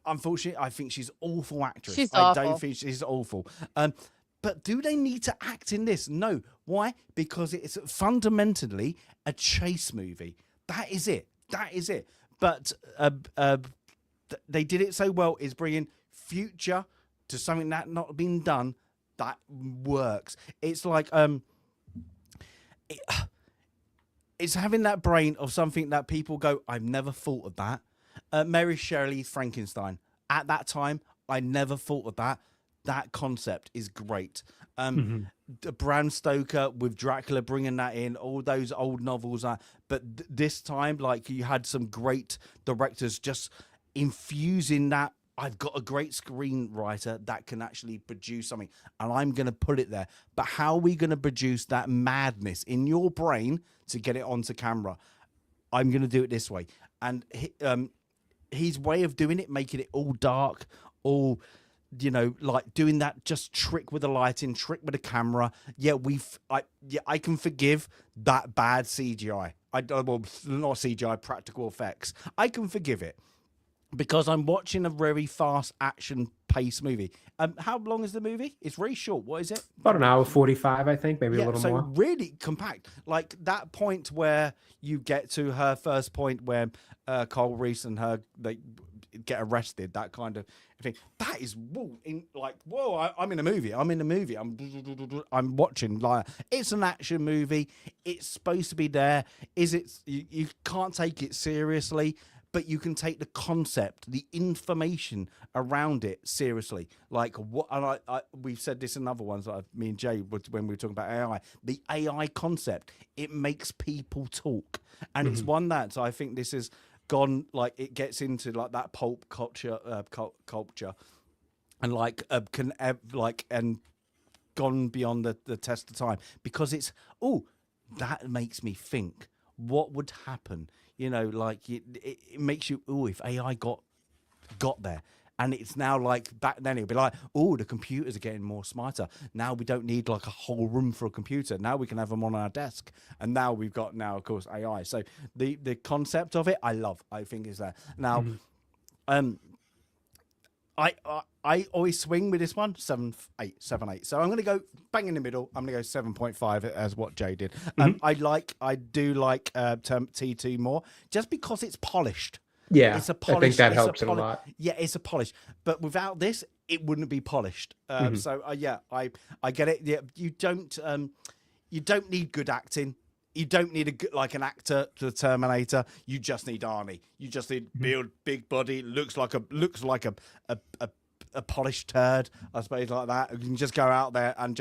unfortunately, I think she's awful actress. She's awful. I don't think she's awful. But do they need to act in this? No. Why? Because it's fundamentally a chase movie. That is it. But they did it so well, is bringing future to something that not been done that works. It's like it's having that brain of something that people go, I've never thought of that. Mary Shelley's Frankenstein. At that time, I never thought of that. That concept is great. Bram Stoker with Dracula, bringing that in, all those old novels. But this time, like, you had some great directors just infusing that. I've got a great screenwriter that can actually produce something, and I'm going to put it there. But how are we going to produce that madness in your brain to get it onto camera? I'm going to do it this way. And his way of doing it, making it all dark, all... like doing that just trick with the lighting, trick with the camera. I can forgive that bad CGI. Not CGI, practical effects. I can forgive it because I'm watching a very fast action paced movie. How long is the movie? It's very short. What is it? About an hour 45, I think, maybe a little more. Really compact. Like that point where you get to her first point where Carl Reese and they get arrested, that kind of thing. That is I'm in a movie. I'm watching, like, it's an action movie. It's supposed to be there. You can't take it seriously, but you can take the concept, the information around it seriously. Like what, and we've said this in other ones, like me and Jay, when we were talking about AI, the AI concept, it makes people talk. And it's one that, so I think this has gone like it gets into like that pulp culture, culture, and like can like and gone beyond the test of time because it's that makes me think what would happen. You know, like it makes you if AI got there. And it's now like back then it'd be like, the computers are getting more smarter. Now we don't need like a whole room for a computer. Now we can have them on our desk. And now we've got of course AI. So the concept of it, I love. I think is there. Now, I always swing with this one 7, 8. So I'm gonna go bang in the middle. I'm gonna go 7.5 as what Jay did. I do like T2 more just because it's polished. Yeah, it's a polish. I think that helps it a lot. Yeah, it's a polish, but without this, it wouldn't be polished. So yeah, I get it. Yeah, you don't need good acting. You don't need an actor to the Terminator. You just need Arnie. You just need build big body. Looks like a polished turd, I suppose, like that. You can just go out there and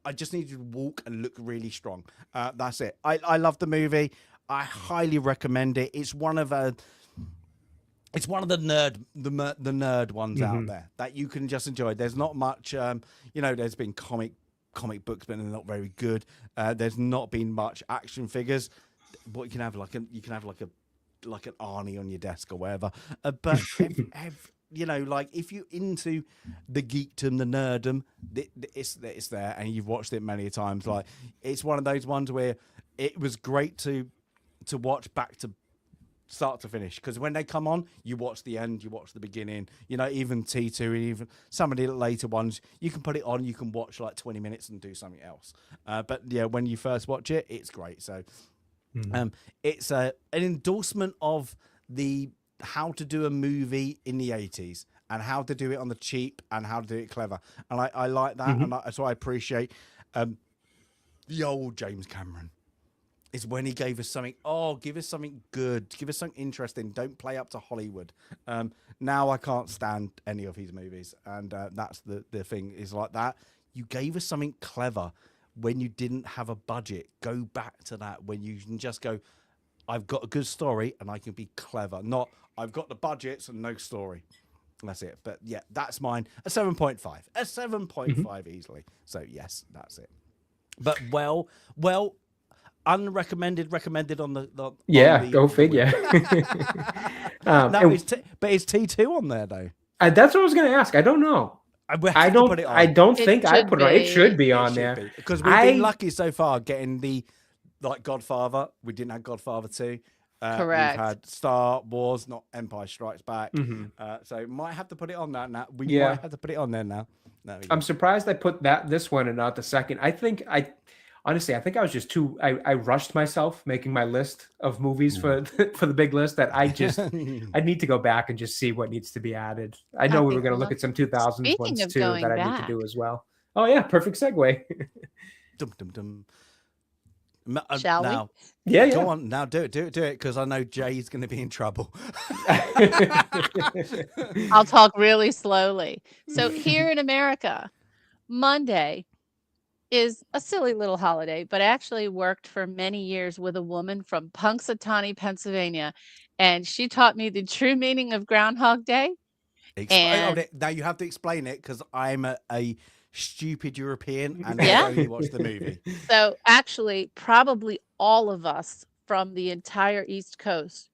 I just need you to walk and look really strong. That's it. I love the movie. I highly recommend it. It's one of the nerd ones out there that you can just enjoy. There's not much, there's been comic books, but they're not very good. There's not been much action figures, but you can have like an Arnie on your desk or whatever. But if you're into the geekdom, the nerdom, it's there, and you've watched it many times. Like it's one of those ones where it was great to watch back to start to finish, because when they come on, you watch the end, you watch the beginning. Even T2, even some of the later ones, you can put it on, you can watch like 20 minutes and do something else. But yeah, when you first watch it, it's great. So it's an endorsement of the how to do a movie in the 80s and how to do it on the cheap and how to do it clever. And I like that, and that's why I appreciate the old James Cameron. Is when he gave us something. Give us something good. Give us something interesting. Don't play up to Hollywood. Now I can't stand any of his movies, and that's the thing is like that. You gave us something clever when you didn't have a budget. Go back to that when you can just go, I've got a good story and I can be clever. Not I've got the budgets and no story. That's it. But yeah, that's mine. A 7.5. A 7.5 easily. So yes, that's it. But well. Recommended on the go figure. But is T2 on there though? That's what I was going to ask. I don't know. I don't think I put it on. It should be on there because we've been lucky so far getting the Godfather. We didn't have Godfather 2. Correct. We've had Star Wars, not Empire Strikes Back. So might have to put it on that now. Might have to put it on there now. I'm surprised I put this one and not the second. Honestly, I think I was just I rushed myself making my list of movies for the big list that I need to go back and just see what needs to be added. I know we were going to look at some 2000s ones too that I need to do as well. Oh yeah, perfect segue. Shall we? Yeah. Go on now, do it, because I know Jay's going to be in trouble. I'll talk really slowly. So here in America, Monday is a silly little holiday, but I actually worked for many years with a woman from Punxsutawney, Pennsylvania, and she taught me the true meaning of Groundhog Day. Now you have to explain it because I'm a stupid European and I only watched the movie. So actually, probably all of us from the entire East Coast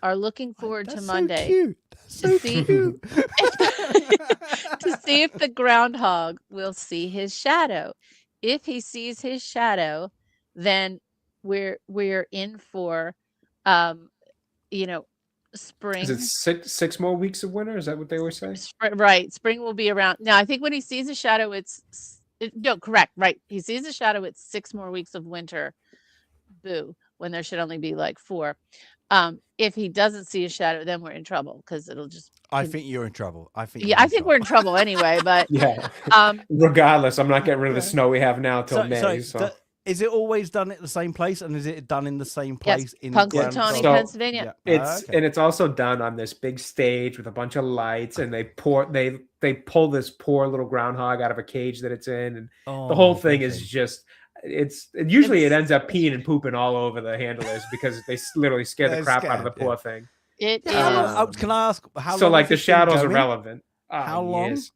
are looking forward to Monday. So cute. To see if the groundhog will see his shadow. If he sees his shadow, then we're in for, spring. Is it six more weeks of winter? Is that what they always say? Right. Spring will be around. No, I think when he sees a shadow, correct. Right. He sees a shadow. It's 6 more weeks of winter. Boo. When there should only be like 4. If he doesn't see a shadow, then we're in trouble because it'll just. I think you're in trouble. I think we're in trouble anyway. But yeah. Regardless, I'm not getting rid of the snow we have now till May. Is it always done at the same place, and is it done in the same place in Punxsutawney, Pennsylvania? Yeah. It's also done on this big stage with a bunch of lights, and they pull this poor little groundhog out of a cage that it's in, and the whole thing is just. It ends up peeing and pooping all over the handlers because they literally scare the crap out of the poor thing. It Yeah, how is. long, can I ask how So long? like has the this been shadows are going? relevant. How long? Years.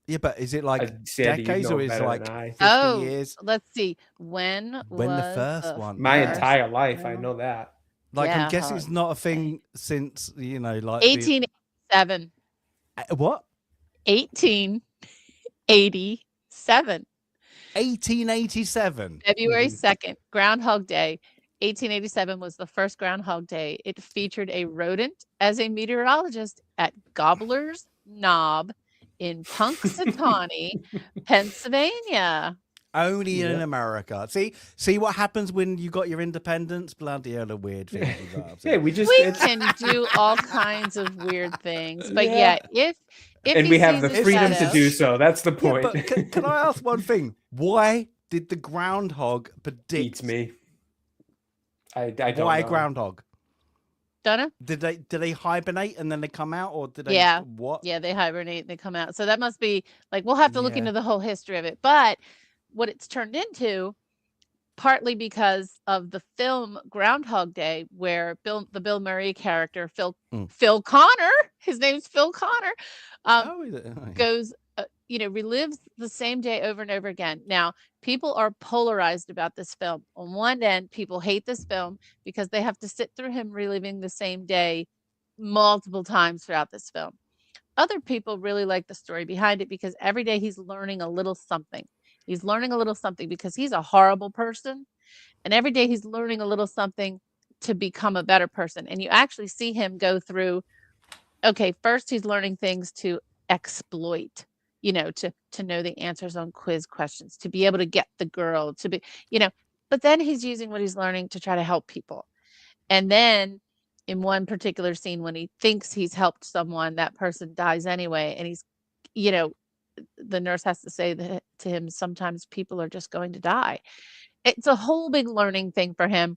Yeah, but is it like Sandy, you decades know or is it better like than I. 50 Oh, years? let's see. When When the was first the one? My Yeah. first entire life, I ground- know that. Like I'm Yeah, guessing it's not a okay. thing since like 1887. what? 1887. 1887. February Mhm. 2nd, Groundhog Day. 1887 was the first Groundhog Day. It featured a rodent as a meteorologist at Gobbler's Knob in Punxsutawney, Pennsylvania. Only in Yep. America. See what happens when you got your independence? Bloody hell, the weird things you got up to. Hey, we just We it's, can do all kinds of weird things, but yeah, if and he we have sees the a freedom to shadow- do so. That's the Yeah, point. but can I ask one thing? Why did the groundhog predict? Eats me. I don't Why know. groundhog? Donna? Did they hibernate and then they come out, or did they? Yeah. What? Yeah, they hibernate and they come out. So that must be like we'll have to look Yeah. into the whole history of it. But what it's turned into, partly because of the film Groundhog Day, where the Bill Murray character Phil Connor, his name's Phil Connor, Oh, is it? Oh, yeah. goes relives the same day over and over again. Now, people are polarized about this film. On one end, people hate this film because they have to sit through him reliving the same day multiple times throughout this film. Other people really like the story behind it because every day he's learning a little something. He's learning a little something because he's a horrible person. And every day he's learning a little something to become a better person. And you actually see him go through, okay, first he's learning things to exploit, to know the answers on quiz questions, to be able to get the girl, to be, but then he's using what he's learning to try to help people. And then in one particular scene, when he thinks he's helped someone, that person dies anyway. And he's, the nurse has to say that to him, sometimes people are just going to die. It's a whole big learning thing for him.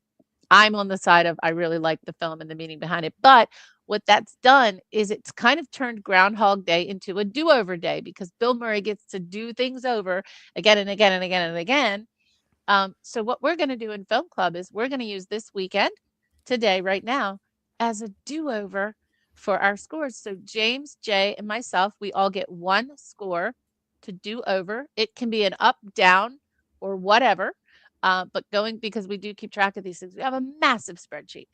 I'm on the side of I really like the film and the meaning behind it. But what that's done is it's kind of turned Groundhog Day into a do-over day because Bill Murray gets to do things over again and again and again and again. So what we're going to do in Film Club is we're going to use this weekend, today, right now, as a do-over for our scores. So James, Jay, and myself, we all get one score to do over. It can be an up, down, or whatever. But because we do keep track of these things, we have a massive spreadsheet.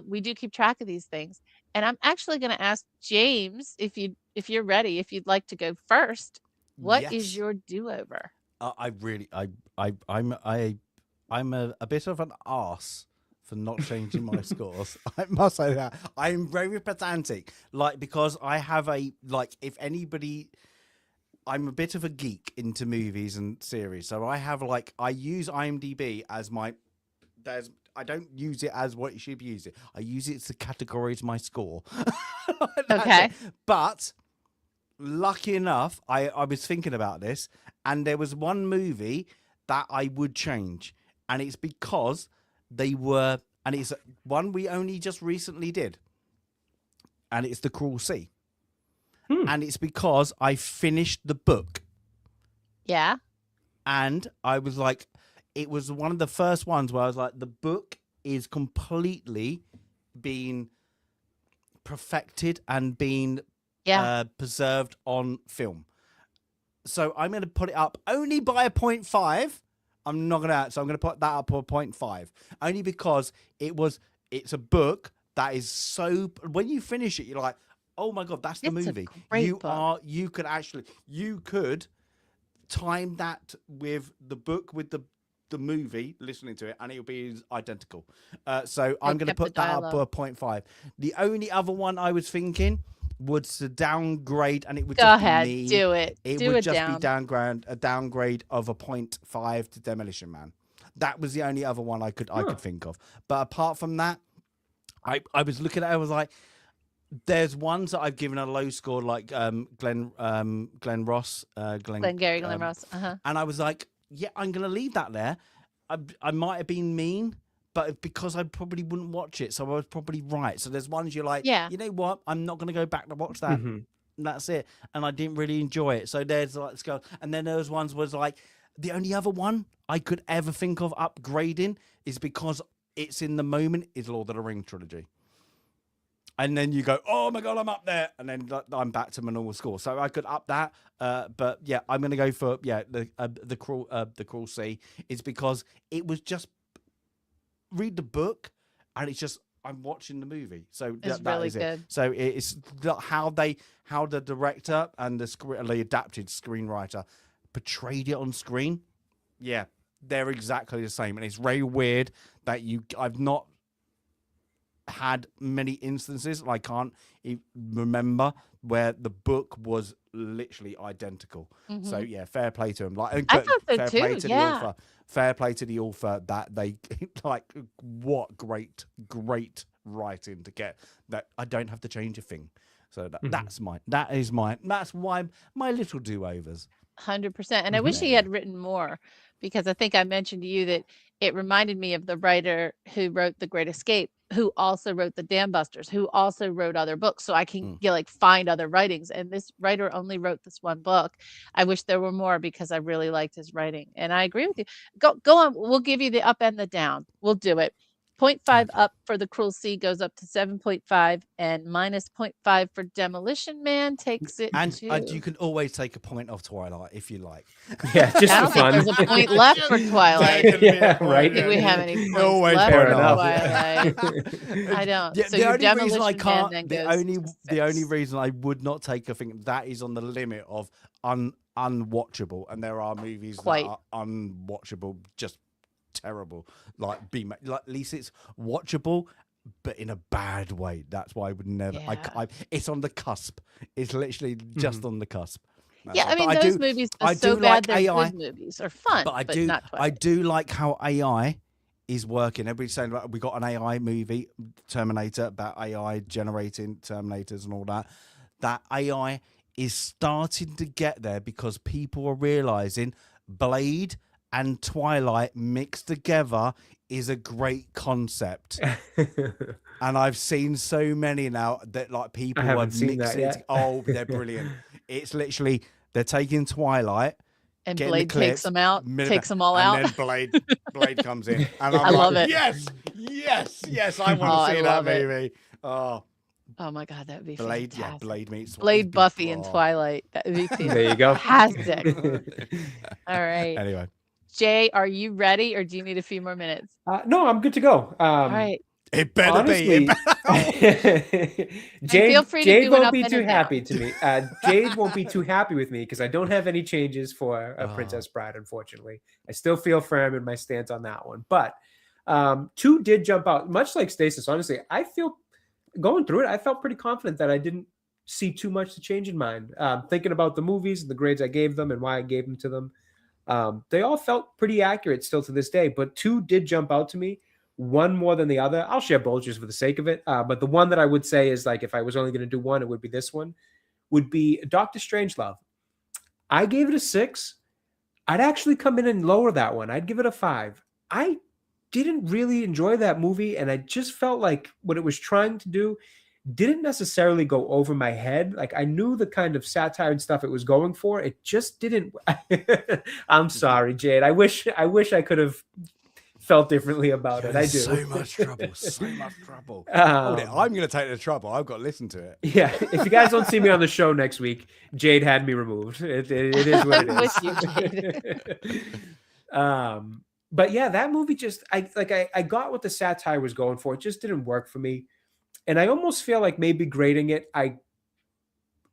We do keep track of these things. And I'm actually going to ask James, if you're ready, if you'd like to go first, what is Yes. your do-over? I'm a bit of an arse for not changing my scores. I must say that I'm very pedantic, because I have if anybody, I'm a bit of a geek into movies and series, so I use IMDb as my. I don't use it as what you should use it. I use it to categorize my score. Okay. It. But lucky enough, I was thinking about this, and there was one movie that I would change, and it's because and it's one we only just recently did, and it's The Cruel Sea. And it's because I finished the book. Yeah. And I was like, it was one of the first ones where I was like, the book is completely been perfected and been preserved on film. So I'm going to put it up only by a 0.5. I'm not going to, so I'm going to put that up to a 0.5. Only because it's a book that is so, when you finish it, you're like, oh my God, that's the movie. You could time that with the book, with the movie, listening to it, and it'll be identical. So I'm going to put that up to a 0.5. The only other one I was thinking was to downgrade, and it would just be me. Do it. It would just be a downgrade of a 0.5 to Demolition Man. That was the only other one I could think of. But apart from that, I was looking at it, I was like, there's ones that I've given a low score, like Glenn Ross, Glengarry Glen Ross. And I was like, yeah, I'm gonna leave that there. I might have been mean, but because I probably wouldn't watch it, so I was probably right. So there's ones you're like, you know what? I'm not gonna go back to watch that. And that's it. And I didn't really enjoy it. So there's let's go. And then those ones was like, the only other one I could ever think of upgrading is because it's in the moment is Lord of the Rings trilogy. and then you go, oh my god, I'm up there, and then I'm back to my normal score. So I could up that, but yeah, I'm gonna go for the cruel sea. It's because it was just read the book, and it's just I'm watching the movie. So that really is good. it. So it's how the director and the adapted screenwriter portrayed it on screen. Yeah, they're exactly the same, and it's very weird that I've not had many instances. I can't remember where the book was literally identical. So yeah, fair play to him. Like, I thought so fair too. play to the Yeah. author. Fair play to the author that they like. What great writing to get that. I don't have to change a thing. So that's mine. That's why my little do-overs. 100%. And I wish he had written more, because I think I mentioned to you that it reminded me of the writer who wrote The Great Escape, who also wrote The Dam Busters, who also wrote other books. So I can find other writings. And this writer only wrote this one book. I wish there were more, because I really liked his writing. And I agree with you. Go on. We'll give you the up and the down. We'll do it. 0.5 up for The Cruel Sea goes up to 7.5, and minus 0.5 for Demolition Man takes it And to... you can always take a point off Twilight if you like. Yeah, just I for don't think fun. there's a point left for Twilight. Yeah, right. Do we have any points Always left fair for enough. Twilight? I don't. Yeah, So the your only reason Demolition I Man can't, then the goes to only 6. reason I would not take a thing that is on the limit of unwatchable, and there are movies Quite. that are unwatchable, just terrible. Like at least it's watchable, but in a bad way. That's why I would never. Yeah. It's on the cusp. It's literally just on the cusp. That's Yeah, all. I mean, But those movies are I so do bad like they're AI, good movies, are fun, but not Twilight. I do like how AI is working. Everybody's saying we got an AI movie, Terminator, about AI generating Terminators and all that. That AI is starting to get there because people are realizing Blade and Twilight mixed together is a great concept. And I've seen so many now that like people are mixing it. Oh, they're brilliant. It's literally they're taking Twilight, and getting Blade the clips, takes them out, takes them all and out. then Blade comes in, and I'm I love like, it. yes, I want to see that love it. movie. Oh my God, that would be Blade, fantastic. Blade meets Blade, Buffy, and Twilight. That would be There you go. fantastic. All right. Anyway, Jay, are you ready, or do you need a few more minutes? No, I'm good to go. All right. it better Honestly, be. feel free to Jade do an won't up be and too a down. happy to me. Jade won't be too happy with me because I don't have any changes for Princess Bride, unfortunately. I still feel firm in my stance on that one. But 2 did jump out, much like Stasis. Honestly, I feel going through it, I felt pretty confident that I didn't see too much to change in mind. Thinking about the movies and the grades I gave them and why I gave them to them, they all felt pretty accurate still to this day. But 2 did jump out to me. One more than the other. I'll share both just for the sake of it. But the one that I would say is like, if I was only going to do one, it would be this one, would be Doctor Strangelove. I gave it a 6. I'd actually come in and lower that one. I'd give it a 5. I didn't really enjoy that movie. And I just felt like what it was trying to do didn't necessarily go over my head. Like I knew the kind of satire and stuff it was going for. It just didn't. I'm sorry, Jade. I wish I could have felt differently about it. I do. So much trouble. I'm going to take the trouble. I've got to listen to it. Yeah. If you guys don't see me on the show next week, Jade had me removed. It is what it is. I'm with you, Jade. But yeah, that movie just, I got what the satire was going for. It just didn't work for me. And I almost feel like maybe grading it, I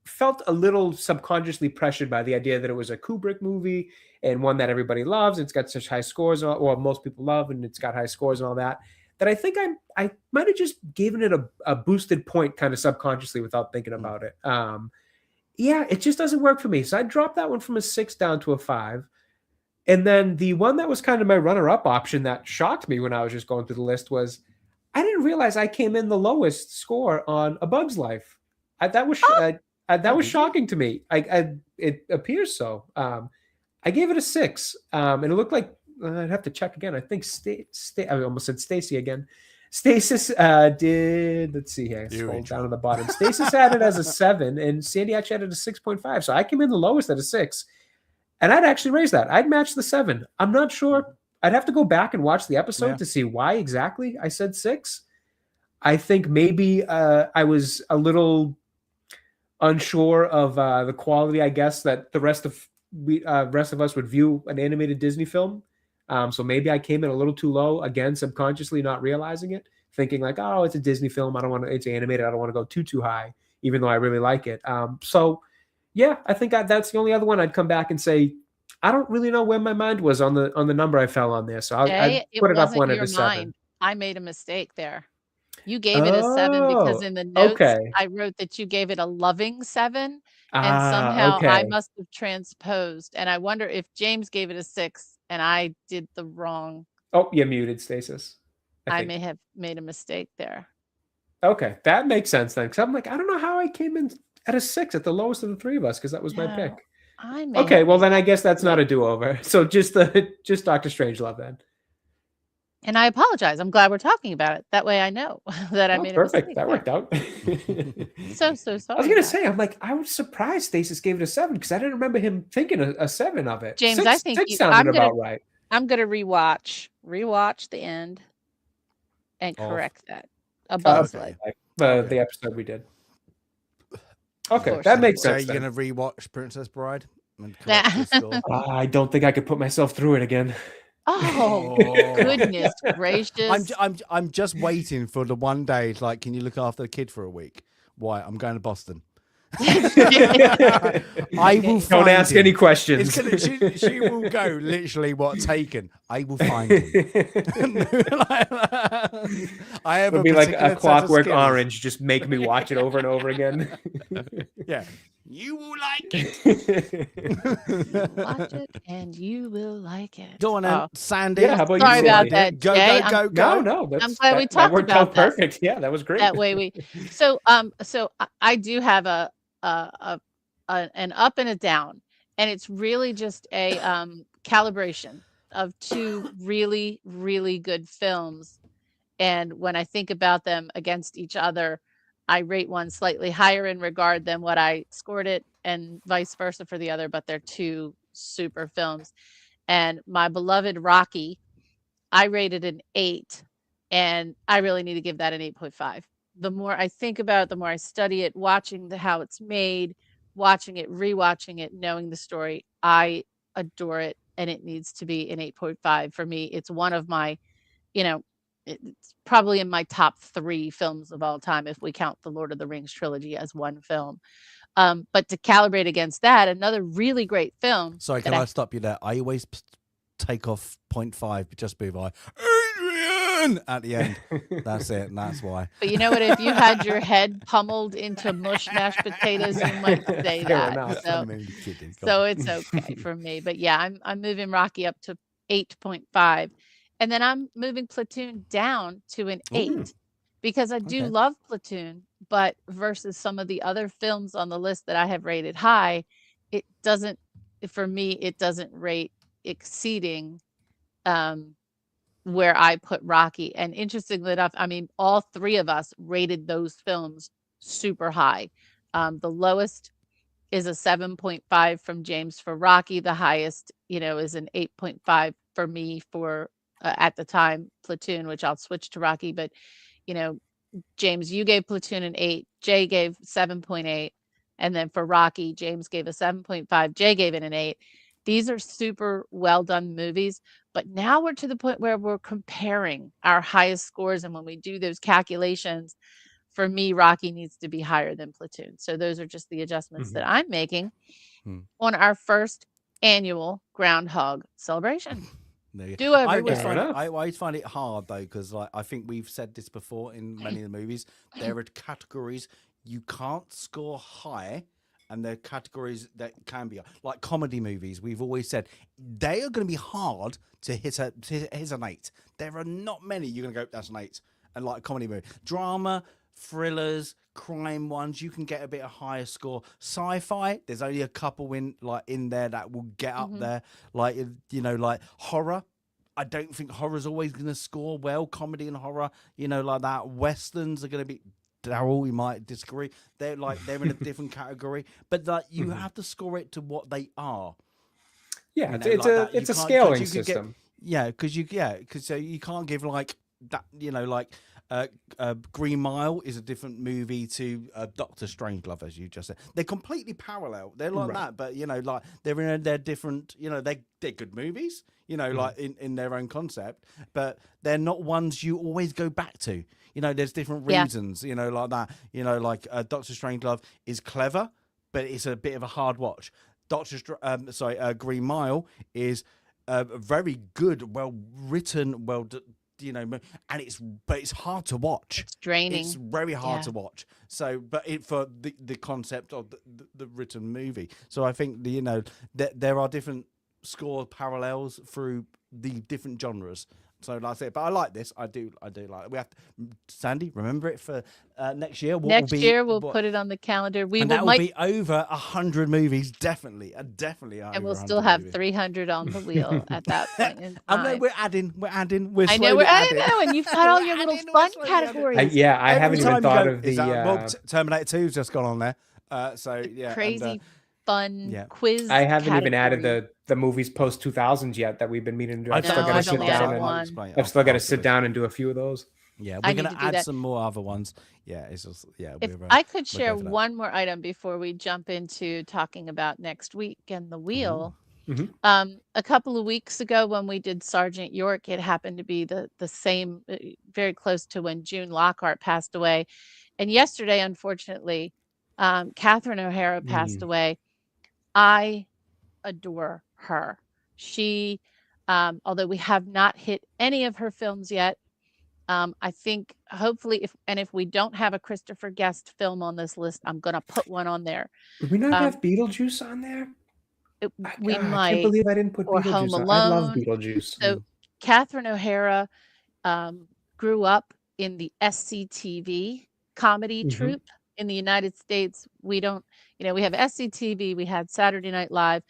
felt a little subconsciously pressured by the idea that it was a Kubrick movie and one that everybody loves. It's got such high scores, or most people love, and it's got high scores and all that. That I think I might have just given it a boosted point kind of subconsciously without thinking about it. Yeah, it just doesn't work for me. So I dropped that one from a 6 down to a 5. And then the one that was kind of my runner-up option that shocked me when I was just going through the list was, I didn't realize I came in the lowest score on A Bug's Life. That was shocking to me. It appears so. I gave it a 6, and it looked like I'd have to check again. I think I almost said Stacy again. Stasis did. Let's see here. Scroll down to the bottom. Stasis had it as a 7, and Sandy actually had it as 6.5. So I came in the lowest at a 6, and I'd actually raise that. I'd match the 7. I'm not sure. I'd have to go back and watch the episode to see why exactly I said 6. I think maybe I was a little unsure of the quality, I guess, that the rest of us would view an animated Disney film. So maybe I came in a little too low, again, subconsciously not realizing it, thinking like, oh, it's a Disney film. I don't want to. It's animated. I don't want to go too high, even though I really like it. So yeah, I think that's the only other one I'd come back and say I don't really know where my mind was on the number I fell on there. So I'd It put it up wasn't one at your a 7. mind. I made a mistake there. You gave it a 7 because Oh, in the notes okay. I wrote that you gave it a loving 7, and somehow I Okay. must have transposed. And I wonder if James gave it a 6 and I did the wrong. Oh, you're muted, Stasis. I think. may have made a mistake there. Okay, that makes sense then. Because I'm like, I don't know how I came in at a 6 at the lowest of the three of us, because that was my No, pick. I may Okay, have well made then I that guess that's not a mistake. do-over. So just Doctor Strangelove then. And I apologize. I'm glad we're talking about it. That way I know that I Oh, made a perfect. mistake That there. worked out. So I was sorry. gonna guys. say, I'm like, I was surprised Stasis gave it a 7 because I didn't remember him thinking a 7 of it. James, 6, I think 6 sounded about right. I'm gonna rewatch the end and Off. correct that above Okay. like The episode we did. Okay, course, that of makes So sense. you're then. gonna rewatch Princess Bride and correct the score? I don't think I could put myself through it again. Oh, goodness gracious. I'm just waiting for the one day. It's like, can you look after the kid for a week? Why? I'm going to Boston. I will find Don't ask him. any questions. She will go literally taken. I will find him. I have It'll be like particular a set of Clockwork skills. Orange. Just make me watch it over and over again. Yeah, you will like it. Watch it and you will like it. Go on, then, Sandy. Yeah, how about Sorry you, about Sandy? that, Go, Jay. go. No, I'm glad we that talked worked about out that. perfect. Yeah, that was great. That way we so I do have an up and a down, and it's really just a calibration of two really, really good films. And when I think about them against each other, I rate one slightly higher in regard than what I scored it, and vice versa for the other, but they're two super films. And my beloved Rocky, I rated an 8, and I really need to give that an 8.5. The more I think about it, the more I study it, watching how it's made, watching it, rewatching it, knowing the story, I adore it, and it needs to be an 8.5 for me. It's one of my, it's probably in my top 3 films of all time if we count the Lord of the Rings trilogy as one film. But to calibrate against that, another really great film. Sorry, can I stop you there? I always take off 0.5 just be like Adrian at the end. That's it, and that's why. But you know what? If you had your head pummeled into mush mashed potatoes, you might say Fair that. enough. So it's okay for me. But yeah, I'm moving Rocky up to 8.5, and then I'm moving Platoon down to an 8 because I do love Platoon, but versus some of the other films on the list that I have rated high, it doesn't. For me, it doesn't rate exceeding where I put Rocky. And interestingly enough, I mean, all 3 of us rated those films super high. The lowest is a 7.5 from James for Rocky. The highest, is an 8.5 for me for at the time Platoon, which I'll switch to Rocky. But James, you gave Platoon an 8. Jay gave 7.8, and then for Rocky, James gave a 7.5. Jay gave it an 8. These are super well done movies, but now we're to the point where we're comparing our highest scores. And when we do those calculations, for me, Rocky needs to be higher than Platoon. So those are just the adjustments that I'm making on our first annual Groundhog celebration. I always find it hard though, because I think we've said this before in many of the movies. There are categories you can't score high. And there are categories that can be like comedy movies. We've always said they are going to be hard to hit an 8. There are not many you're going to go, that's an 8. And like a comedy movie, drama, thrillers, crime ones, you can get a bit of higher score. Sci-fi, there's only a couple in there that will get up there. Like like horror. I don't think horror's always going to score well. Comedy and horror, like that. Westerns are going to be. Daryl, we might disagree. They're in a different category, but you have to score it to what they are. Yeah, it's a scaling system. Because so you can't give like that. Green Mile is a different movie to Doctor Strangelove, as you just said. They're completely parallel. They're like that, but like they're different. They're good movies. Like in their own concept, but they're not ones you always go back to. There's different reasons. Like that. Like Doctor Strangelove is clever, but it's a bit of a hard watch. Green Mile is very good, well written, and it's hard to watch. It's draining. It's very hard to watch. So, but for the concept of the written movie. So I think there are different score parallels through the different genres. So like I said, but I like this. I do like it. We have to, Sandy, remember it for next year. Next year we'll put it on the calendar. That will be over 100 movies, definitely. And we'll still have 300 on the wheel at that point in time. I know we're adding. I know, and you've got all your little fun categories. I haven't even thought of the Terminator 2's just gone on there. Crazy fun quiz. I haven't category. even added the movies post 2000s yet that we've been meaning to do. I've still got to sit down and do a few of those. Yeah, we're going to add some more other ones. Yeah, it's just If I could share one more item before we jump into talking about next week and the wheel. A couple of weeks ago when we did Sergeant York, it happened to be the same, very close to when June Lockhart passed away. And yesterday, unfortunately, Catherine O'Hara passed away. I adore her. She, although we have not hit any of her films yet, I think hopefully if we don't have a Christopher Guest film on this list, I'm going to put one on there. Did we not have Beetlejuice on there? We might. I can't believe I didn't put or Beetlejuice Home on. Alone. I love Beetlejuice. So Catherine O'Hara grew up in the SCTV comedy troupe in the United States. We don't, we have SCTV, we had Saturday Night Live.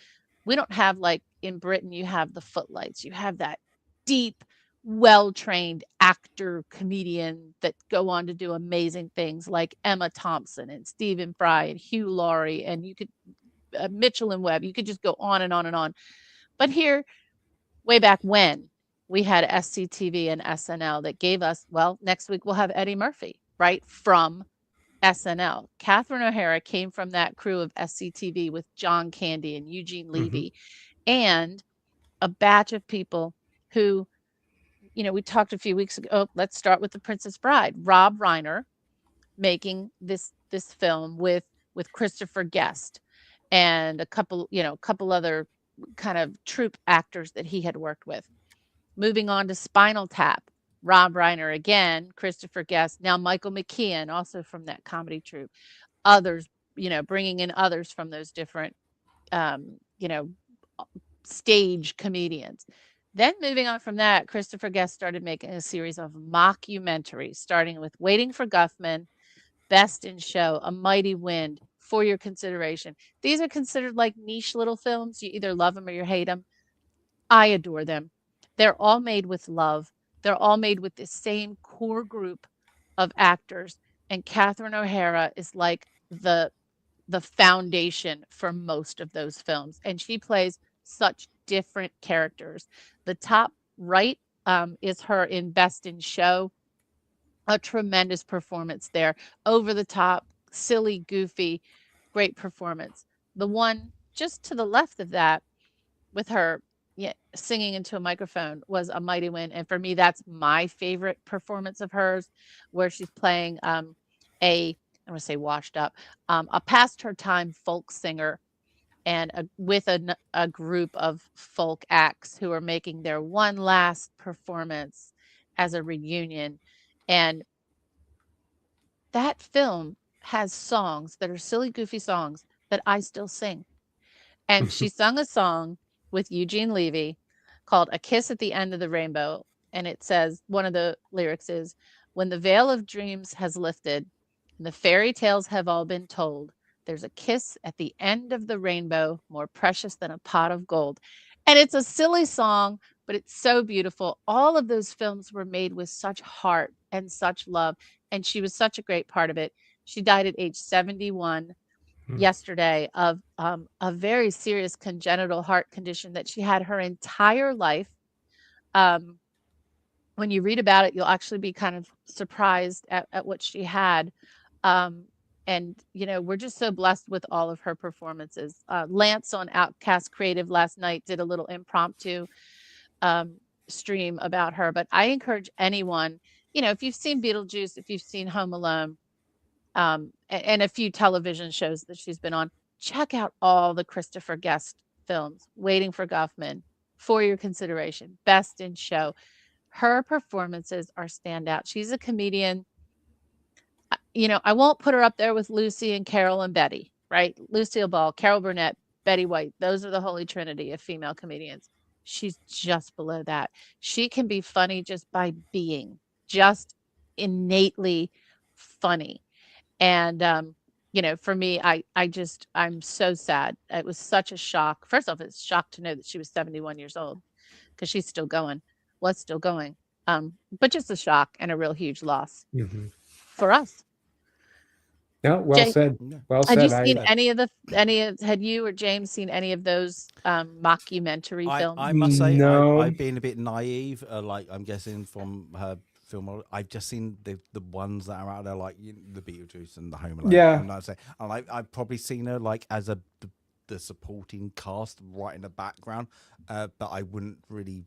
We don't have, like in Britain, you have the Footlights. You have that deep, well-trained actor comedian that go on to do amazing things like Emma Thompson and Stephen Fry and Hugh Laurie, and you could Mitchell and Webb. You could just go on and on and on. But here, way back when, we had SCTV and SNL that gave us, well, next week we'll have Eddie Murphy, right, from SNL. Catherine O'Hara came from that crew of SCTV with John Candy and Eugene Levy and a batch of people who, we talked a few weeks ago. Oh, let's start with The Princess Bride. Rob Reiner making this film with Christopher Guest and a couple other kind of troupe actors that he had worked with. Moving on to Spinal Tap, Rob Reiner again, Christopher Guest, now Michael McKean, also from that comedy troupe. Others, bringing in others from those different, stage comedians. Then moving on from that, Christopher Guest started making a series of mockumentaries, starting with Waiting for Guffman, Best in Show, A Mighty Wind, For Your Consideration. These are considered like niche little films. You either love them or you hate them. I adore them. They're all made with love. They're all made with the same core group of actors. And Catherine O'Hara is like the foundation for most of those films. And she plays such different characters. The top right is her in Best in Show. A tremendous performance there. Over the top, silly, goofy, great performance. The one just to the left of that with her singing into a microphone was A Mighty Wind. And for me, that's my favorite performance of hers, where she's playing I want to say washed up, a past her time folk singer and with a group of folk acts who are making their one last performance as a reunion. And that film has songs that are silly, goofy songs that I still sing. And she sung a song with Eugene Levy called A Kiss at the End of the Rainbow. And it says, one of the lyrics is, when the veil of dreams has lifted and the fairy tales have all been told, there's a kiss at the end of the rainbow, more precious than a pot of gold. And it's a silly song, but it's so beautiful. All of those films were made with such heart and such love. And she was such a great part of it. She died at age 71 yesterday of a very serious congenital heart condition that she had her entire life. when you read about it, you'll actually be kind of surprised at what she had. And we're just so blessed with all of her performances. Lance on Outcast Creative last night did a little impromptu stream about her, but I encourage anyone, if you've seen Beetlejuice, if you've seen Home Alone, and a few television shows that she's been on, check out all the Christopher Guest films. Waiting for Guffman, For Your Consideration, Best in Show. Her performances are standout. She's a comedian. I won't put her up there with Lucy and Carol and Betty, right? Lucille Ball, Carol Burnett, Betty White. Those are the holy trinity of female comedians. She's just below that. She can be funny just by being, just innately funny. And for me, I'm so sad. It was such a shock. First off, it's a shock to know that she was 71 years old, because she's still going, was still going. But just a shock and a real huge loss for us. No, well Jay, said. Well said. Had you seen had you or James seen any of those mockumentary films? I must say, No. I've been a bit naive. Like, I'm guessing from her film, I've just seen the ones that are out there, like the Beetlejuice and the Home Alone. Yeah. And that's it. And I've probably seen her like as the supporting cast right in the background, but I wouldn't really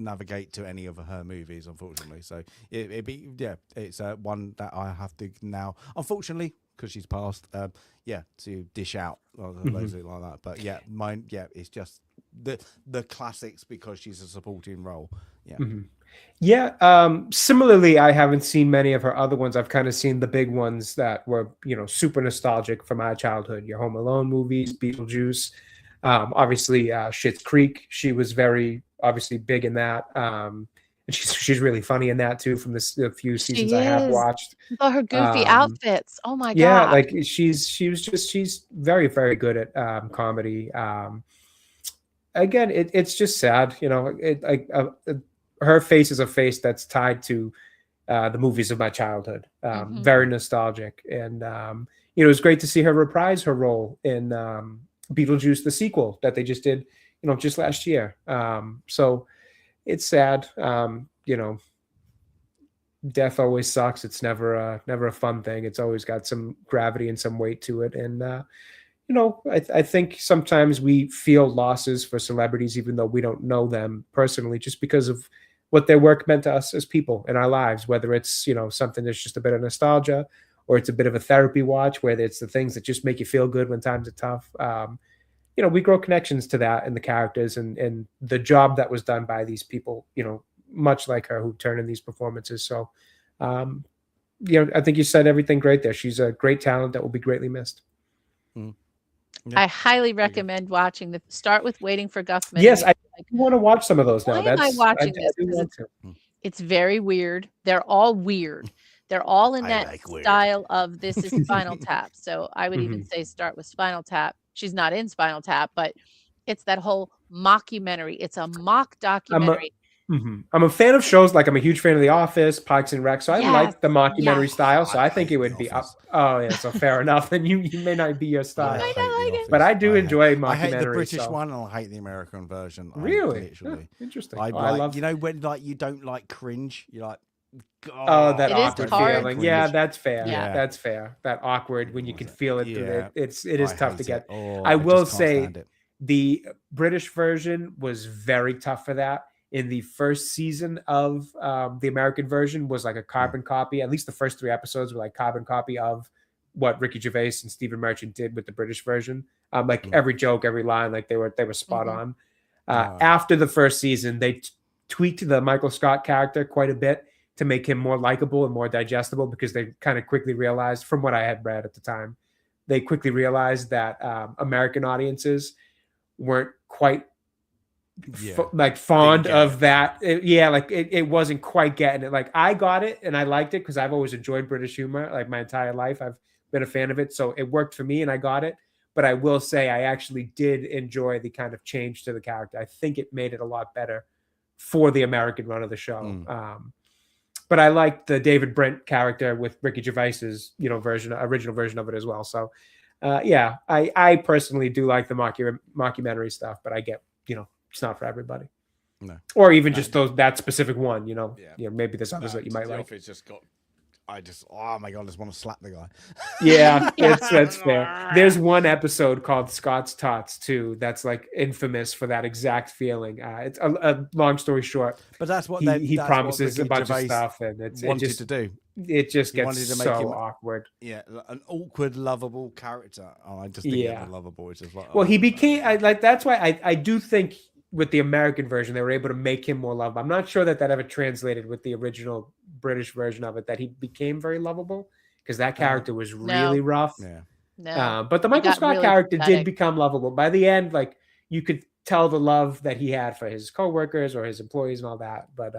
navigate to any of her movies, unfortunately. So it's one that I have to now, unfortunately, because she's passed, to dish out loads of it like that. But mine, it's just the classics, because she's a supporting role. Similarly, I haven't seen many of her other ones. I've kind of seen the big ones that were super nostalgic from my childhood. Your Home Alone movies, Beetlejuice, obviously Schitt's Creek. She was very obviously big in that, and she's really funny in that too, from the few seasons I have watched. Oh, her goofy outfits, oh my god, like god. she's very, very good at comedy. Again, it's just sad, her face is a face that's tied to the movies of my childhood. Very nostalgic, and it was great to see her reprise her role in Beetlejuice, the sequel that they just did just last year. So it's sad. Death always sucks. It's never a fun thing. It's always got some gravity and some weight to it. And, I think sometimes we feel losses for celebrities, even though we don't know them personally, just because of what their work meant to us as people in our lives, whether it's, something that's just a bit of nostalgia, or it's a bit of a therapy watch, where it's the things that just make you feel good when times are tough. We grow connections to that in the characters and the job that was done by these people, much like her, who turn in these performances. So, I think you said everything great there. She's a great talent that will be greatly missed. I highly recommend watching start with Waiting for Guffman. Yes, I want to watch some of those now. Why am I watching this? It's very weird. They're all weird. They're all in that style of this is Spinal Tap. So I would even say start with Spinal Tap. She's not in Spinal Tap, but it's that whole mockumentary. It's a mock documentary. I'm a fan of shows, like I'm a huge fan of The Office, Parks and Rec. So I like the mockumentary style. So I think it would be up. Oh yeah, so fair enough. Then you may not be your style. But I do enjoy mockumentary. I hate the British one, and I hate the American version. Really? Interesting. I love, when like you don't like cringe, you're like, God, that awkward feeling. Cringe. Yeah, that's fair. Yeah. That's fair. That awkward when you can feel it. Yeah. It is tough to get. I will say the British version was very tough for that. In the first season of the American version was like a carbon copy. At least the first 3 episodes were like carbon copy of what Ricky Gervais and Stephen Merchant did with the British version. Every joke, every line, like they were spot on. After the first season, they tweaked the Michael Scott character quite a bit to make him more likable and more digestible, because they kind of quickly realized, from what I had read at the time, they quickly realized that American audiences weren't quite fond of that. It wasn't quite getting it. Like, I got it and I liked it because I've always enjoyed British humor, like my entire life. I've been a fan of it, so it worked for me and I got it. But I will say I actually did enjoy the kind of change to the character. I think it made it a lot better for the American run of the show. But I liked the David Brent character with Ricky Gervais's original version of it as well. So I personally do like the mockumentary stuff, but I get it's not for everybody. No. Or even just that specific one, you know. Yeah. You know, maybe there's others that you might The like. Office just got. Oh my god, I just want to slap the guy. Yeah, that's fair. There's one episode called Scott's Tots too. That's like infamous for that exact feeling. It's a long story short. But that's what he promises a bunch of stuff, and it wanted to do. It just He gets wanted to so make him awkward. Yeah, an awkward, lovable character. Oh, I just think of lovable. It's just like, well, he became like that's why I do think with the American version they were able to make him more lovable. I'm not sure that ever translated with the original British version of it, that he became very lovable, because that character was really rough. Yeah. No. But the Michael Scott really character pathetic. did become lovable. By the end, like you could tell the love that he had for his coworkers or his employees and all that. But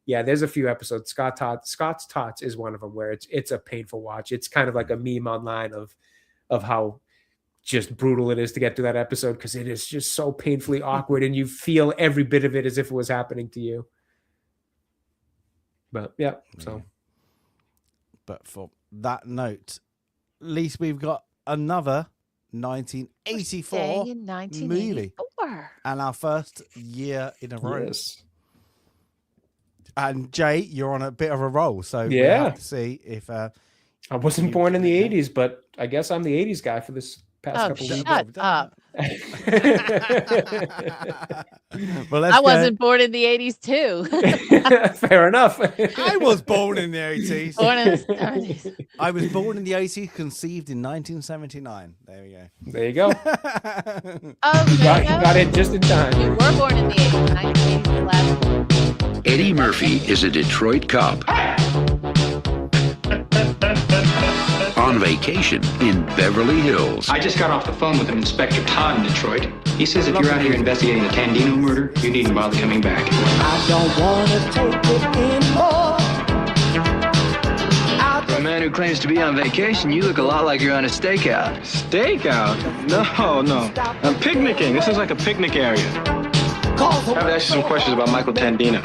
yeah, there's a few episodes. Scott's Tots is one of them where it's a painful watch. It's kind of like a meme online of how just brutal it is to get through that episode, because it is just so painfully awkward and you feel every bit of it as if it was happening to you. But yeah, so. But for that note, at least we've got another 1984 in 1984. movie, and our first year in a row. Yes. And Jay, you're on a bit of a roll, so we Yeah. have to see if I wasn't born in the 80s, but I guess I'm the 80s guy for this past couple weeks. Shut up. Well, I wasn't born in the 80s too. Fair enough. I was born in the 80s. Born in the 70s. I was born in the 80s, conceived in 1979. There we go. There you go. Oh, Got it just in time. You were born in the 80s. 1980s, the last one. Eddie Murphy is a Detroit cop on vacation in Beverly Hills. I just got off the phone with an Inspector Todd in Detroit. He says if you're out here investigating the Tandino murder, you needn't bother coming back. I don't want to take it anymore. For a man who claims to be on vacation, you look a lot like you're on a stakeout. Stakeout? No. I'm picnicking. This is like a picnic area. I have to ask you some questions about Michael Tandino.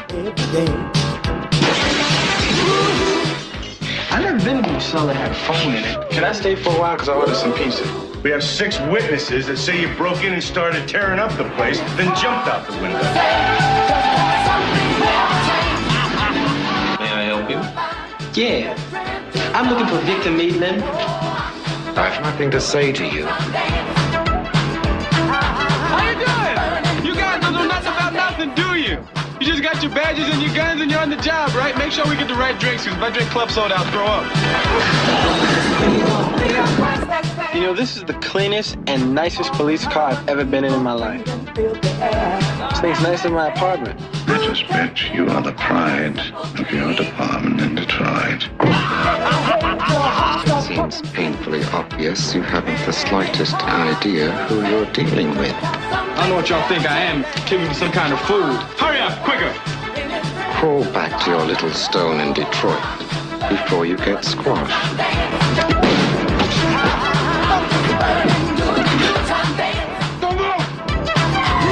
I've never been to a cell that had a phone in it. Can I stay for a while? Because I ordered some pizza. We have 6 witnesses that say you broke in and started tearing up the place, then jumped out the window. May I help you? Yeah. I'm looking for Victor Maitland. I have nothing to say to you. How you doing? You guys don't know nothing about nothing, do you? You just got your badges and your guns and you're on the job, right? Make sure we get the right drinks, because if I drink club soda, I'll throw up. You know, this is the cleanest and nicest police car I've ever been in my life. This thing's nicer than my apartment. Retrospect, you are the pride of your department in Detroit. It seems painfully obvious you haven't the slightest idea who you're dealing with. I don't know what y'all think I am. Killing me some kind of food. Hurry up, quicker! Crawl back to your little stone in Detroit before you get squashed. Don't move!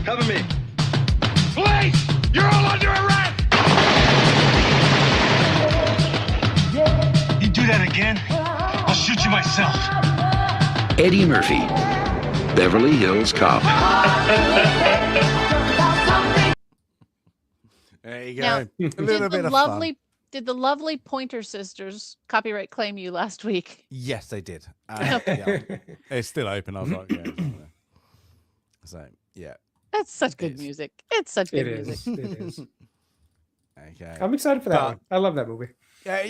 Cover me. Police! You're all under arrest! You do that again, I'll shoot you myself. Eddie Murphy, Beverly Hills Cop. There you go. Now, A little bit of fun. Did the lovely Pointer Sisters copyright claim you last week? Yes, they did. Yeah. It's still open. I was like, yeah. So, yeah. That's such good music. It's such good music. It is. Okay. I'm excited for that one. I love that movie. Yeah,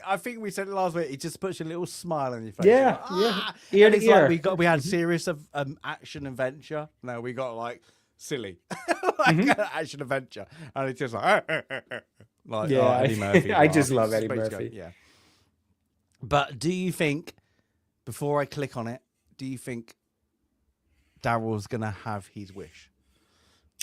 I think we said it last week. It just puts a little smile on your face. Yeah, Like, ah! Ear And to it's ear. like we had series of action adventure. Now we got like silly, like action adventure, and it's just like, like Yeah, Eddie Murphy. I just love Space Eddie Ghost, Murphy. yeah. But do you think, before I click on it, do you think Daryl's gonna have his wish?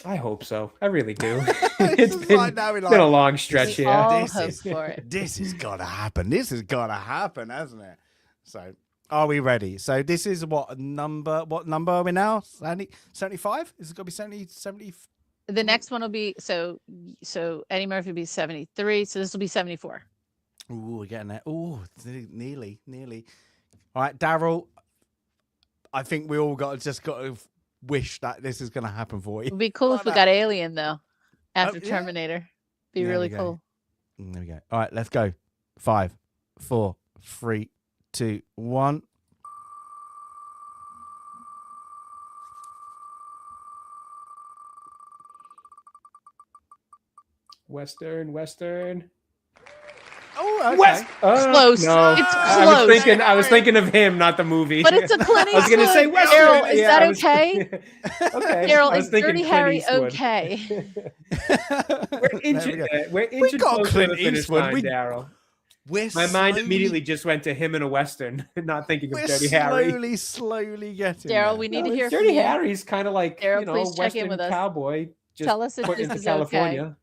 I hope so. I really do. It's it's been, like now we're been a like, long stretch We here. all This hope is- for it. This has got to happen. This has got to happen, hasn't it? So Are we ready? So this is what number are we now? 75? Is it going to be 70? The next one will be so Eddie Murphy will be 73. So this will be 74. Ooh, we're getting there. Ooh, nearly. All right, Daryl. I think we all got to wish that this is going to happen for you. It'd be cool if we got Alien though after Terminator. Be really cool. There we go. All right, let's go. 5, 4, 3, 2, 1. Western. Oh, okay. Close. No. It's close. I was thinking of him, not the movie. But it's a Clint Eastwood. I was going to say Western. Daryl, is that okay? Okay. Daryl, is Dirty Harry okay? We're inching got closer Clint to the finish Eastwood. line, Daryl. We're My mind immediately just went to him in a Western, not thinking of Dirty Harry. Slowly getting Daryl, there. we need to hear Dirty from you. Harry's kind of like, Daryl, please check in Western with us. cowboy. Just Tell us if put this into is California.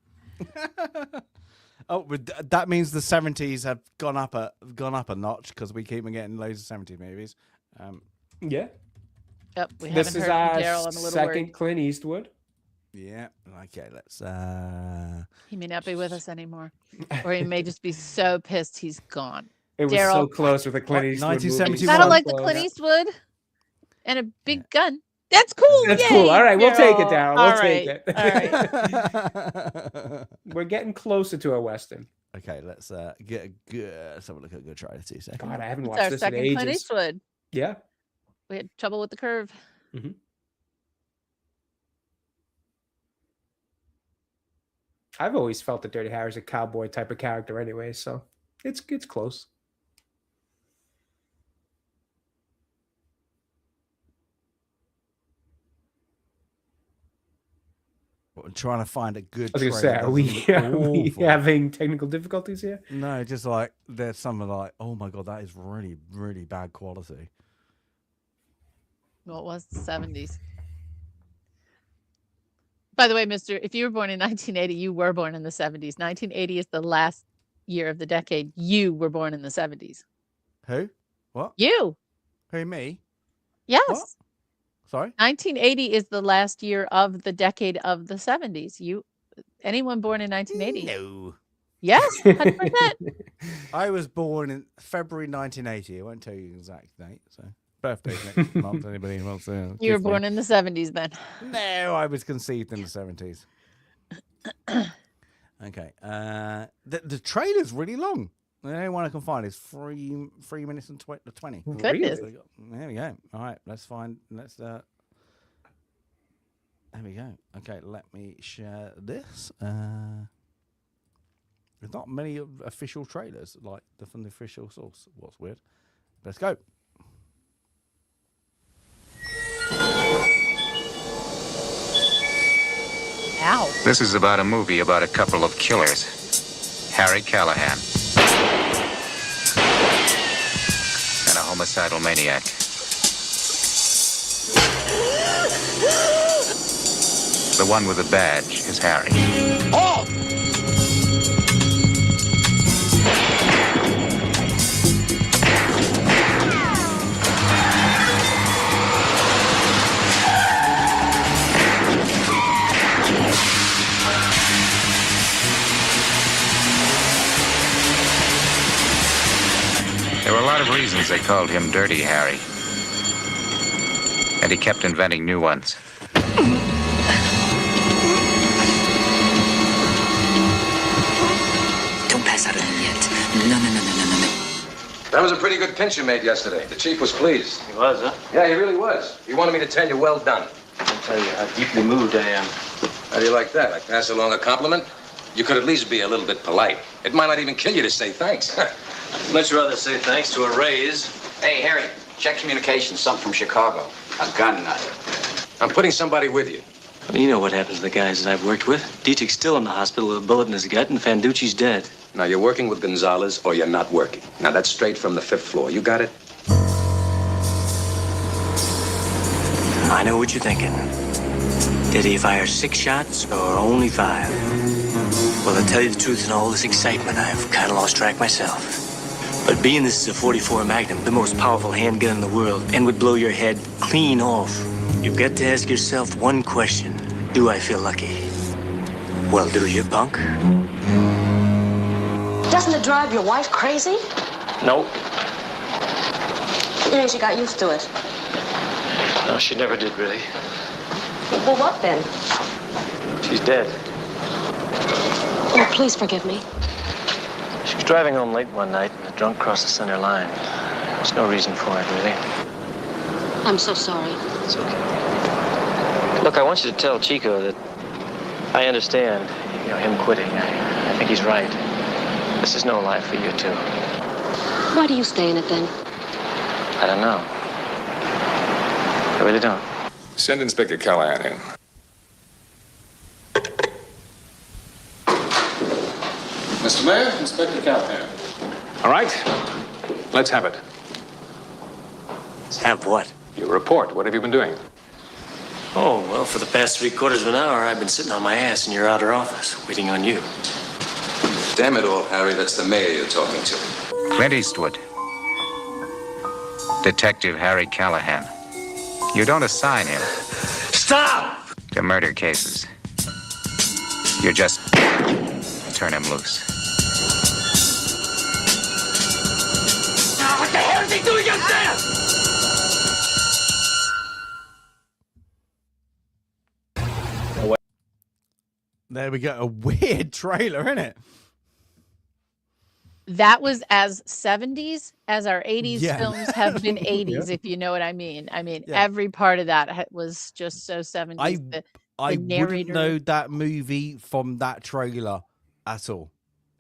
Oh, but that means the 70s have gone up a notch because we keep on getting loads of 70s movies. Yeah. Yep, we This haven't is heard our from Daryl. I'm a little second worried. Clint Eastwood. Yeah. Okay, let's He may not be with us anymore. Or he may just be so pissed he's gone. It was Daryl. so close with the Clint Eastwood 1971. Gotta like the Close. Clint Eastwood and a big gun. That's cool. That's Yay, cool. All right, we'll take it, Daryl. Daryl. All We'll take right, it. All right. We're getting closer to a Western. Okay, let's get a good. Let's have a look at a good trailer. 2 seconds. God, I haven't It's watched our this in second Clint ages. Eastwood. Yeah. We had trouble with the curve. I've always felt that Dirty Harry's a cowboy type of character anyway, so it's close. I'm trying to find a good. I was gonna say, trailer are we awful. having technical difficulties here? No, just like there's some like, oh my god, that is really, really bad quality. Well, it was the 70s. By the way, mister, if you were born in 1980, you were born in the 70s. 1980 is the last year of the decade. You were born in the 70s. Who? What? You. Who? Me? Yes. What? Sorry? 1980 is the last year of the decade of the 70s. Anyone born in 1980? No. Yes, 100%. I was born in February 1980. I won't tell you the exact date. So birthday next month. Anybody wants to? You were born in the 70s then. No, I was conceived in the 70s. Okay. The trailer's really long. The only one I can find is 3 minutes and 20. Goodness. There we go. All right, let's find. There we go. Okay, let me share this. There's not many official trailers like from the official source. What's weird? Let's go. Ow. This is about a movie about a couple of killers. Harry Callahan. And a homicidal maniac. The one with the badge is Harry. Oh! There were a lot of reasons they called him Dirty Harry. And he kept inventing new ones. Don't pass out of him yet. No. That was a pretty good pinch you made yesterday. The chief was pleased. He was, huh? Yeah, he really was. He wanted me to tell you well done. I'll tell you how deeply moved I am. How do you like that? I pass along a compliment? You could at least be a little bit polite. It might not even kill you to say thanks. I'd much rather say thanks to a raise. Hey, Harry, check communications. Something from Chicago. A gun nut. I'm putting somebody with you. Well, you know what happens to the guys that I've worked with. Dietrich's still in the hospital with a bullet in his gut, and Fanducci's dead. Now, you're working with Gonzalez or you're not working. Now, that's straight from the 5th floor. You got it? I know what you're thinking. Did he fire 6 shots or only 5? Well, to tell you the truth, in all this excitement, I've kind of lost track myself. But being this is a 44 Magnum, the most powerful handgun in the world, and would blow your head clean off, you've got to ask yourself one question. Do I feel lucky? Well, do you, punk? Doesn't it drive your wife crazy? Nope. You mean she got used to it? No, she never did, really. Well, what then? She's dead. Oh, please forgive me. She was driving home late one night and the drunk crossed the center line. There's no reason for it, really. I'm so sorry. It's okay. Look, I want you to tell Chico that I understand, him quitting. I think he's right. This is no life for you two. Why do you stay in it then? I don't know. I really don't. Send Inspector Callahan in. Mr. Mayor, Inspector Callahan. All right, let's have it. Have what? Your report. What have you been doing? Oh, well, for the past 3/4 of an hour, I've been sitting on my ass in your outer office, waiting on you. Damn it all, Harry, that's the mayor you're talking to. Clint Eastwood. Detective Harry Callahan. You don't assign him Stop! to murder cases. You just turn him loose. Now, what the hell is he doing up there? There we go. A weird trailer, isn't it? That was as 70s as our 80s Yeah. films have been 80s, Yeah. if you know what I mean. I mean, Yeah. every part of that was just so 70s. I the wouldn't narrator, know that movie from that trailer at all.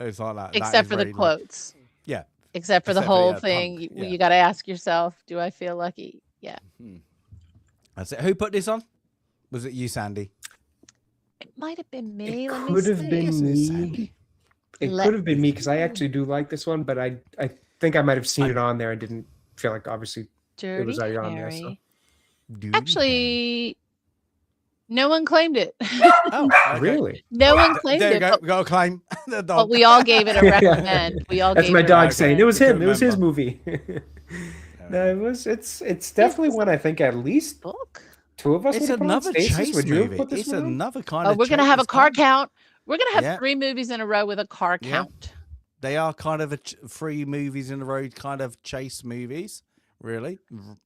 It's like that. except for the quotes. Yeah. Except for the Except for, whole yeah, thing. punk, You yeah. got to ask yourself, do I feel lucky? Yeah. That's it. Who put this on? Was it you, Sandy? It might have been me. Let me Could have see. been me. It could have been me because I actually do like this one, but I think I might have seen it on there and didn't feel like obviously it was Dirty on there. So. Harry. Actually, no one claimed it. Oh, okay. Really? No one claimed There you it. go. But, We got a claim. The dog. but we all gave it a recommend. We all That's gave my it a dog saying it was him. couldn't It was his remember. movie. No, it's definitely one I think at least book. two of us It's would have put on. another Stasis, chase would you have movie. put this It's one on? another kind Oh, of we're going to have a chase. car count. We're going to have Yeah. 3 movies in a row with a car Yeah. count. They are kind of 3 movies in a row, kind of chase movies, really,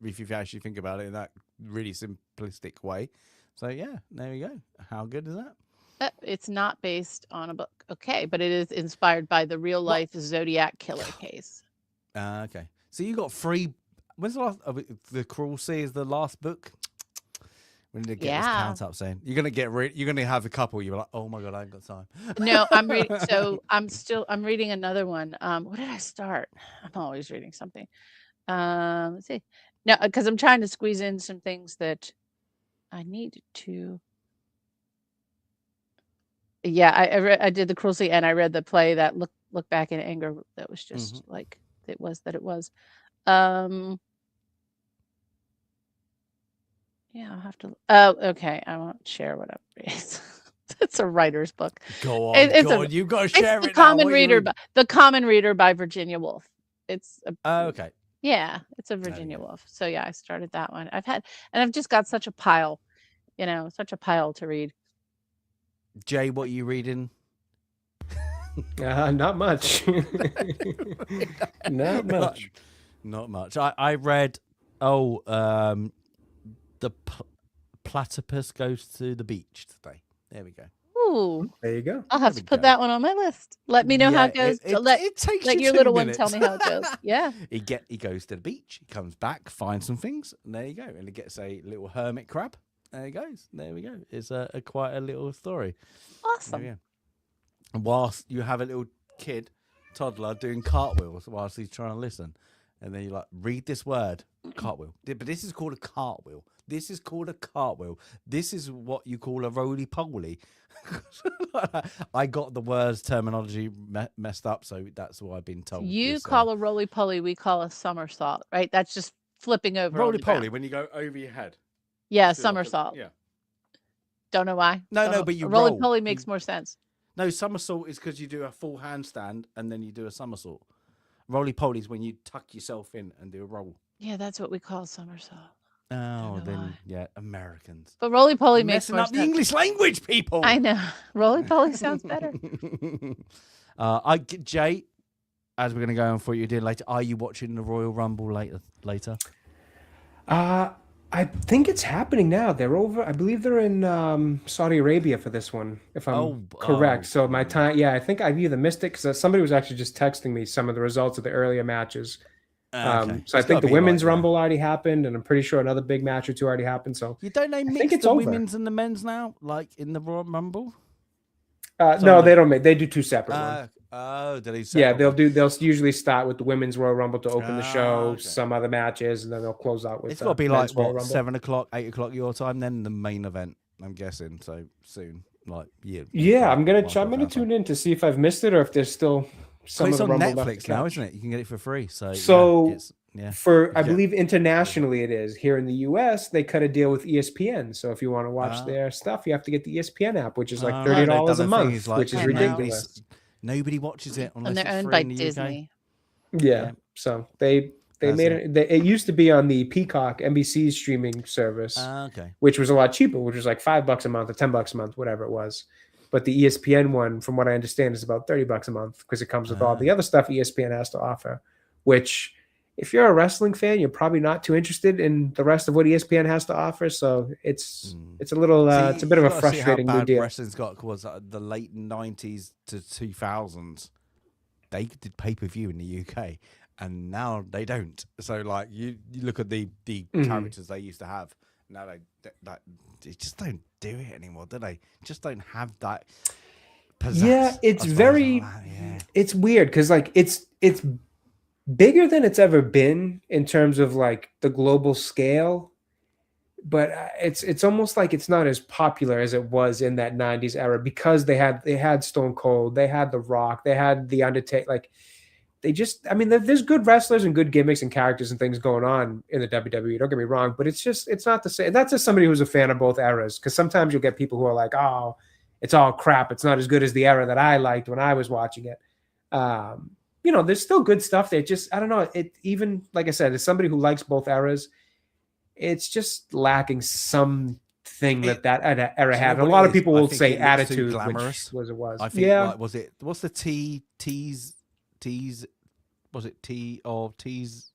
if you actually think about it in that really simplistic way. So, yeah, there you go. How good is that? It's not based on a book. Okay, but it is inspired by the real life Zodiac killer case. Okay. So you got 3. When's the last? The Cruel Sea is the last book. We need to get this count up soon. You're gonna you're gonna have a couple. You're like, oh my god, I ain't got time. No, I'm reading. So I'm reading another one. What did I start? I'm always reading something. Let's see. No, because I'm trying to squeeze in some things that I needed to. Yeah, I did the Cruel Sea, and I read the play that look back in anger. That was just like it was that it was. Yeah, I'll have to. Oh, okay. I won't share what I'm reading. It's a writer's book. Go on, It's go on. You've got to share it's it the now. Common What are you Reader, reading? The Common Reader by Virginia Woolf. It's a, Okay. yeah, it's a Virginia Woolf. So yeah, I started that one. I've just got such a pile, such a pile to read. Jay, what are you reading? Not much. Not much. Not much. I read. The platypus goes to the beach today. There we go. Ooh, there you go. I'll have to put that one on my list. Let me know how it goes. It takes let you your 2 little minutes. one tell me how it goes. Yeah. He goes to the beach. He comes back, finds some things, and there you go. And he gets a little hermit crab. There he goes. There we go. It's quite a little story. Awesome. Yeah. And whilst you have a little toddler doing cartwheels whilst he's trying to listen, and then you like read this word, cartwheel. But this is called a cartwheel. This is called a cartwheel. This is what you call a roly-poly. I got the words terminology messed up, so that's what I've been told. You call a roly-poly, we call a somersault, right? That's just flipping over. on the Roly-poly ground. when you go over your head. Yeah, Do like a- somersault. yeah. Don't know why. No, Don't know. but you A roll. roly-poly makes more sense. No, somersault is because you do a full handstand and then you do a somersault. Roly poly is when you tuck yourself in and do a roll. Yeah, that's what we call somersault. Oh, then yeah, Americans. But roly poly makes messing more up the sense. English language, people. I know. Roly poly sounds better. Jay, as we're going to go on for what you did later, are you watching the Royal Rumble later? I think it's happening now. They're over. I believe they're in Saudi Arabia for this one, if I'm correct. So my time, I think I've either missed it because somebody was actually just texting me some of the results of the earlier matches. Okay. So I think the women's Rumble already happened, and I'm pretty sure another big match or two already happened. So you don't mix the women's and the men's now, like in the Royal Rumble. No, they don't make. They do two separate ones. Oh, do they? Yeah, they'll usually start with the women's Royal Rumble to open the show, some other matches, and then they'll close out with. It's got to be like Royal what, Rumble. 7 o'clock, 8 o'clock your time, then the main event. I'm guessing so soon. Like yeah, I'm gonna tune in to see if I've missed it or if there's still some. It's of on the Rumble Netflix now, isn't it? You can get it for free. So I believe internationally it is. Here in the US, they cut a deal with ESPN. So if you want to watch their stuff, you have to get the ESPN app, which is like $30 a month, which is ridiculous. Nobody watches it unless and they're it's owned free by in the Disney. Yeah, so they made it. It used to be on the Peacock NBC streaming service, which was a lot cheaper, which was like $5 a month or $10 a month, whatever it was. But the ESPN one, from what I understand, is about $30 a month because it comes with all the other stuff ESPN has to offer. Which, if you're a wrestling fan, you're probably not too interested in the rest of what ESPN has to offer. So it's a little it's a bit of a frustrating new deal. Wrestling's got was the late 90s to 2000s. They did pay-per-view in the UK, and now they don't. So like you look at the characters they used to have. Now they just don't do it anymore, do they? Just don't have that pizzazz. Yeah, it's very it's weird because like it's bigger than it's ever been in terms of like the global scale, but it's almost like it's not as popular as it was in that 90s era because they had Stone Cold, they had The Rock, they had The Undertaker. Like there's good wrestlers and good gimmicks and characters and things going on in the WWE. Don't get me wrong, but it's not the same. That's just somebody who's a fan of both eras, because sometimes you'll get people who are like, oh, it's all crap. It's not as good as the era that I liked when I was watching it. There's still good stuff there. Just, I don't know. It even, like I said, as somebody who likes both eras, it's just lacking something that era had. And a lot of people will say attitude, which was it was. I think, like, what's the T's, was it T or T's,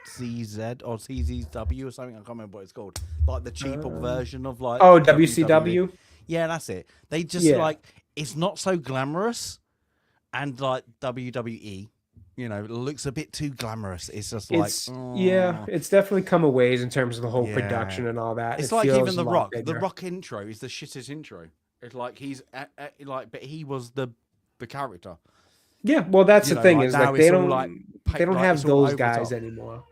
CZ or CZW or something? I can't remember what it's called. Like the cheaper version of like. Oh, WCW? Yeah, that's it. They just like, it's not so glamorous. And like WWE, looks a bit too glamorous. It's just it's definitely come a ways in terms of the whole production and all that. It's like even The Rock. The Rock intro is the shittest intro. It's like he's but he was the character. Yeah, well, that's the thing, is like they don't have those guys top anymore.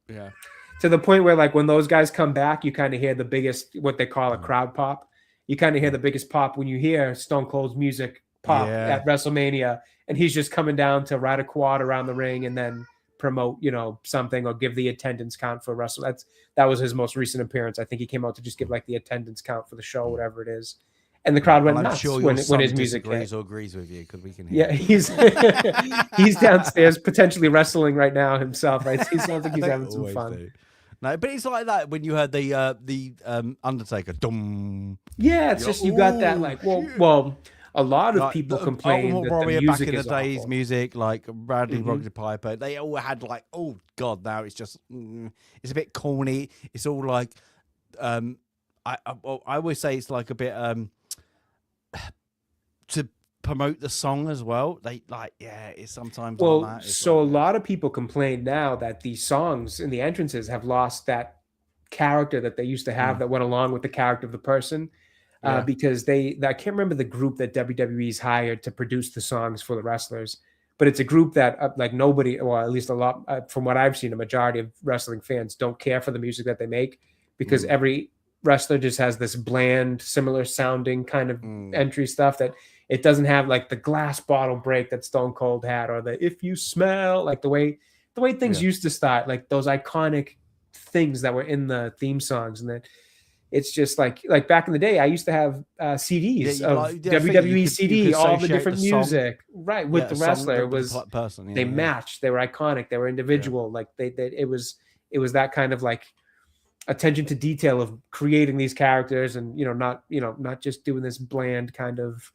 Yeah, to the point where like when those guys come back, you kind of hear the biggest, what they call a crowd pop. You kind of hear the biggest pop when you hear Stone Cold's music pop at WrestleMania, and he's just coming down to ride a quad around the ring and then promote, something or give the attendance count for Wrestle. That was his most recent appearance. I think he came out to just give like the attendance count for the show, whatever it is. And the crowd went nuts sure when his music disagrees hit. or agrees with you, because we can hear. Yeah, he's downstairs potentially wrestling right now himself. Right? He sounds like he's having some fun. Do. No, but it's like that when you heard the Undertaker. Dum. Yeah, it's just you got that like well. A lot of people complain that the music back in the is days, awful. Music like Bradley Rodgers Piper, they all had like, oh god, now it's just it's a bit corny. It's all like I always say it's like a bit to promote the song as well. They like it's sometimes like that. So a lot of people complain now that the songs in the entrances have lost that character that they used to have that went along with the character of the person. Because I can't remember the group that WWE's hired to produce the songs for the wrestlers, but it's a group that like nobody, or at least a lot, from what I've seen, a majority of wrestling fans don't care for the music that they make, because every wrestler just has this bland, similar sounding kind of entry stuff that it doesn't have like the glass bottle break that Stone Cold had, or the "if you smell," like the way things used to start, like those iconic things that were in the theme songs, and then It's just like back in the day, I used to have CDs of WWE CD, all the different music, right? With the wrestler, they matched, they were iconic, they were individual. Like it was that kind of like attention to detail of creating these characters, and not just doing this bland kind of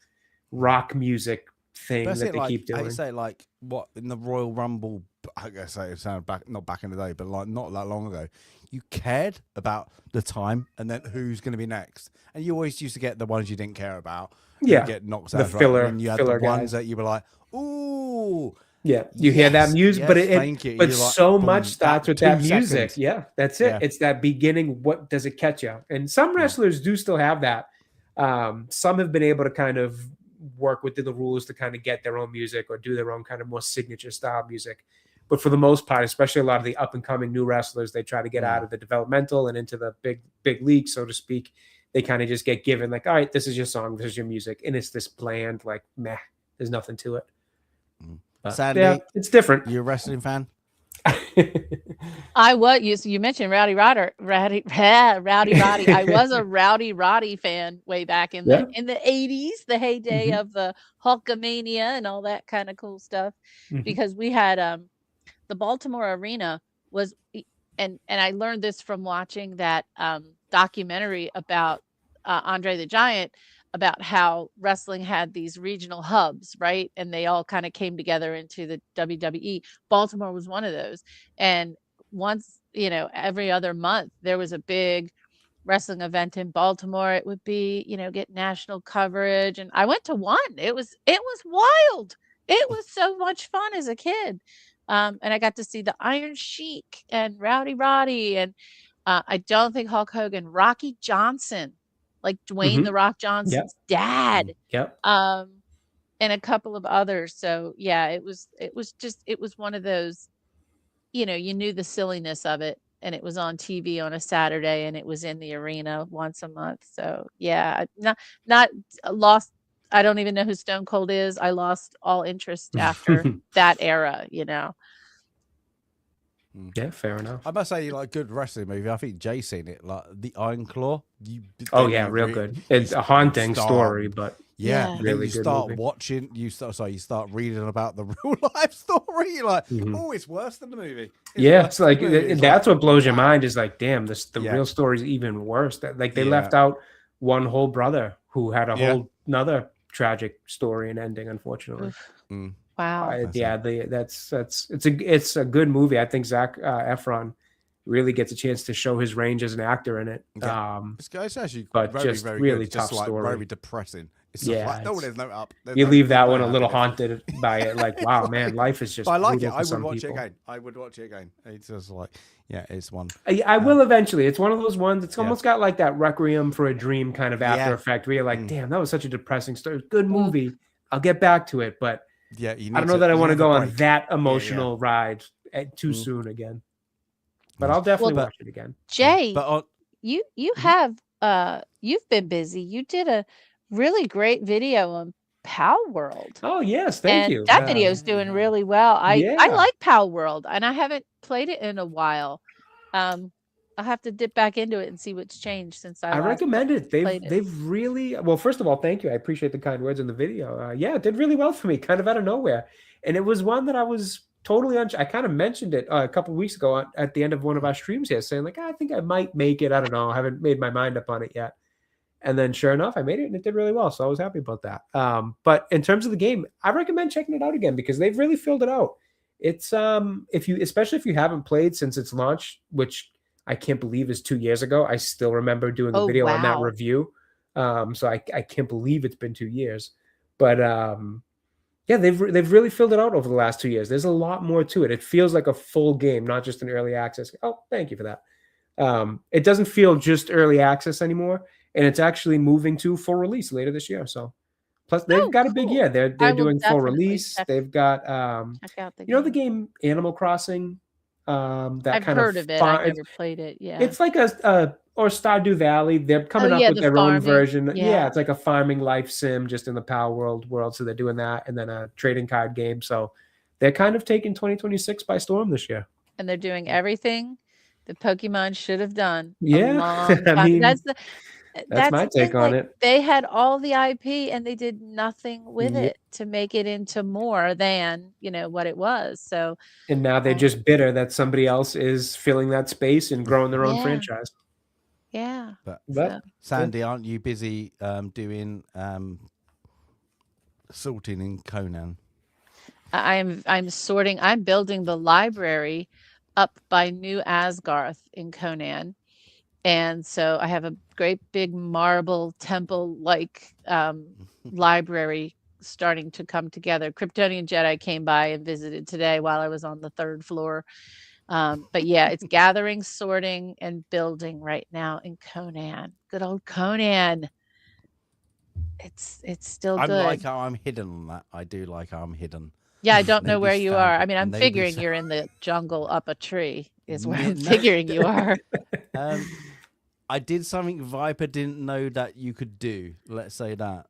rock music thing that they keep doing. I say like what in the Royal Rumble. I guess it sounded not back in the day, but like not that long ago. You cared about the time and then who's going to be next, and you always used to get the ones you didn't care about. Yeah, get knocked the out. filler, right? And you had the ones that you were like, ooh, yeah. You hear that music, but but so much starts with that music. Seconds. Yeah, that's it. Yeah. It's that beginning. What does it catch you? And some wrestlers do still have that. Some have been able to kind of work within the rules to kind of get their own music or do their own kind of more signature style music. But for the most part, especially a lot of the up and coming new wrestlers, they try to get out of the developmental and into the big league, so to speak. They kind of just get given like, all right, this is your song, this is your music. And it's this bland, like, meh, there's nothing to it. Sadly, yeah, it's different. You're a wrestling fan? I was. You mentioned Rowdy Roddy. I was a Rowdy Roddy fan way back in the 80s, the heyday of the Hulkamania and all that kind of cool stuff. Because we had the Baltimore Arena was, and I learned this from watching that documentary about Andre the Giant, about how wrestling had these regional hubs, right? And they all kind of came together into the WWE. Baltimore was one of those. And once, every other month, there was a big wrestling event in Baltimore. It would be, get national coverage. And I went to one. It was wild. It was so much fun as a kid. And I got to see the Iron Sheik and Rowdy Roddy. And I don't think Hulk Hogan, Rocky Johnson, like Dwayne The Rock Johnson's dad. Yep. And a couple of others. So yeah, it was one of those, you knew the silliness of it, and it was on TV on a Saturday, and it was in the arena once a month. So yeah, not lost. I don't even know who Stone Cold is. I lost all interest after that era, Yeah, fair enough. I must say, like, good wrestling movie. I think Jay's seen it, like the Iron Claw. Real good. It's a haunting story, but really good. You start reading about the real life story. You're like, oh, it's worse than the movie. It's like that's what blows your mind. Is like, damn, the real story is even worse. That they left out one whole brother who had a whole another tragic story and ending, unfortunately. Wow. It's a good movie. I think Zac Efron really gets a chance to show his range as an actor in it. This guy's actually very really good. tough story. Very depressing. It's there's no up. You leave that one a little haunted by it. Like, wow, man, life is just. But I like it. I would watch it again. It's just like, it's one. I will eventually. It's one of those ones. It's almost got like that Requiem for a Dream kind of after effect, where you're like, damn, that was such a depressing story. Good movie. I'll get back to it, but I don't know that I want to go on that emotional ride too soon again. But I'll definitely watch it again. Jay, you have you've been busy. You did a really great video on Pow World. Oh yes, thank you. That video is doing really well. I like Pow World, and I haven't played it in a while. I'll have to dip back into it and see what's changed since I recommend it. They've really, well, first of all, thank you. I appreciate the kind words in the video. It did really well for me, kind of out of nowhere. And it was one that I was totally I kind of mentioned it a couple of weeks ago at the end of one of our streams here, saying like, I think I might make it. I don't know. I haven't made my mind up on it yet. And then sure enough, I made it and it did really well. So I was happy about that. But in terms of the game, I recommend checking it out again because they've really filled it out. It's especially if you haven't played since its launch, which I can't believe is 2 years ago. I still remember doing a video on that review. So I can't believe it's been 2 years. But they've really filled it out over the last 2 years. There's a lot more to it. It feels like a full game, not just an early access. Oh, thank you for that. It doesn't feel just early access anymore, and it's actually moving to full release later this year. So, plus they've got a big year. They're doing full release. They've got the game Animal Crossing. I've heard of it. I've never played it. Yeah, it's like or Stardew Valley. They're coming up with their own version. Yeah, it's like a farming life sim just in the Power world. So they're doing that, and then a trading card game. So they're kind of taking 2026 by storm this year. And they're doing everything the Pokemon should have done. Yeah. A long time. I mean, that's my the thing. take on Like, it. they had all the IP and they did nothing with Yeah. it to make it into more than what it was. So And now they're just bitter that somebody else is filling that space and growing their own Yeah. franchise. yeah. But So Sandy, aren't you busy doing sorting in Conan? I'm sorting. I'm building the library up by New Asgarth in Conan. And so I have a great big marble temple like library starting to come together. Kryptonian Jedi came by and visited today while I was on the 3rd floor. But yeah, it's gathering, sorting, and building right now in Conan. Good old Conan. It's still I good. like how I'm hidden on that. I do like how I'm hidden. Yeah, I don't know Nobody's where you found are. it, I mean, I'm and nobody's figuring found- you're in the jungle up a tree is where No, I'm no. figuring you are. I did something Viper didn't know that you could do. Let's say that.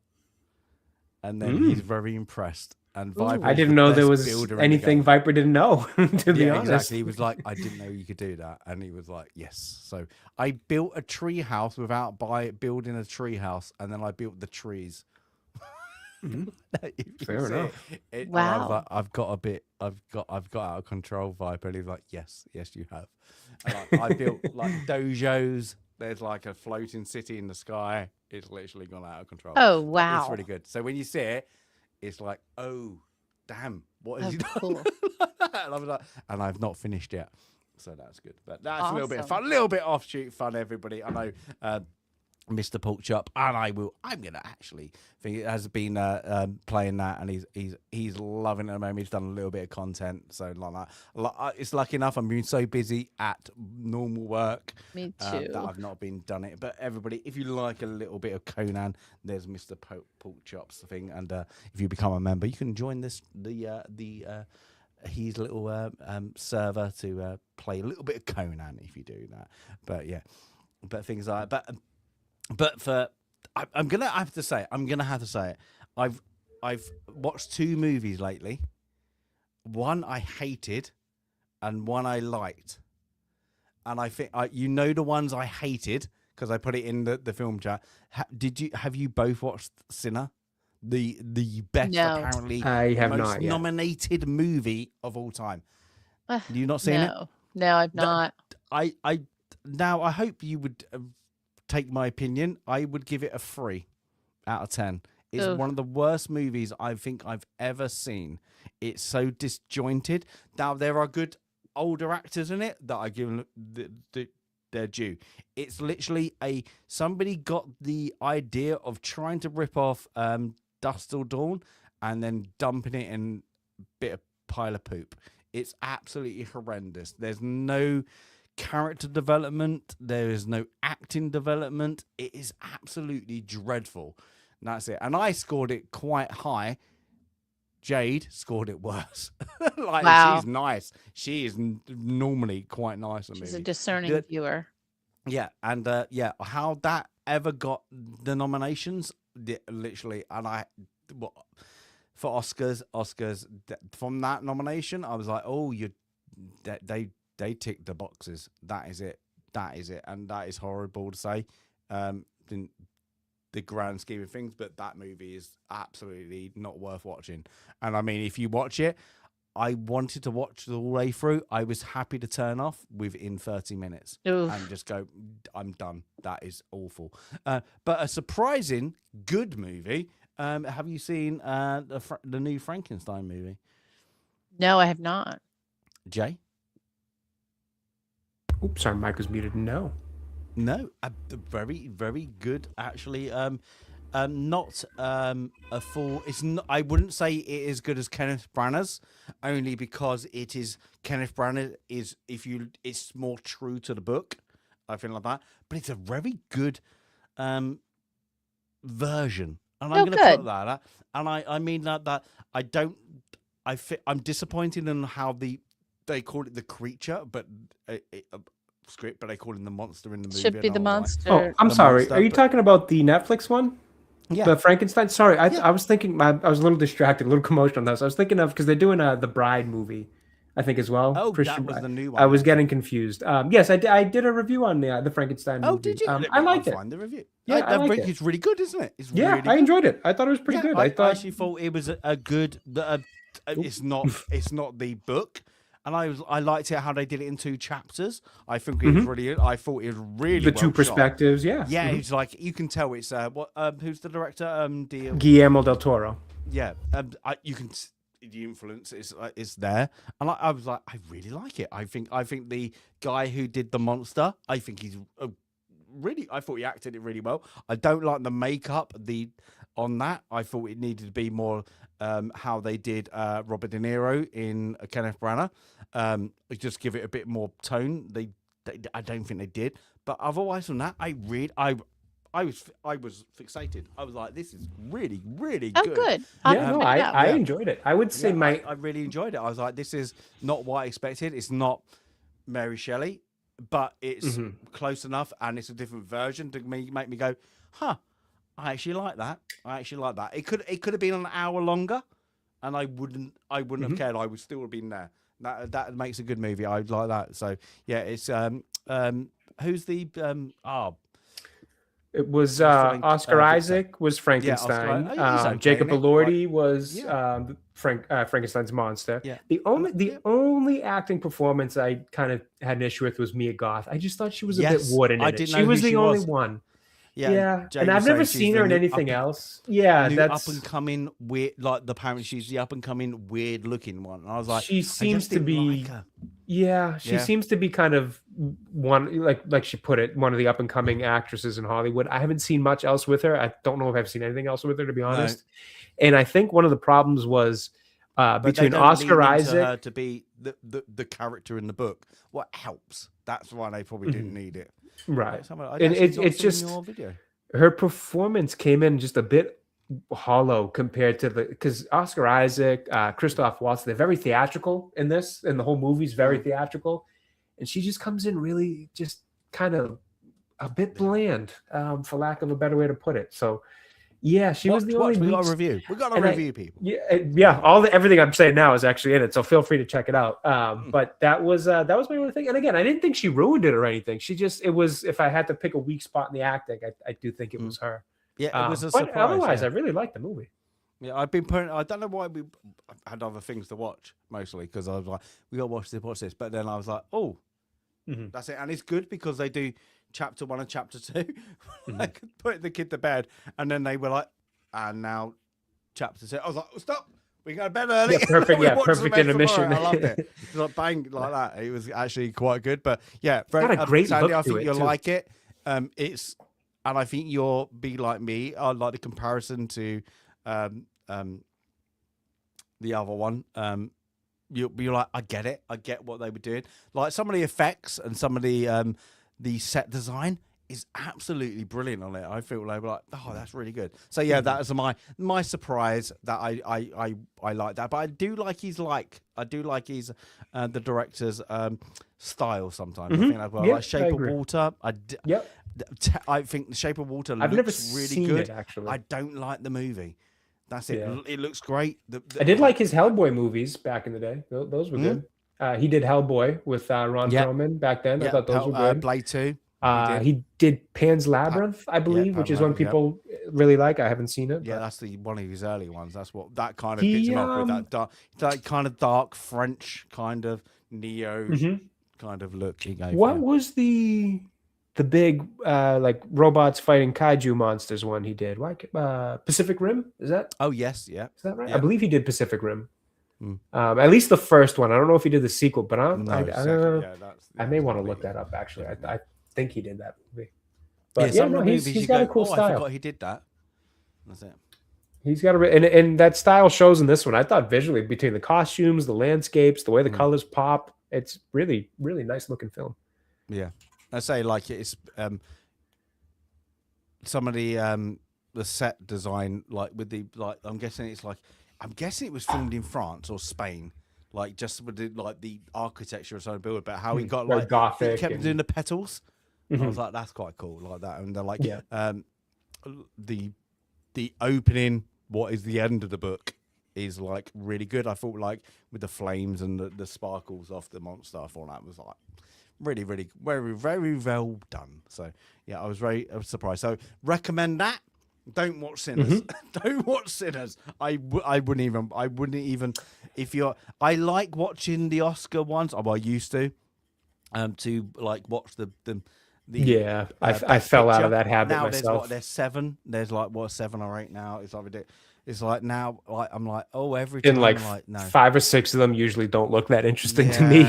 And then he's very impressed. And Viper I is didn't the know there best was builder in the anything game. Viper didn't know, to be honest. Exactly. He was like, I didn't know you could do that. And he was like, yes. So I built a tree house without building a tree house. And then I built the trees. Fair enough. Wow. I was like, I've got out of control, Viper. And he's like, yes, you have. And I built like dojos. There's like a floating city in the sky. It's literally gone out of control. Oh, But wow. it's really good. So when you see it, it's like, oh, damn, what has Oh, he done? cool. And I was like, and I've not finished yet. So that's good. But that's a little bit of Awesome. fun, a little bit offshoot fun, everybody. I know Mr. Porkchop, and I'm gonna actually think it has been playing that, and he's loving it at the moment. He's done a little bit of content, so like that. It's lucky enough I'm being so busy at normal work. Me That too. I've not been done it. But everybody, if you like a little bit of Conan, there's Mr. Porkchop's thing, and if you become a member, you can join his little server to play a little bit of Conan if you do that. But yeah, but things like that. But I'm gonna have to say it. I've watched 2 movies lately. One I hated, and one I liked. And I think the ones I hated because I put it in the film chat. Have you both watched Sinner? The best apparently I have most not yet. nominated movie of all time. Have you not seen it? No, I've not. I hope you would take my opinion. I would give it a 3 out of 10. It's Oof. one of the worst movies I think I've ever seen. It's so disjointed. Now there are good older actors in it that I give their due. It's literally somebody got the idea of trying to rip off Dust Till Dawn and then dumping it in a bit of pile of poop. It's absolutely horrendous. There's no character development. There is no acting development. It is absolutely dreadful. And that's it. And I scored it quite high. Jade scored it worse. Wow. She's nice. She is normally quite nice. She's a discerning viewer. Yeah, and how that ever got the nominations, literally, and for Oscars from that nomination, I was like, oh, they ticked the boxes. That is it, and that is horrible to say, in the grand scheme of things. But that movie is absolutely not worth watching. And I mean, if you watch it, I wanted to watch the all way through. I was happy to turn off within 30 minutes Oof. and just go, I'm done. That is awful. But a surprising good movie. Have you seen the new Frankenstein movie? No, I have not. Jay? Oops, sorry, Mike was muted. No. Very, very good, actually. Not a full. It's not. I wouldn't say it is good as Kenneth Branagh's, only because it is Kenneth Branagh is. It's more true to the book. I feel like that, but it's a very good version, and I'm going to put that. And I mean that I don't. I'm disappointed in how they call it the creature, but script, but they call him the monster in the movie. Should be the monster. Oh, I'm sorry. Are you talking about the Netflix one? Yeah. The Frankenstein? Sorry, I was thinking, I was a little distracted, a little commotion on this. I was thinking of, because they're doing the Bride movie I think, as well. Oh, Christian, that was the new one. I was getting confused. Yes, I did a review on the Frankenstein movie. Oh, did you? I liked it. Find the review. Yeah, I liked it. It's really good, isn't it? It's Yeah, really I good. enjoyed it. I thought it was pretty good. I actually thought it was a good. It's not the book, and I liked it how they did it in 2 chapters. I think it was really good. I thought it was really the well 2 shot. perspectives. Yeah, Yeah, it's like you can tell it's who's the director? Guillermo del Toro. Yeah, you can. The influence is there, and I was like, I really like it. I think the guy who did the monster, I think he's really. I thought he acted it really well. I don't like the makeup on that. I thought it needed to be more how they did Robert De Niro in Kenneth Branagh. Just give it a bit more tone. They I don't think they did, but otherwise from that, I was fixated. I was like, this is really, really good. Oh, good. I enjoyed it. I would say I really enjoyed it. I was like, this is not what I expected. It's not Mary Shelley, but it's close enough, and it's a different version to make me go, huh, I actually like that. It could have been an hour longer, and I wouldn't have cared. I would still have been there. That makes a good movie. I like that. So yeah, it's who's the It was Oscar Isaac was Frankenstein. Okay, Jacob Elordi was Frankenstein's monster. Yeah. The only acting performance I kind of had an issue with was Mia Goth. I just thought she was a bit wooden in it. She was the only one. Yeah. And I've never seen her in anything else. Yeah, that's up and coming weird. Like apparently she's the up and coming weird looking one. And I was like, she seems to be. Like her. Yeah, she seems to be kind of one, like she put it, one of the up and coming actresses in Hollywood. I haven't seen much else with her. I don't know if I've seen anything else with her, to be honest. No. And I think one of the problems was between Oscar Isaac her to be the character in the book. What helps? That's why they probably didn't need it. Right. And it's just her performance came in just a bit hollow compared to because Oscar Isaac, Christoph Waltz, they're very theatrical in this, and the whole movie's very theatrical, and she just comes in really just kind of a bit bland, for lack of a better way to put it. So yeah, she was the only. We got a review. We got a review, people. Yeah. Everything I'm saying now is actually in it, so feel free to check it out. But that was my only thing. And again, I didn't think she ruined it or anything. It was. If I had to pick a weak spot in the acting, I do think it was her. Yeah, it was a but surprise. Otherwise, I really liked the movie. Yeah, I've been putting. I don't know why we had other things to watch mostly because I was like, we got to watch this. But then I was like, oh, that's it, and it's good because they do chapter 1 and chapter 2. Like putting the kid to bed, and then they were like, and now chapter 2. I was like, oh, stop. We go to bed early. Yeah, perfect. Yeah, perfect intermission. I loved it. It's like bang like that. It was actually quite good. But yeah, got a great Sandy, look I think to it, you'll too. like it. It's. And I think you'll be like me. I like the comparison to the other one. You'll be like, I get it. I get what they were doing. Like some of the effects and some of the set design is absolutely brilliant on it. I feel they were like, oh, that's really good. So yeah, that was my surprise that I like that. But I do like his the director's style sometimes. I think as well. Yeah, like Shape of Water. I think The Shape of Water looks really good. Actually, I don't like the movie. That's it. Yeah. It looks great. I did like his Hellboy movies back in the day. Those were good. He did Hellboy with Ron Perlman back then. I thought those were good. Blade 2. He did Pan's Labyrinth, I believe, which is one people really like. I haven't seen it. Yeah, that's one of his early ones. That's what that kind of gets him up with that kind of dark French kind of neo kind of look. What was the big like robots fighting kaiju monsters one he did? Pacific Rim? Is that? Oh yes, yeah. Is that right? Yeah. I believe he did Pacific Rim. At least the first one. I don't know if he did the sequel, but I may want to look that up. Actually, I think he did that movie. But he's got a cool style. I forgot he did that. That's it. He's got and that style shows in this one. I thought visually between the costumes, the landscapes, the way the colors pop, it's really, really nice looking film. Yeah, I say like it's some of the set design, like with the I'm guessing it was filmed in France or Spain, like just with the architecture of some build, but how he got like Gothic, he kept doing the petals. I was like, that's quite cool, like that, and they're like, the opening. What is the end of the book? is like really good. I thought like with the flames and the sparkles off the monster, I thought that was like really, really, very, very well done. So yeah, I was surprised. So recommend that. Don't watch Sinners. Don't watch Sinners. I wouldn't even if you're. I like watching the Oscar ones. I used to like watch the yeah. I fell out of that habit now myself. There's 7. There's like 7 or 8 now. It's like ridiculous. It's like now, like I'm like, every time. And like, I'm like no. 5 or 6 of them usually don't look that interesting to me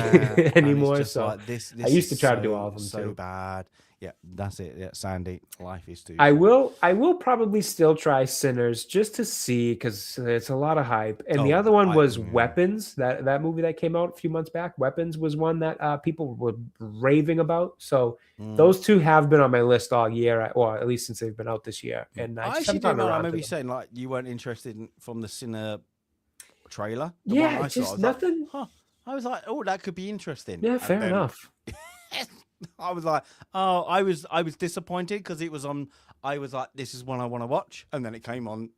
anymore. So like, this I used to try to do so- all of them so too. bad. Yeah, that's it. Yeah, Sandy, life is too. I will probably still try Sinners just to see, because it's a lot of hype. And the other one was Weapons, that movie that came out a few months back. Weapons was one that people were raving about. So those 2 have been on my list all year, or at least since they've been out this year. And I just actually haven't don't gotten know. I around to remember you them. saying like you weren't interested from the Sinner trailer. The Yeah, one I saw, I just was nothing. Like, huh. I was like, oh, that could be interesting. Yeah, And fair then enough. I was like, oh, I was disappointed because it was on. I was like, this is one I want to watch, and then it came on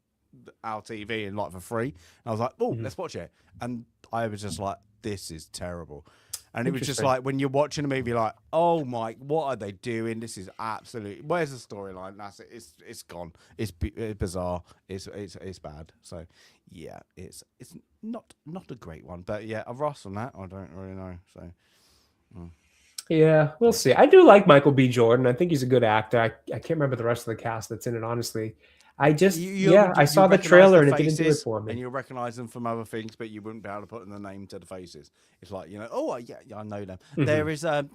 our TV and like for free. And I was like, oh, let's watch it. And I was just like, this is terrible. And it was just Interesting. like when you're watching a movie, like, oh my, what are they doing? This is absolutely. Where's the storyline? That's it. It's gone. It's bizarre. It's bad. So yeah, it's not a great one. But yeah, a Ross on that, I don't really know. So. Yeah, we'll see. I do like Michael B. Jordan. I think he's a good actor. I can't remember the rest of the cast that's in it, honestly. I just, I saw the recognise trailer and it faces, didn't do it for me. And you recognise them from other things, but you wouldn't be able to put in the name to the faces. It's like, oh, yeah, I know them. There is, the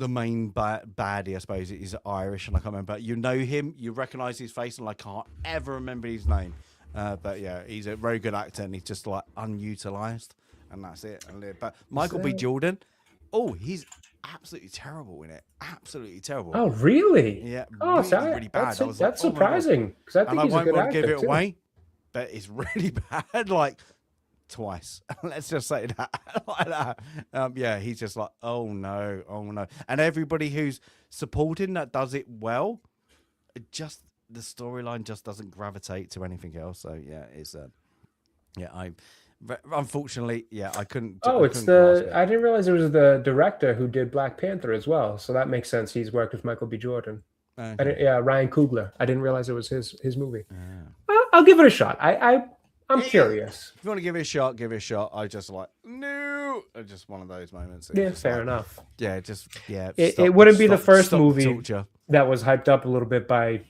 main baddie, I suppose, is Irish, and I can't remember. You know him, you recognise his face, and I can't ever remember his name. But yeah, he's a very good actor, and he's just like unutilised, and that's it. But Michael B. Jordan, he's absolutely terrible in it. Absolutely terrible. Oh, really? Yeah. Oh, really, sorry. really bad. That's, I was that's like, oh my God. surprising, because I think And he's I a won't good want actor to give it too. away, but it's really bad. Like twice. Let's just say that. Like that. Yeah, he's just like, oh no. And everybody who's supporting that does it well. The storyline just doesn't gravitate to anything else. So yeah, it's unfortunately, yeah, I couldn't. Oh, it's grasp it. I didn't realize it was the director who did Black Panther as well. So that makes sense. He's worked with Michael B. Jordan. Okay. Ryan Coogler. I didn't realize it was his movie. I'll give it a shot. I'm curious. If you want to give it a shot, give it a shot. I just like no. Just one of those moments. It's Yeah, just fair like, enough. Yeah, It wouldn't be the first stop movie torture. that was hyped up a little bit by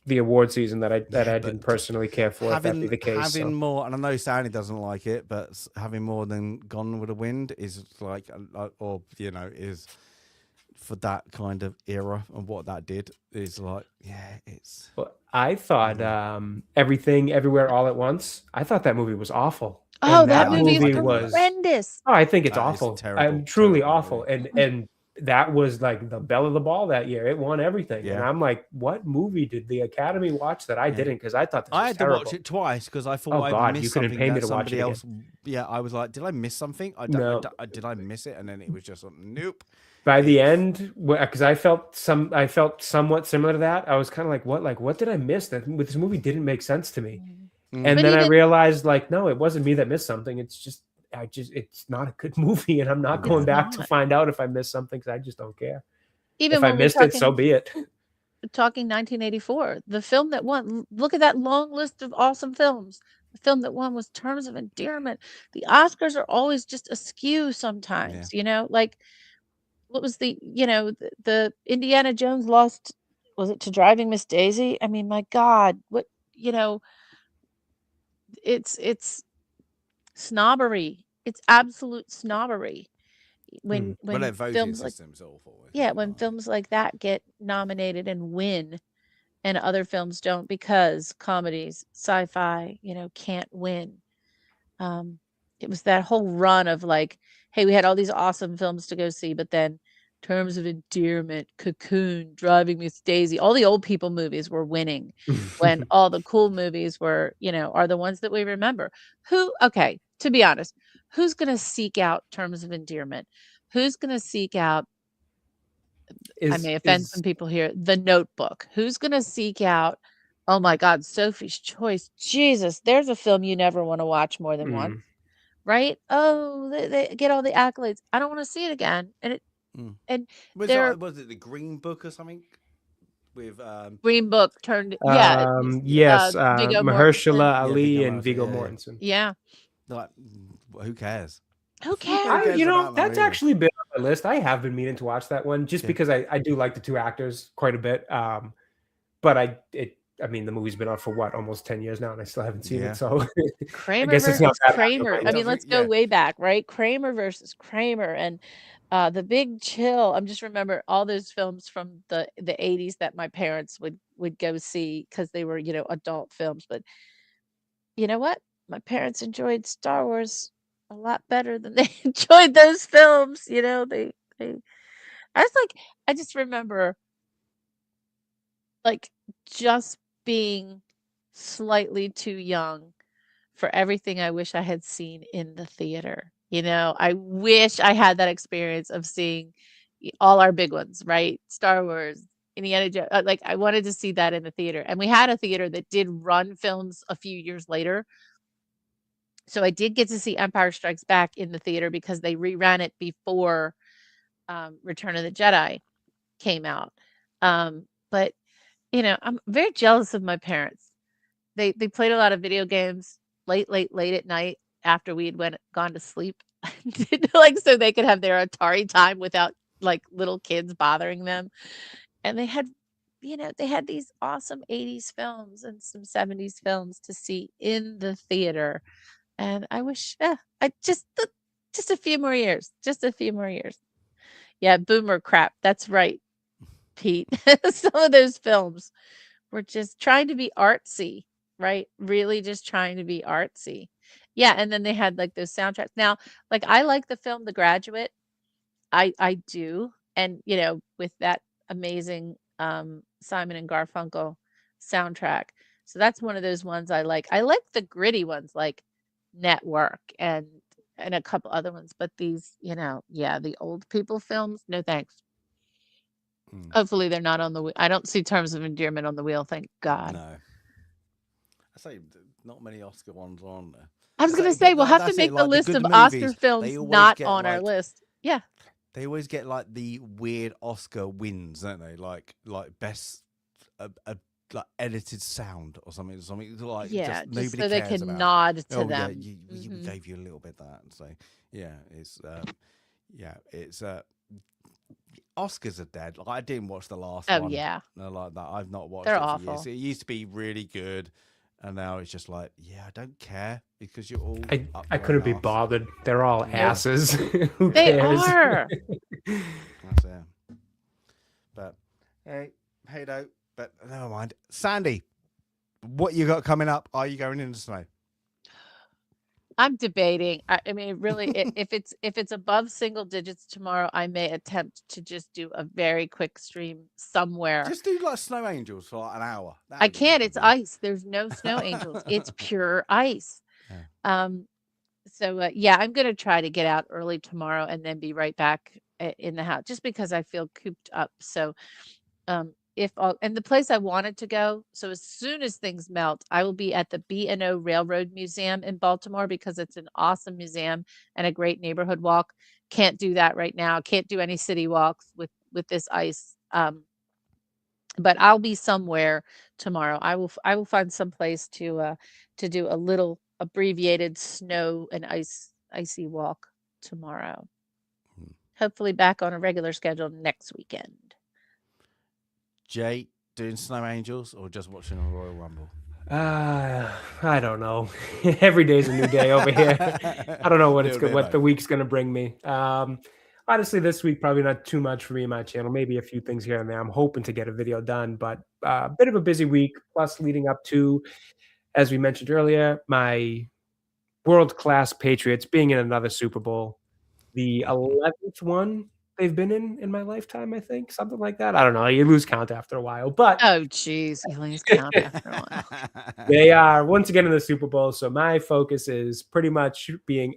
the award season that I didn't personally care for. If that be the case, Having more, and I know Sandy doesn't like it, but having more than Gone with the Wind is like, is for that kind of era and what that did is like, yeah, it's. Well, I thought Everything Everywhere All at Once. I thought that movie was awful. Oh, And that movie is was horrendous. Oh, I think it's That is awful. terrible, Truly terrible awful. And that was like the belle of the ball that year. It won everything. Yeah. And I'm like, what movie did the Academy watch that I didn't? Because I thought this was I had terrible. to watch it twice because I thought Oh, I God, missed you couldn't something pay me that to watch somebody it else. Yeah, I was like, did I miss something? No. Did I miss it? And then it was just like, nope. By the end, because I felt somewhat similar to that. I was kind of like, what did I miss? This movie didn't make sense to me. And But then I even- realized, like, no, it wasn't me that missed something. It's not a good movie, and I'm not going back to find out if I missed something because I just don't care. Even If I when we're missed it, so talking- be it. Talking 1984, the film that won. Look at that long list of awesome films. The film that won was Terms of Endearment. The Oscars are always just askew sometimes. Like what was the Indiana Jones lost? Was it to Driving Miss Daisy? I mean, my God, what it's snobbery. It's absolute snobbery. When their voting films like system's awful. when films like that get nominated and win, and other films don't because comedies, sci-fi, can't win. It was that whole run of like, hey, we had all these awesome films to go see, but then Terms of Endearment, Cocoon, Driving Miss Daisy, all the old people movies were winning when all the cool movies were, are the ones that we remember. Okay, to be honest, who's going to seek out Terms of Endearment? Who's going to seek out, I may offend some people here, The Notebook? Who's going to seek out Oh my God, Sophie's Choice. Jesus, there's a film you never want to watch more than once, right? Oh, they get all the accolades. I don't want to see it again. And Was it the Green Book or something? With Green Book turned yes, Viggo Mahershala Mortensen. Ali and Viggo Mortensen. Yeah. Like, who cares? Who cares? That's actually been on my list. I have been meaning to watch that one just because I do like the two actors quite a bit. But I mean, the movie's been out for what, almost 10 years now, and I still haven't seen it. So Kramer I guess it's not versus that Kramer. I mean, let's go way back, right? Kramer versus Kramer and The Big Chill. I'm just remember all those films from the 80s that my parents would go see because they were, adult films. But you know what? My parents enjoyed Star Wars a lot better than they enjoyed those films. I just remember like just being slightly too young for everything I wish I had seen in the theater. I wish I had that experience of seeing all our big ones, right? Star Wars, Indiana Jones. Like I wanted to see that in the theater. And we had a theater that did run films a few years later. So I did get to see Empire Strikes Back in the theater because they reran it before Return of the Jedi came out. But I'm very jealous of my parents. They played a lot of video games late at night after we had gone to sleep, like so they could have their Atari time without like little kids bothering them. And they had these awesome 80s films and some 70s films to see in the theater. And I wish I just a few more years, Yeah, boomer crap. That's right, Pete. Some of those films were just trying to be artsy, right? Really just trying to be artsy. Yeah, and then they had like those soundtracks. Now, like I like the film The Graduate. I do. And with that amazing Simon and Garfunkel soundtrack. So that's one of those ones I like. I like the gritty ones like Network and a couple other ones, but these, the old people films, no thanks. Hopefully they're not on the wheel. I don't see Terms of Endearment on the wheel, thank God. No. I say not many Oscar ones are on there. I was going to say, we'll have to make the list of Oscar films not on our list. Yeah. They always get like the weird Oscar wins, don't they? Like best like edited sound or something like just nobody so they cares can about. nod to them. Yeah, we gave you a little bit of that, so it's Oscars are dead. Like I didn't watch the last one. Oh yeah, no, like that. I've not watched They're it for awful. years. It used to be really good, and now it's just like, I don't care because you're all. I couldn't be bothered. They're all asses. Who they cares? are. That's it. But hey, though. But never mind. Sandy, what you got coming up? Are you going in the snow? I'm debating. I mean, really, if it's above single digits tomorrow, I may attempt to just do a very quick stream somewhere. Just do like Snow Angels for like an hour. I can't. It's ice. There's no snow angels. It's pure ice. Yeah. So I'm gonna try to get out early tomorrow and then be right back in the house, just because I feel cooped up. So, and the place I wanted to go. So as soon as things melt, I will be at the B&O Railroad Museum in Baltimore because it's an awesome museum and a great neighborhood walk. Can't do that right now. Can't do any city walks with this ice. But I'll be somewhere tomorrow. I will find some place to do a little abbreviated snow and icy walk tomorrow. Hopefully back on a regular schedule next weekend. Jay, doing Snow Angels or just watching a Royal Rumble? I don't know. Every day's a new day over here. I don't know what the week's gonna bring me. Honestly, this week probably not too much for me and my channel. Maybe a few things here and there. I'm hoping to get a video done, but a bit of a busy week. Plus, leading up to, as we mentioned earlier, my world-class Patriots being in another Super Bowl, the 11th one they've been in my lifetime, I think, something like that. I don't know. You lose count after a while, but oh geez, you lose count after a while. They are once again in the Super Bowl, so my focus is pretty much being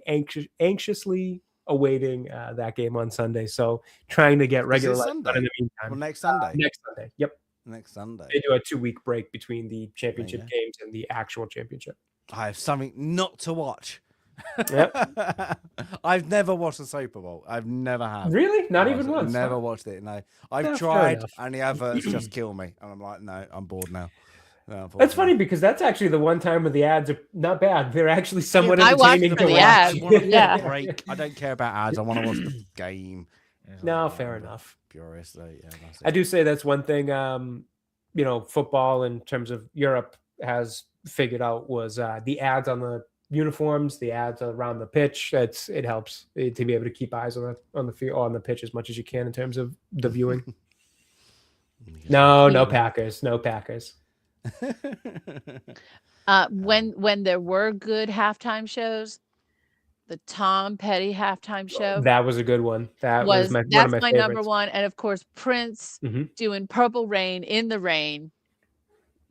anxiously awaiting that game on Sunday. So trying to get regular life done in the meantime. Well, next Sunday. Next Sunday. Yep. Next Sunday. They do a 2-week break between the championship games and the actual championship. I have something not to watch. Yep. I've never watched the Super Bowl. I've never have. Really? Not even once? Never Huh? watched it. No, I've Yeah, fair tried, enough. and the adverts just kill me. And I'm like, no, I'm bored now. No, That's funny because that's actually the one time where the ads are not bad. They're actually somewhat I watch entertaining for to the watch. ads. I want a Yeah. break. I don't care about ads. I want to watch the game. No, fair enough. Purist, though. Yeah, that's it. I do say that's one thing. Football in terms of Europe has figured out was the ads on the uniforms, the ads around the pitch. It helps to be able to keep eyes on the field, on the pitch as much as you can in terms of the viewing. No Packers. When there were good halftime shows, the Tom Petty halftime show That was a good one. That was one of that's my my favorites. number one, and of course Prince Mhm. doing Purple Rain in the Rain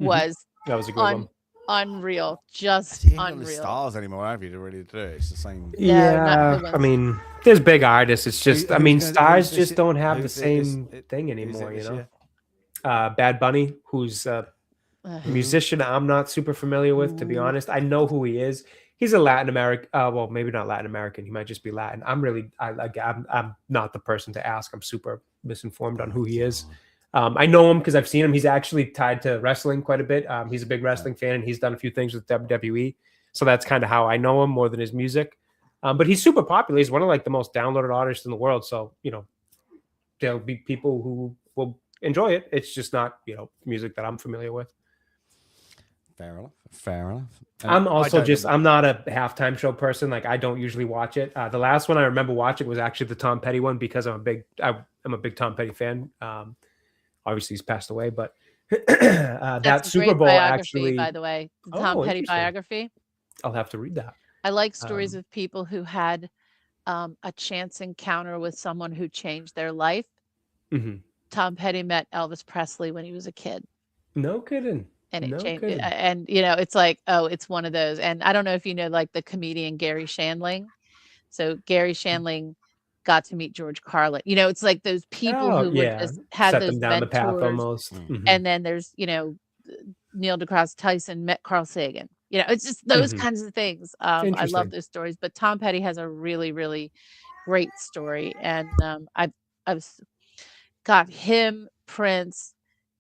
Mhm. was That was a good one. unreal, just You ain't got the unreal. stars anymore, have you? To really do it, it's the same. No, not Yeah, good I ones. mean, there's big artists. It's just, Who- I mean, who's gonna- stars who's this- just don't have the who's it this- same thing who's it anymore, this you know. year? Bad Bunny, who's a musician I'm not super familiar with, to be honest. I know who he is. He's a Latin American. Well, maybe not Latin American. He might just be Latin. I'm not the person to ask. I'm super misinformed on who he is. I know him because I've seen him. He's actually tied to wrestling quite a bit. He's a big wrestling fan, and he's done a few things with WWE. So that's kind of how I know him more than his music. But he's super popular. He's one of like the most downloaded artists in the world. So there'll be people who will enjoy it. It's just not music that I'm familiar with. Fair enough. I'm also I'm not a halftime show person. Like I don't usually watch it. The last one I remember watching was actually the Tom Petty one because I'm a big Tom Petty fan. Obviously he's passed away, but that That's a Super great Bowl biography, actually, by the way, the Tom Petty interesting. biography. I'll have to read that. I like stories of people who had a chance encounter with someone who changed their life. Mhm. Tom Petty met Elvis Presley when he was a kid, No kidding. and it No changed. kidding. And it's like, oh, it's one of those. And I don't know if you know, like the comedian Gary Shandling. So Gary Shandling got to meet George Carlin. It's like those people Oh, who were yeah. just had Set those them down the path mentors. almost. Mhm. And then there's Neil deGrasse Tyson met Carl Sagan. It's just those Mhm. kinds of things. I love Interesting. those stories, but Tom Petty has a really, really great story. And I've got him, Prince,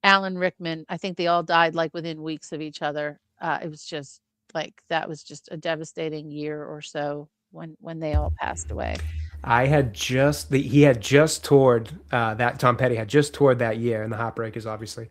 Alan Rickman. I think they all died like within weeks of each other. It was just like that was just a devastating year or so when they all passed away. He had just toured that Tom Petty had just toured that year, and the Heartbreakers, obviously.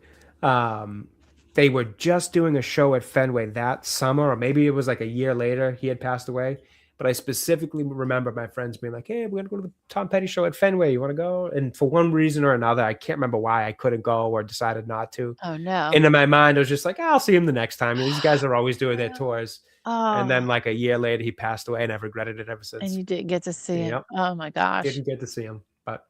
They were just doing a show at Fenway that summer, or maybe it was like a year later he had passed away. But I specifically remember my friends being like, "Hey, we're gonna go to the Tom Petty show at Fenway. You want to go?" And for one reason or another, I can't remember why I couldn't go or decided not to. Oh no! And in my mind, I was just like, "I'll see him the next time." And these guys are always doing their tours. And then like a year later, he passed away, and I've regretted it ever since. And you didn't get to see him. Yep. Oh my gosh! Didn't get to see him, but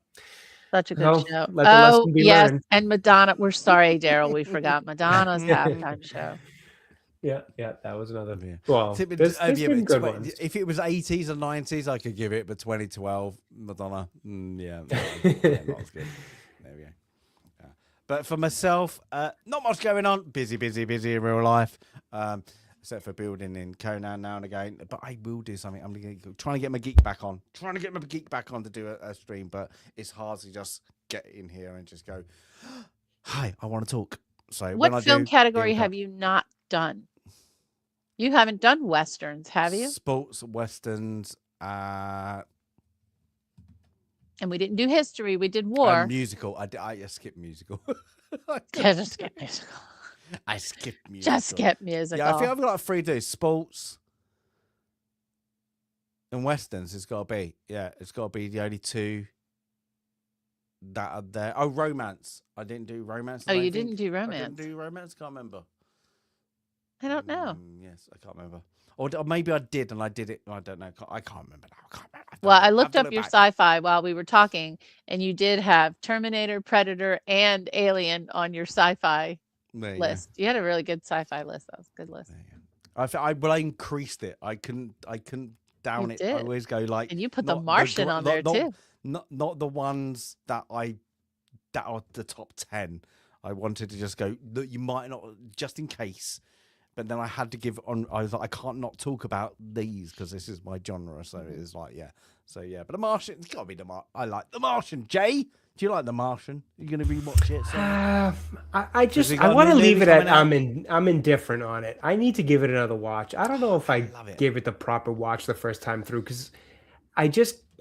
Such a good well, show. let the Oh lesson be yes, learned. and Madonna. We're sorry, Daryl. We forgot Madonna's halftime show. Yeah, that was another. Yeah. Well, Tip- there's yeah, been but good ones. If it was 80s or 90s, I could give it, but 2012, Madonna, yeah, not as good. There we go. Yeah. But for myself, not much going on. Busy in real life. Except for building in Conan now and again. But I will do something. I'm trying to get my Geek back on. To do a stream, but it's hard to just get in here and just go, hi, I want to talk. So when I What film do, category here we go. have you not done? You haven't done westerns, have you? Sports, westerns, And we didn't do history. We did war. musical. I skipped musical. Just skip musical. I skipped musical. Just skip musical. Yeah, I think I've got like 3 to do. Sports and westerns. It's got to be. Yeah, it's got to be the only 2 that are there. Oh, romance. I didn't do romance. Oh, I don't you think. didn't do I romance? didn't do romance. Can't remember. I don't know. Yes, I can't remember. Or maybe I did, and I did it. I don't know. I can't remember now. Well, I looked to up look your back. sci-fi while we were talking, and you did have Terminator, Predator, and Alien on your sci-fi There you list. You had a really good sci-fi list. That was a good list. I increased it. I couldn't down You it. did. I always go like, And you put the not Martian on there, too. Not the ones that are the top 10. I wanted to just go. Look, you might not, just in case. But then I had to give on. I was like, I can't not talk about these because this is my genre. So it is like, yeah. So yeah. But The Martian, it's got to be I like The Martian. Jay, do you like The Martian? Are you going to rewatch it? I want to leave it at I'm indifferent on it. I need to give it another watch. I don't know if I gave it the proper watch the first time through because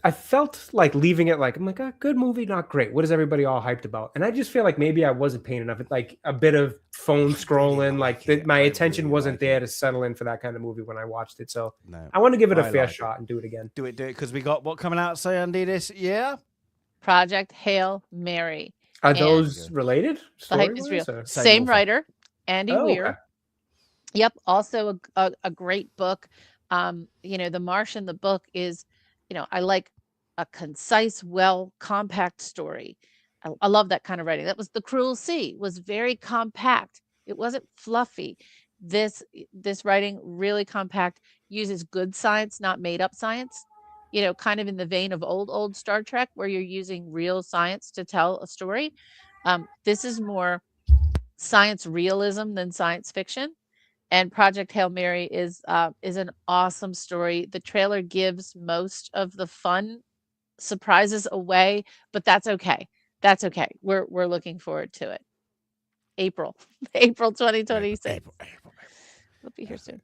I felt like leaving it like I'm like good movie, not great. What is everybody all hyped about? And I just feel like maybe I wasn't paying enough. Like a bit of phone scrolling, my attention wasn't there to settle in for that kind of movie when I watched it. So I want to give it a fair shot and do it again. Do it because we got what coming out, say Andy, this year? Project Hail Mary. Are those related? The hype is real. Same writer, Andy Weir. Okay. Yep. Also a great book. The Martian, the book is, I like a concise, compact story. I love that kind of writing. That was The Cruel Sea, was very compact. It wasn't fluffy. This writing really compact, uses good science, not made up science. Kind of in the vein of old Star Trek, where you're using real science to tell a story. This is more science realism than science fiction. And Project Hail Mary is an awesome story. The trailer gives most of the fun surprises away, but that's okay. That's okay. We're looking forward to it. April 2026. April. We'll be here soon.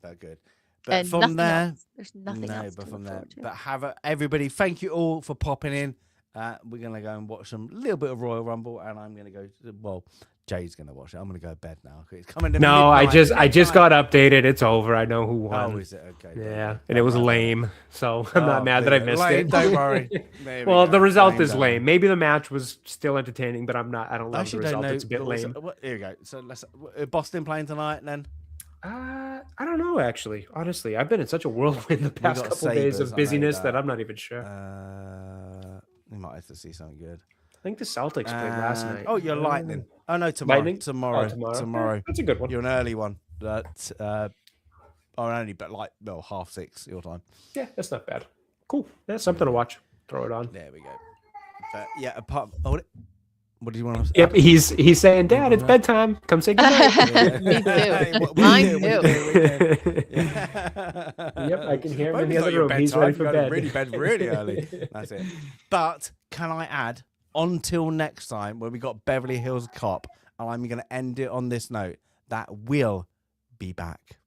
That's good. But from there, there's nothing else. But from there, everybody, thank you all for popping in. We're gonna go and watch a little bit of Royal Rumble, and I'm gonna go. Well, Jay's gonna watch it. I'm gonna go to bed now. It's coming to No, I just got updated. It's over. I know who won. Oh, is it? Okay. Yeah, and it was lame. So I'm not mad that I missed it. Don't worry. Well, the result is lame. Maybe the match was still entertaining, but I don't love the result. It's a bit lame. Here we go. So let's Boston playing tonight then. I don't know, actually. Honestly, I've been in such a whirlwind the past couple of days of busyness that I'm not even sure. We might have to see something good. I think the Celtics played last night. Oh, you're Lightning. Oh no, tomorrow. Lightning? Tomorrow. Yeah, that's a good one. You're an early one. That's only but 6:30 your time. Yeah, that's not bad. Cool. That's something to watch. Throw it on. There we go. But yeah, what do you want to say? Yep, he's saying, Dad, it's bedtime. Come say goodnight. Me too. Mine too. Yep, I can hear him in the other room. He's ready for bed. Really early. That's it. But can I add, until next time, when we got Beverly Hills Cop, and I'm going to end it on this note, that will be back.